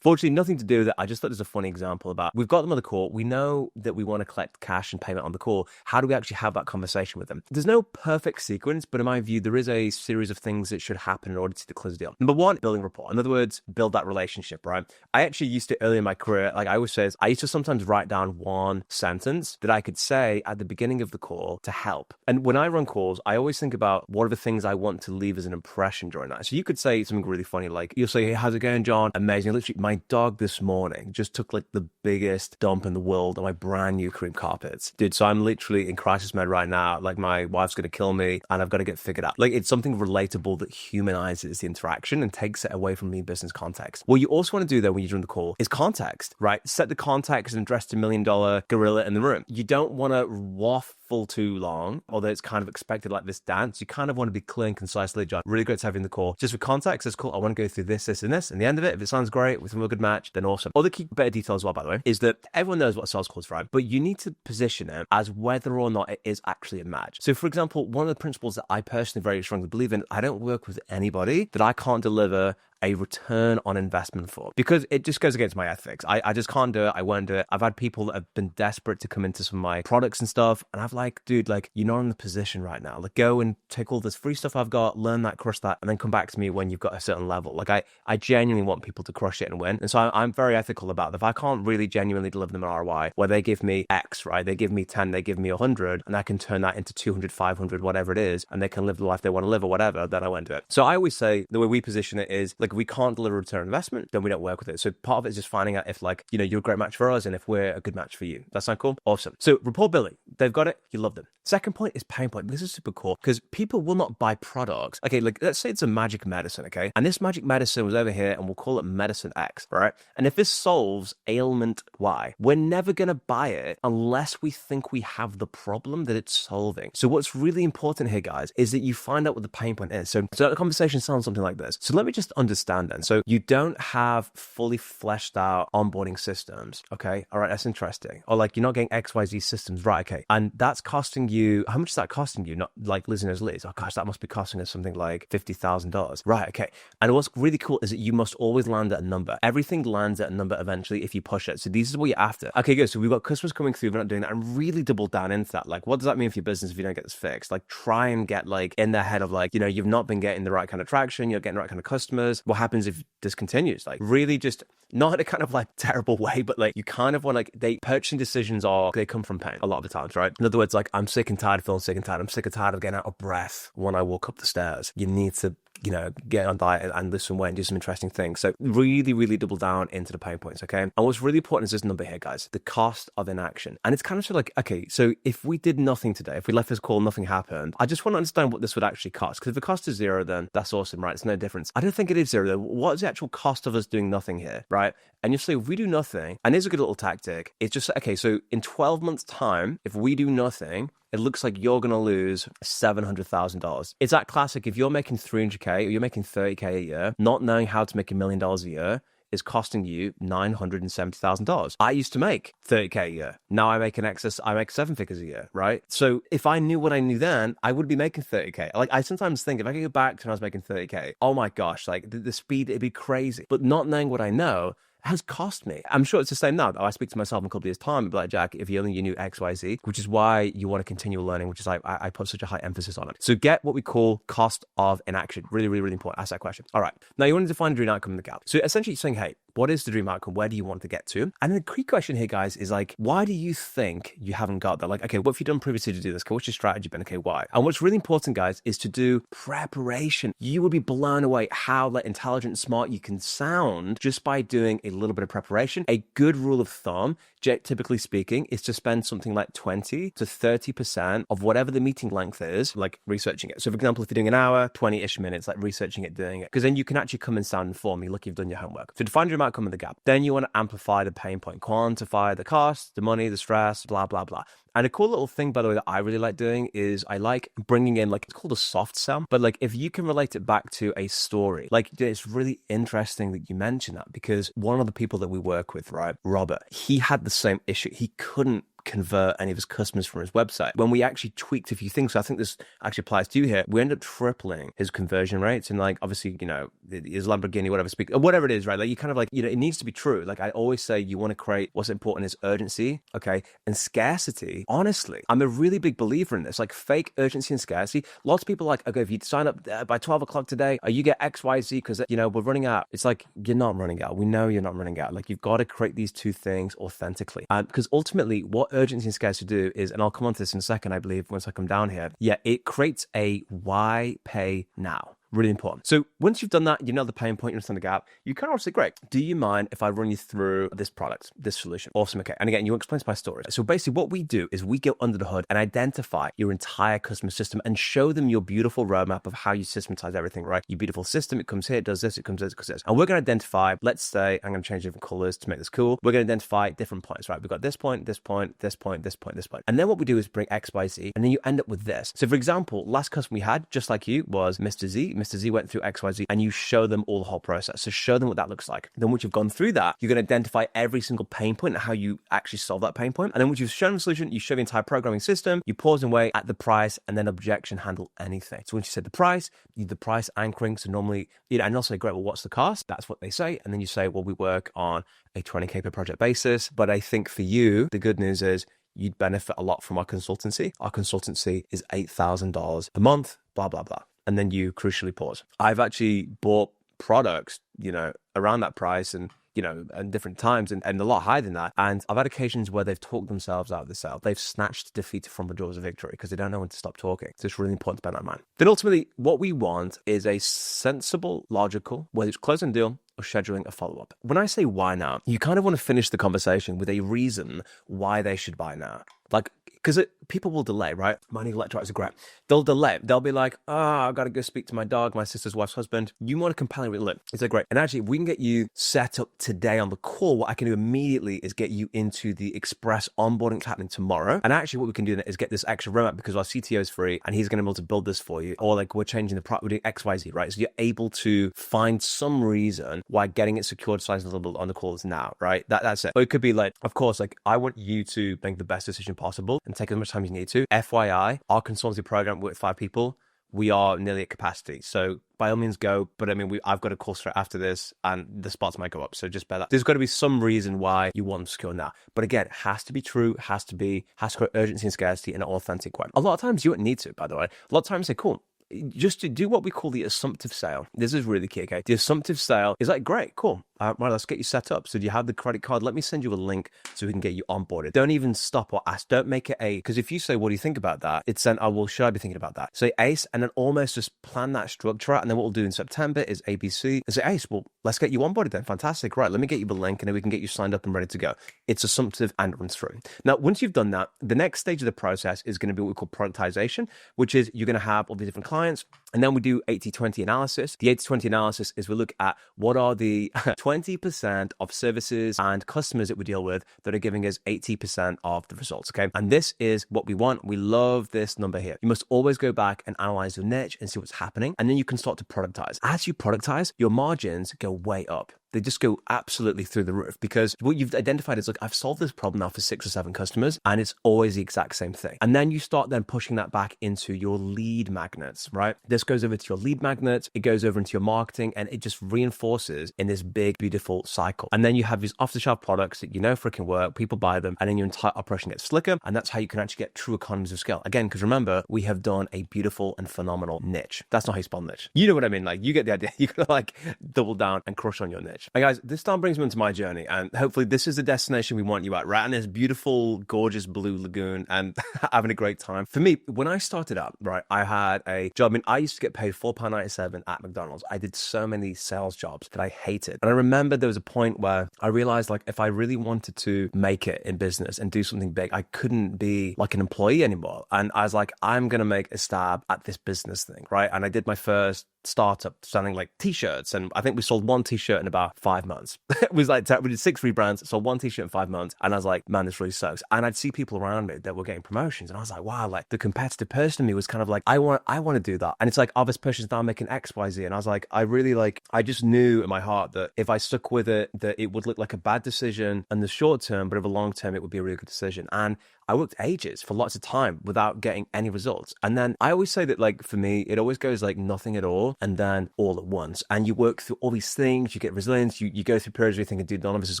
fortunately nothing to do with it. I just thought it was a funny example about, we've got them on the call. We know that we want to collect cash and payment on the call. How do we actually have that conversation with them? There's no perfect sequence, but in my view, there is a series of things that should happen in order to close the deal. Number one, building rapport. In other words, build that relationship, right? I actually used to, early in my career, like I always say, I used to sometimes write down one sentence that I could say at the beginning of the call to help. And when I run calls, I always think about what are the things I want to leave as an impression during that. So you could say something really funny, like you'll say, hey, how's it going, John? Amazing. Literally, my dog this morning just took like the biggest dump in the world on my brand new cream carpets. Dude, so I'm literally in crisis mode right now. Like my wife's going to kill me and I've got to get figured out. Like it's something relatable that humanizes the interaction and takes it away from the business context. What you also want to do though when you're doing the call is context, right? Set the context and address the $1 million gorilla in the room. You don't want to waffle too long, although it's kind of expected like this dance. You kind of want to be clear and concise. John, really great to have you in the call. Just for context, it's cool. I want to go through this, this, and this. And the end of it, if it sounds great with a good match, then awesome. Other key better detail as well, by the way, is that everyone knows what a sales call is, right? But you need to position it as whether or not it is actually a match. So for example, one of the principles that I personally very strongly believe in, I don't work with anybody that I can't deliver a return on investment for, because it just goes against my ethics. I just can't do it. I won't do it. I've had people that have been desperate to come into some of my products and stuff. And I've like, dude, like you're not in the position right now. Like go and take all this free stuff I've got, learn that, crush that, and then come back to me when you've got a certain level. Like I genuinely want people to crush it and win. And so I'm very ethical about it. If I can't really genuinely deliver them an ROI where they give me X, right? They give me 10, they give me 100, and I can turn that into 200, 500, whatever it is, and they can live the life they want to live or whatever, then I won't do it. So I always say the way we position it is like, if we can't deliver return on investment, then we don't work with it. So part of it is just finding out if like, you know, you're a great match for us and if we're a good match for you. That sound cool? Awesome. So rapport building, they've got it, you love them. Second point is pain point. This is super cool because people will not buy products. Okay, like let's say it's a magic medicine, okay? And this magic medicine was over here and we'll call it medicine X, right? And if this solves ailment Y, we're never going to buy it unless we think we have the problem that it's solving. So what's really important here, guys, is that you find out what the pain point is. So the conversation sounds something like this. So let me just understand then. So you don't have fully fleshed out onboarding systems, okay? All right, that's interesting. Or like you're not getting XYZ systems, right? Okay. And that's costing you, how much is that costing you? Not like losing those leads. Oh gosh, that must be costing us something like $50,000. Right, okay. And what's really cool is that you must always land at a number. Everything lands at a number eventually if you push it. So this is what you're after. Okay, good. So we've got customers coming through, we're not doing that, and really double down into that. Like, what does that mean for your business if you don't get this fixed? Like, try and get like in their head of like, you know, you've not been getting the right kind of traction, you're getting the right kind of customers. What happens if this continues? Like, really just not in a kind of like terrible way, but like you kind of want like purchasing decisions they come from pain a lot of the times, right? In other words, like I'm sick and tired of feeling sick and tired. I'm sick and tired of getting out of breath when I walk up the stairs. You need to, you know, get on diet and lose some weight and do some interesting things. So really, really double down into the pain points, okay? And what's really important is this number here, guys, the cost of inaction. And it's kind of sort of like, okay, so if we did nothing today, if we left this call, nothing happened, I just want to understand what this would actually cost. Because if the cost is zero, then that's awesome, right? It's no difference. I don't think it is zero though. What is the actual cost of us doing nothing here, right? And you say, if we do nothing, and here's a good little tactic, it's just, okay, so in 12 months time, if we do nothing, it looks like you're going to lose $700,000. It's that classic, if you're making 300K or you're making 30K a year, not knowing how to make $1 million a year, is costing you $970,000. I used to make $30K a year. Now I make I make 7 figures a year, right? So if I knew what I knew then, I would be making $30K. Like, I sometimes think if I could go back to when I was making $30K, oh my gosh, like the speed, it'd be crazy. But not knowing what I know has cost me. I'm sure it's the same now. I speak to myself in a couple of years' time and be like, Jack, if you only knew X, Y, Z, which is why you want to continue learning, which is like, I put such a high emphasis on it. So get what we call cost of inaction. Really, really, really important. Ask that question. All right. Now you want to define a dream outcome in the gap. So essentially saying, hey, what is the dream outcome? Where do you want to get to? And the key question here, guys, is like, why do you think you haven't got there? Like, okay, what have you done previously to do this? Okay, what's your strategy been? Okay, why? And what's really important, guys, is to do preparation. You will be blown away how like intelligent and smart you can sound just by doing a little bit of preparation. A good rule of thumb, typically speaking, is to spend something like 20 to 30% of whatever the meeting length is, like researching it. So for example, if you're doing an hour, 20-ish minutes, like researching it, doing it, because then you can actually come and sound informed. You look, you've done your homework. So define your outcome in the gap. Then you want to amplify the pain point, quantify the cost, the money, the stress, blah, blah, blah. And a cool little thing, by the way, that I really like doing is I like bringing in, like, it's called a soft sell, but like if you can relate it back to a story, like it's really interesting that you mention that, because one of the people that we work with, right, Robert, he had the same issue. He couldn't convert any of his customers from his website. When we actually tweaked a few things, so I think this actually applies to you here, we end up tripling his conversion rates. And like, obviously, you know, his Lamborghini, whatever it is, right? Like you kind of like, you know, it needs to be true. Like I always say, you want to create, what's important is urgency, okay? And scarcity. Honestly, I'm a really big believer in this, like fake urgency and scarcity. Lots of people are like, okay, if you sign up by 12 o'clock today, you get X, Y, Z, because, you know, we're running out. It's like, you're not running out. We know you're not running out. Like you've got to create these two things authentically. Because ultimately what urgency and scarcity do is, and I'll come on to this in a second, I believe, once I come down here. Yeah, it creates a why pay now. Really important. So once you've done that, you know the pain point, you understand the gap, you can also say, great, do you mind if I run you through this product, this solution? Awesome, okay. And again, you explain by stories. So basically what we do is we go under the hood and identify your entire customer system and show them your beautiful roadmap of how you systematize everything, right? Your beautiful system, it comes here, it does this, it comes this, it comes this. And we're going to identify, let's say, I'm going to change different colors to make this cool. We're going to identify different points, right? We've got this point, this point, this point, this point, this point. And then what we do is bring X, Y, Z, and then you end up with this. So for example, last customer we had, just like you, was Mr. Z. Mr. Z went through X, Y, Z, and you show them all the whole process. So show them what that looks like. Then once you've gone through that, you're going to identify every single pain point and how you actually solve that pain point. And then once you've shown the solution, you show the entire programming system, you pause and wait at the price, and then objection handle anything. So once you said the price, you do the price anchoring. So normally, you know, and also great, well, what's the cost? That's what they say. And then you say, well, we work on a 20K per project basis. But I think for you, the good news is you'd benefit a lot from our consultancy. Our consultancy is $8,000 a month, blah, blah, blah. And then you crucially pause. I've actually bought products, you know, around that price and, you know, and different times and a lot higher than that. And I've had occasions where they've talked themselves out of the sale. They've snatched defeat from the jaws of victory because they don't know when to stop talking. So it's really important to bear that in mind. Then ultimately, what we want is a sensible, logical, whether it's closing a deal or scheduling a follow-up. When I say why now, you kind of want to finish the conversation with a reason why they should buy now. Like, because people will delay, right? Money electrolytes are great. They'll delay. They'll be like, I've got to go speak to my dog, my sister's wife's husband. You want a compelling look. It's like, great. And actually, if we can get you set up today on the call, what I can do immediately is get you into the express onboarding happening tomorrow. And actually, what we can do is get this extra roadmap because our CTO is free and he's going to be able to build this for you. Or like we're changing the product, we're doing X, Y, Z, right? So you're able to find some reason why getting it secured, sliced a little bit on the call is now, right? That's it. But it could be like, of course, like I want you to make the best decision possible and take as much time as you need to. FYI, our consultancy program with 5 people, we are nearly at capacity. So by all means go, but I mean, I've got a call straight after this and the spots might go up. So just bear that. There's got to be some reason why you want to secure now. But again, it has to be true, has to create urgency and scarcity in an authentic way. A lot of times you won't need to, by the way. A lot of times say, cool, just to do what we call the assumptive sale. This is really key, okay? The assumptive sale is like, great, cool. Right, let's get you set up. So do you have the credit card? Let me send you a link so we can get you onboarded. Don't even stop or ask. Don't make it because if you say, what do you think about that? It's then, oh, well, should I be thinking about that? Say ACE and then almost just plan that structure out. And then what we'll do in September is ABC and say, ACE, well, let's get you onboarded then. Fantastic. Right, let me get you the link and then we can get you signed up and ready to go. It's assumptive and runs through. Now, once you've done that, the next stage of the process is going to be what we call productization, which is you're going to have all these different clients. And then we do 80-20 analysis. The 80-20 analysis is we look at what are the 20% of services and customers that we deal with that are giving us 80% of the results, okay? And this is what we want. We love this number here. You must always go back and analyze your niche and see what's happening. And then you can start to productize. As you productize, your margins go way up. they just go absolutely through the roof, because what you've identified is, look, I've solved this problem now for 6 or 7 customers, and it's always the exact same thing. And then you start then pushing that back into your lead magnets, right? This goes over to your lead magnets, it goes over into your marketing, and it just reinforces in this big, beautiful cycle. And then you have these off-the-shelf products that you know freaking work, people buy them, and then your entire operation gets slicker, and that's how you can actually get true economies of scale. Again, because remember, we have done a beautiful and phenomenal niche. That's not how you spell niche. You know what I mean? Like, you get the idea. You gotta like double down and crush on your niche. And guys, this time brings me into my journey, and hopefully this is the destination we want you at, right? And this beautiful, gorgeous blue lagoon and having a great time. For me, when I started up, right, I had a job. I mean, I used to get paid £4.97 at McDonald's. I did so many sales jobs that I hated. And I remember there was a point where I realized, like, if I really wanted to make it in business and do something big, I couldn't be like an employee anymore. And I was like, I'm going to make a stab at this business thing, right? And I did my first startup selling like t-shirts, and I think we sold 1 t-shirt in about 5 months. It was like, we did 6 rebrands, sold 1 t-shirt in 5 months, and I was like, man, this really sucks. And I'd see people around me that were getting promotions, and I was like, wow, like the competitive person in me was kind of like, I want to do that. And it's like, oh, this person's now making XYZ, and I was like, I just knew in my heart that if I stuck with it, that it would look like a bad decision in the short term, but over the long term it would be a really good decision. And I worked ages for lots of time without getting any results. And then I always say that, like, for me, it always goes like nothing at all and then all at once. And you work through all these things, you get resilience, you go through periods where you think, dude, none of this is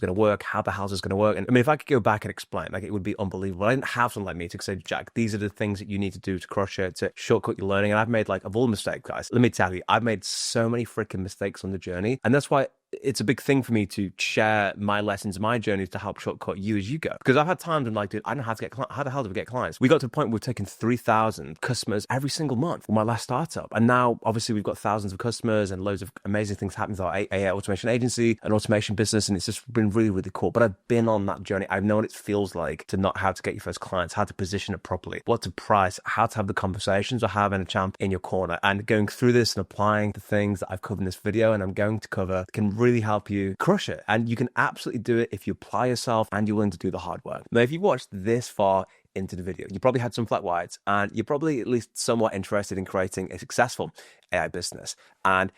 going to work. How the hell is this going to work? And I mean, if I could go back and explain, like, it would be unbelievable. I didn't have someone like me to say, Jack, these are the things that you need to do to crush it, to shortcut your learning. And I've made, like, of all the mistakes, guys, let me tell you, I've made so many freaking mistakes on the journey. And that's why it's a big thing for me to share my lessons, my journeys, to help shortcut you as you go. Because I've had times when, like, dude, I don't know how to get clients. How the hell do we get clients? We got to the point where we're taking 3,000 customers every single month for my last startup. And now, obviously, we've got thousands of customers and loads of amazing things happening with our AI automation agency and automation business. And it's just been really, really cool. But I've been on that journey. I've known what it feels like to not how to get your first clients, how to position it properly, what to price, how to have the conversations, or having a champ in your corner. And going through this and applying the things that I've covered in this video and I'm going to cover can really help you crush it. And you can absolutely do it if you apply yourself and you're willing to do the hard work. Now, if you've watched this far into the video, you probably had some flat whites and you're probably at least somewhat interested in creating a successful AI business. And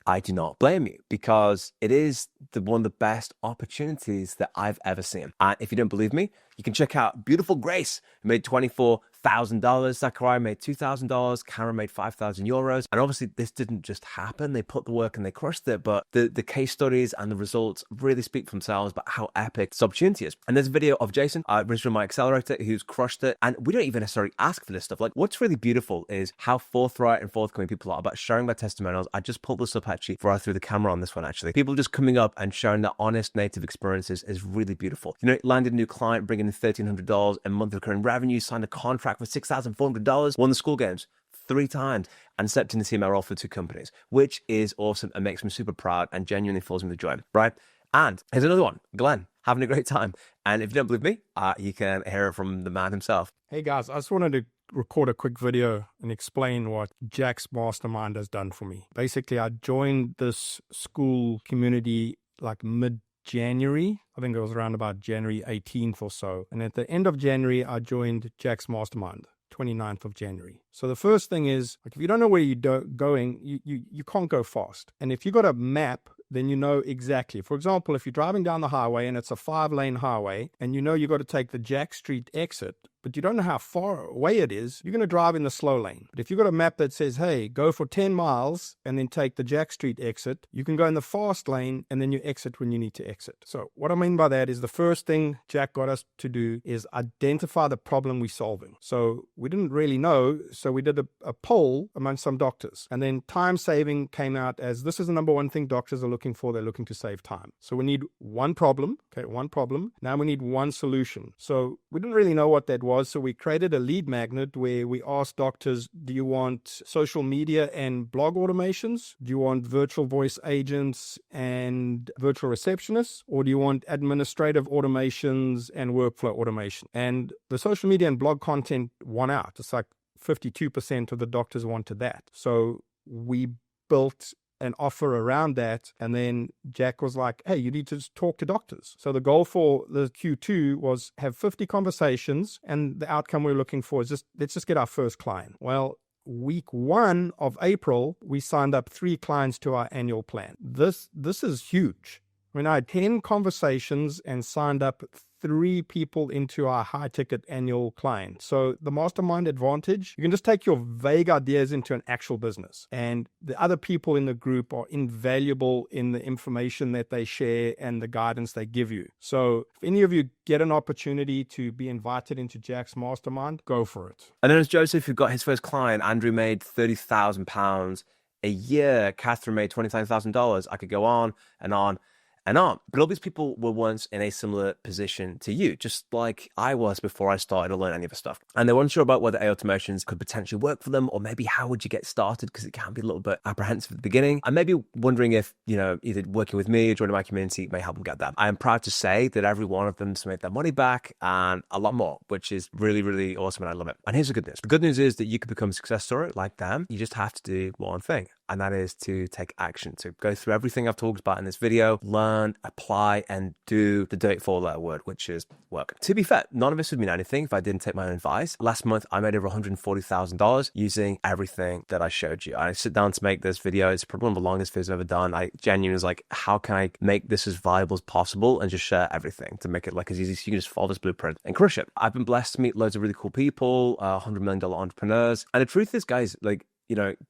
I do not blame you, because it is one of the best opportunities that I've ever seen. And if you don't believe me, you can check out beautiful Grace, who made $24,000. Zachariah made $2,000. Cameron made €5,000. And obviously, this didn't just happen. They put the work and they crushed it. But the case studies and the results really speak for themselves about how epic this opportunity is. And there's a video of Jason, originally my accelerator, who's crushed it. And we don't even necessarily ask for this stuff. Like, what's really beautiful is how forthright and forthcoming people are about sharing their testimonials. I just pulled this up actually before I threw the camera on this one, actually. People just coming up and sharing their honest native experiences is really beautiful. You know, landed a new client, bringing in $1,300 in monthly recurring revenue, signed a contract for $6,400, won the school games 3 times, and stepped in the CMO role for 2 companies, which is awesome and makes me super proud and genuinely fills me with joy, right? And here's another one, Glenn, having a great time. And if you don't believe me, you can hear it from the man himself. Hey guys, I just wanted to record a quick video and explain what Jack's mastermind has done for me. Basically, I joined this school community like mid-January. I think it was around about January 18th or so. And at the end of January, I joined Jack's mastermind, 29th of January. So the first thing is, like, if you don't know where you're going, you can't go fast. And if you got a map, then you know exactly. For example, if you're driving down the highway and it's a 5-lane highway and you know you got to take the Jack Street exit, but you don't know how far away it is, you're going to drive in the slow lane. But if you've got a map that says, hey, go for 10 miles and then take the Jack Street exit, you can go in the fast lane and then you exit when you need to exit. So what I mean by that is the first thing Jack got us to do is identify the problem we're solving. So we didn't really know, so we did a poll among some doctors. And then time saving came out as this is the number one thing doctors are looking for. They're looking to save time. So we need one problem. Okay, one problem. Now we need one solution. So we didn't really know what that was. So we created a lead magnet where we asked doctors, do you want social media and blog automations? Do you want virtual voice agents and virtual receptionists? Or do you want administrative automations and workflow automation? And the social media and blog content won out. It's like 52% of the doctors wanted that. So we built an offer around that. And then Jack was like, hey, you need to just talk to doctors. So the goal for the Q2 was have 50 conversations. And the outcome we're looking for is let's just get our first client. Well, week 1 of April, we signed up 3 clients to our annual plan. This is huge. I mean, I had 10 conversations and signed up 3 people into our high ticket annual client. So the mastermind advantage, you can just take your vague ideas into an actual business. And the other people in the group are invaluable in the information that they share and the guidance they give you. So if any of you get an opportunity to be invited into Jack's mastermind, go for it. And then as Joseph, who got his first client, Andrew made £30,000 a year. Catherine made $25,000. I could go on and on and on. But all these people were once in a similar position to you, just like I was before I started to learn any of the stuff. And they weren't sure about whether AI automations could potentially work for them, or maybe how would you get started, because it can be a little bit apprehensive at the beginning. And maybe wondering if, either working with me or joining my community may help them get that. I am proud to say that every one of them has made their money back and a lot more, which is really, really awesome. And I love it. And here's the good news. The good news is that you could become a success story like them. You just have to do one thing. And that is to take action, to go through everything I've talked about in this video, learn, apply, and do the dirty 4-letter word, which is work. To be fair, none of this would mean anything if I didn't take my own advice. Last month, I made over $140,000 using everything that I showed you. I sit down to make this video. It's probably one of the longest videos I've ever done. I genuinely was like, how can I make this as viable as possible and just share everything to make it like as easy as you can just follow this blueprint and crush it. I've been blessed to meet loads of really cool people, $100 million entrepreneurs. And the truth is, guys,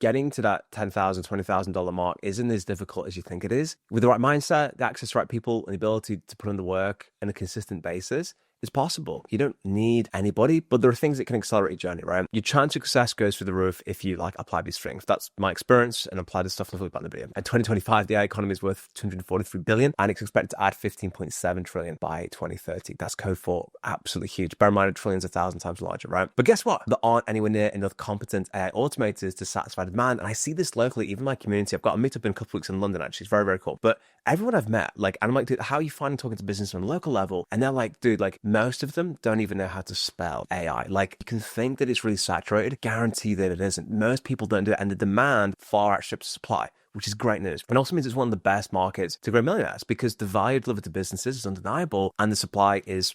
getting to that $10,000, $20,000 mark isn't as difficult as you think it is. With the right mindset, the access to the right people, and the ability to put in the work on a consistent basis, it's possible. You don't need anybody, but there are things that can accelerate your journey, right? Your chance of success goes through the roof if you apply these things. That's my experience, and apply the stuff I've talked about in the video. In 2025, the AI economy is worth $243 billion, and it's expected to add $15.7 trillion by 2030. That's code for absolutely huge. Bear in mind, a trillion's 1,000 times larger, right? But guess what? There aren't anywhere near enough competent AI automators to satisfy the demand. And I see this locally, even my community. I've got a meetup in a couple of weeks in London, actually. It's very, very cool. But everyone I've met, and I'm like, dude, how are you finding talking to business on a local level? And they're like, dude, most of them don't even know how to spell AI. You can think that it's really saturated, guarantee that it isn't. Most people don't do it, and the demand far outstrips supply, which is great news. And also means it's one of the best markets to grow millionaires, because the value delivered to businesses is undeniable and the supply is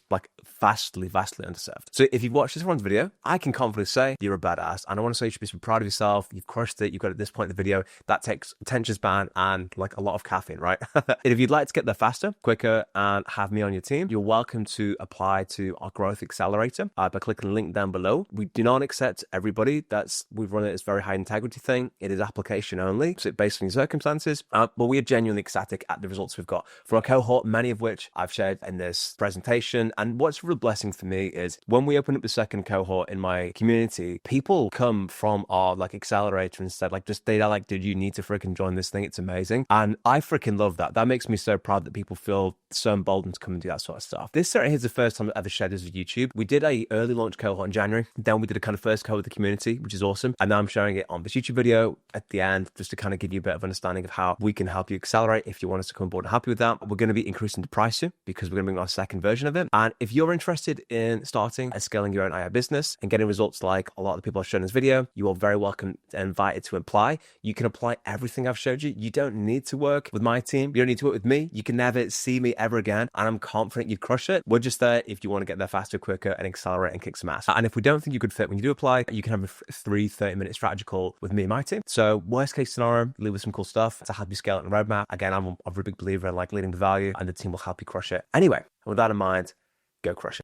vastly, vastly underserved. So if you've watched this one's video, I can confidently say you're a badass. And I want to say you should be super proud of yourself. You've crushed it. You've got at this point in the video. That takes attention span and a lot of caffeine, right? And if you'd like to get there faster, quicker, and have me on your team, you're welcome to apply to our growth accelerator by clicking the link down below. We do not accept everybody. We've run it as a very high integrity thing. It is application only. So based on your circumstances, but we are genuinely ecstatic at the results we've got from our cohort, many of which I've shared in this presentation. And what's a real blessing for me is when we open up the second cohort in my community, people come from our accelerator and said they're dude, you need to freaking join this thing. It's amazing. And I freaking love that. That makes me so proud that people feel so emboldened to come and do that sort of stuff. This certainly is the first time I've ever shared this with YouTube. We did a early launch cohort in January. Then we did a kind of first cohort with the community, which is awesome. And now I'm sharing it on this YouTube video at the end, just to kind of give you a bit of understanding of how we can help you accelerate. If you want us to come on board and help you with that, we're going to be increasing the price soon, because we're going to bring our second version of it. And if you're interested in starting and scaling your own AI business and getting results like a lot of the people I've shown in this video, you are very welcome and invited to apply. You can apply everything I've showed you. You don't need to work with my team. You don't need to work with me. You can never see me ever again. And I'm confident you'd crush it. We're just there if you want to get there faster, quicker, and accelerate and kick some ass. And if we don't think you could fit when you do apply, you can have a 30-minute strategy call with me and my team. So worst case scenario, leave with some cool stuff to help you scale it in the roadmap. Again, I'm a big believer in leading the value, and the team will help you crush it. Anyway, with that in mind, go crush it.